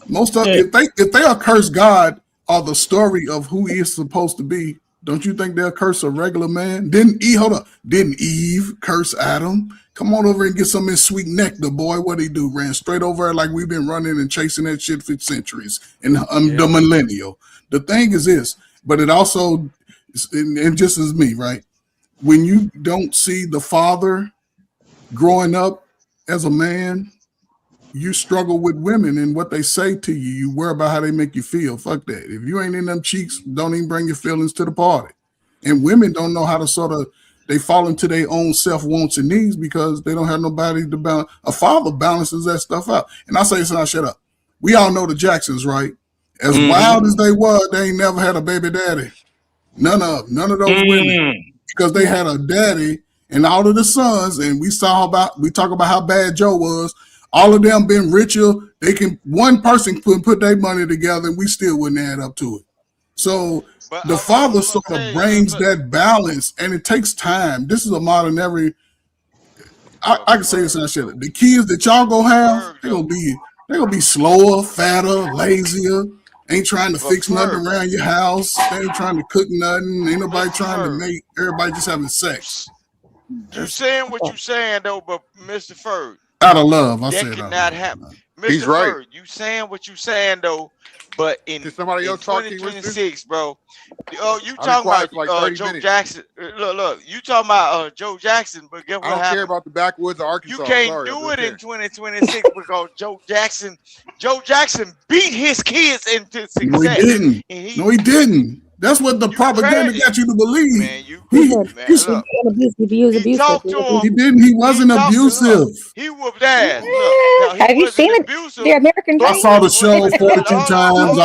S5: Most of if they are curse God or the story of who he is supposed to be, don't you think they'll curse a regular man? Didn't Eve curse Adam? Come on over and get some of his sweet nectar, boy. What he do? Ran straight over her like we've been running and chasing that shit for centuries in the millennial. The thing is this, but it also, and just as me, right? When you don't see the father growing up as a man, you struggle with women and what they say to you. You worry about how they make you feel. Fuck that. If you ain't in them cheeks, don't even bring your feelings to the party. And women don't know how to they fall into their own self wants and needs because they don't have nobody to balance. A father balances that stuff out. And I say, son, shut up. We all know the Jacksons, right? As wild as they were, they ain't never had a baby daddy. None of those women. Because they had a daddy and all of the sons, and we talk about how bad Joe was. All of them been richer. One person put their money together and we still wouldn't add up to it. So the father sort of brings that balance, and it takes time. This is a modern I can say this and shit. The kids that y'all gonna have, they're gonna be slower, fatter, lazier, ain't trying to fix nothing around your house, they ain't trying to cook nothing, ain't nobody trying to make everybody just having sex.
S9: You saying what you saying though, but Mr. Ferg.
S5: Out of love, I
S9: that
S5: said
S9: cannot happen. Mr.
S8: He's right.
S9: Ferg, you saying what you saying though, but in 2026, bro. Oh, you talking about
S8: like
S9: Joe Jackson? Look, you talking about Joe Jackson, but guess what
S8: I don't
S9: happened?
S8: care about the backwoods of Arkansas.
S9: You can't do it in 2026 because Joe Jackson beat his kids into success.
S5: No, he didn't. No, he didn't. That's what the propaganda got you to believe.
S9: Man,
S5: he
S9: talked to him.
S5: He didn't. He wasn't abusive.
S9: He whooped ass. Look,
S12: have you seen the American Dream?
S5: I saw the show 42 times.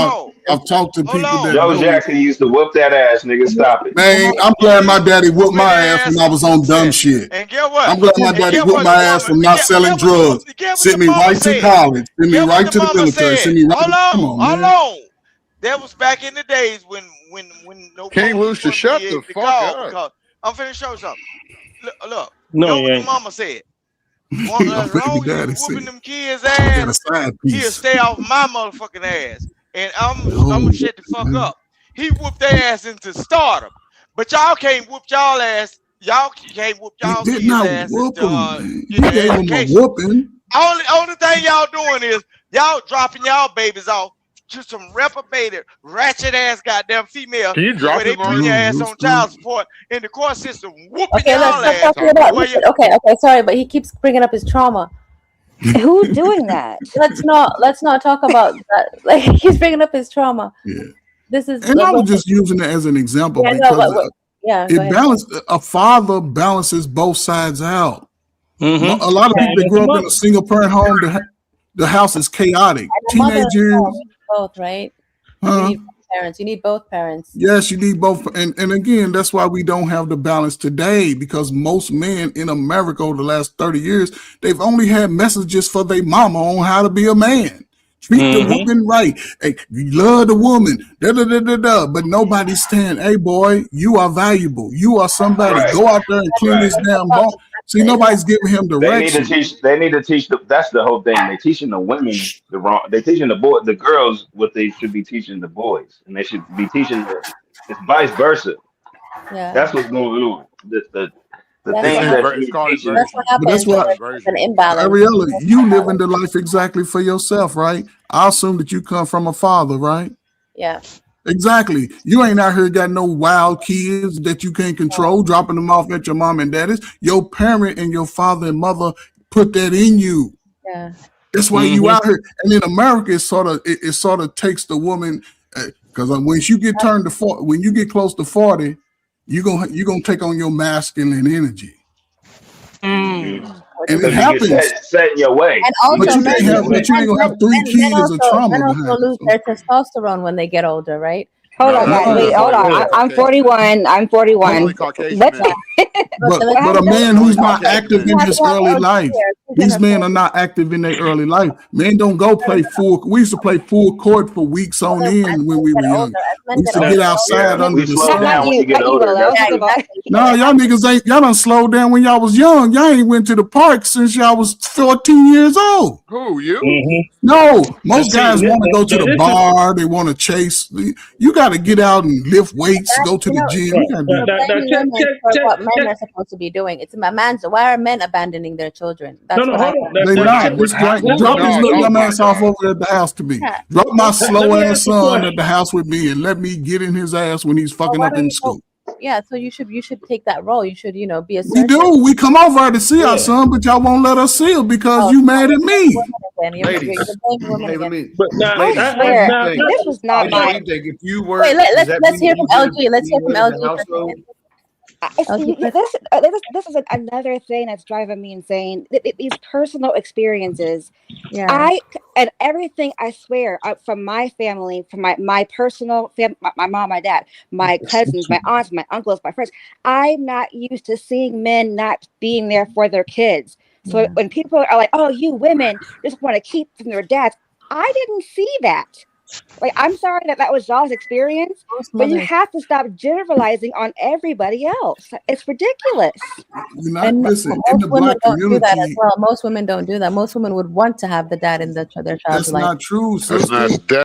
S5: I've talked to people that
S10: Joe Jackson used to whoop that ass, nigga. Stop it.
S5: Man, I'm glad my daddy whooped my ass when I was on dumb shit.
S9: And get what?
S5: I'm glad my daddy whooped my ass from not selling drugs. Sent me right to college. Sent me right to the military. Sent me right. Come on, man.
S9: That was back in the days when no
S8: King Rooster, shut the fuck up.
S9: I'm finna show you something. Look.
S14: No,
S9: what the mama said. As long as you whooping them kids' ass, he'll stay off my motherfucking ass. And I'm gonna shut the fuck up. He whooped their ass into stardom. But y'all can't whoop y'all ass. Y'all can't whoop y'all kids' ass into
S5: He gave him a whooping.
S9: Only thing y'all doing is y'all dropping y'all babies off to some reprobated, ratchet ass goddamn female.
S8: Can you drop
S9: where they
S8: him
S9: put your ass on child support in the court system, whooping
S1: Okay,
S9: y'all
S1: let's
S9: ass.
S1: talk about okay, sorry, but he keeps bringing up his trauma.
S12: Who's doing that?
S1: Let's not talk about that. Like, he's bringing up his trauma.
S5: Yeah.
S1: This is
S5: And I was just using it as an example because it balanced. A father balances both sides out. A lot of people that grow up in a single parent home, the house is chaotic. Teenagers,
S1: both, right? parents. You need both parents.
S5: Yes, you need both. And again, that's why we don't have the balance today, because most men in America over the last 30 years, they've only had messages for their mama on how to be a man. Treat the woman right. Hey, love the woman. But nobody's saying, hey, boy, you are valuable. You are somebody.
S10: Right.
S5: Go out there and clean this damn ball. See, nobody's giving him direction.
S10: They need to teach. That's the whole thing. They're teaching the women the wrong. They're teaching the girls what they should be teaching the boys, and they should be teaching it's vice versa.
S1: Yeah.
S10: That's what's going on. The
S1: That's
S10: things
S1: what
S10: that you
S1: happens.
S10: teaching.
S1: That's what happens.
S5: That's why,
S1: There's an imbalance.
S5: Ariella, you living the life exactly for yourself, right? I assume that you come from a father, right?
S1: Yeah.
S5: Exactly. You ain't out here got no wild kids that you can't control, dropping them off at your mom and daddy's. Your parent and your father and mother put that in you.
S1: Yeah.
S5: That's why you out here. And in America, it sort of takes the woman, because once you get turned to 40, when you get close to 40, you're gonna take on your masculine energy. And it happens.
S10: Set in your way.
S1: And also,
S5: But you ain't gonna have 3 kids of trauma
S1: men also
S5: behind
S1: lose their testosterone when they get older, right?
S12: Hold on, guys. Wait, hold on. I'm 41. I'm 41. Let's
S5: But a man who's not active in his early life, these men are not active in their early life. Men don't go play full. We used to play full court for weeks on end when we were young. We used to get outside under the sun. No, y'all niggas ain't. Y'all done slowed down when y'all was young. Y'all ain't went to the park since y'all was 14 years old.
S8: Who, you?
S5: No, most guys want to go to the bar. They want to chase. You got to get out and lift weights, go to the gym. You gotta do that.
S1: What men are supposed to be doing. It's a man's. Why are men abandoning their children? That's
S14: No,
S1: what
S14: hold
S1: happens.
S14: on.
S5: They not. Drop this little dumb ass off over at the house to me. Drop my slow ass son at the house with me and let me get in his ass when he's fucking up in school.
S1: Yeah, so you should take that role. You should, be
S5: We
S1: assertive.
S5: do. We come over to see our son, but y'all won't let us see him because you mad at me.
S15: Ladies,
S14: But now,
S12: I swear, this was not my.
S15: If you were,
S1: Wait, let's hear from LG. Let's hear from LG.
S12: This is another thing that's driving me insane. These personal experiences,
S1: Yeah.
S12: and everything. I swear, from my family, from my personal family, my mom, my dad, my cousins, my aunts, my uncles, my friends. I'm not used to seeing men not being there for their kids. So when people are like, "Oh, you women just want to keep from their dads," I didn't see that. Like, I'm sorry that was y'all's experience, but you have to stop generalizing on everybody else. It's ridiculous.
S1: And
S5: listen,
S1: most
S5: in the
S1: women
S5: black
S1: don't do that as
S5: community,
S1: well. Most women don't do that. Most women would want to have the dad in their child's
S5: that's
S1: life.
S5: not true,
S8: That's
S5: sister.
S8: not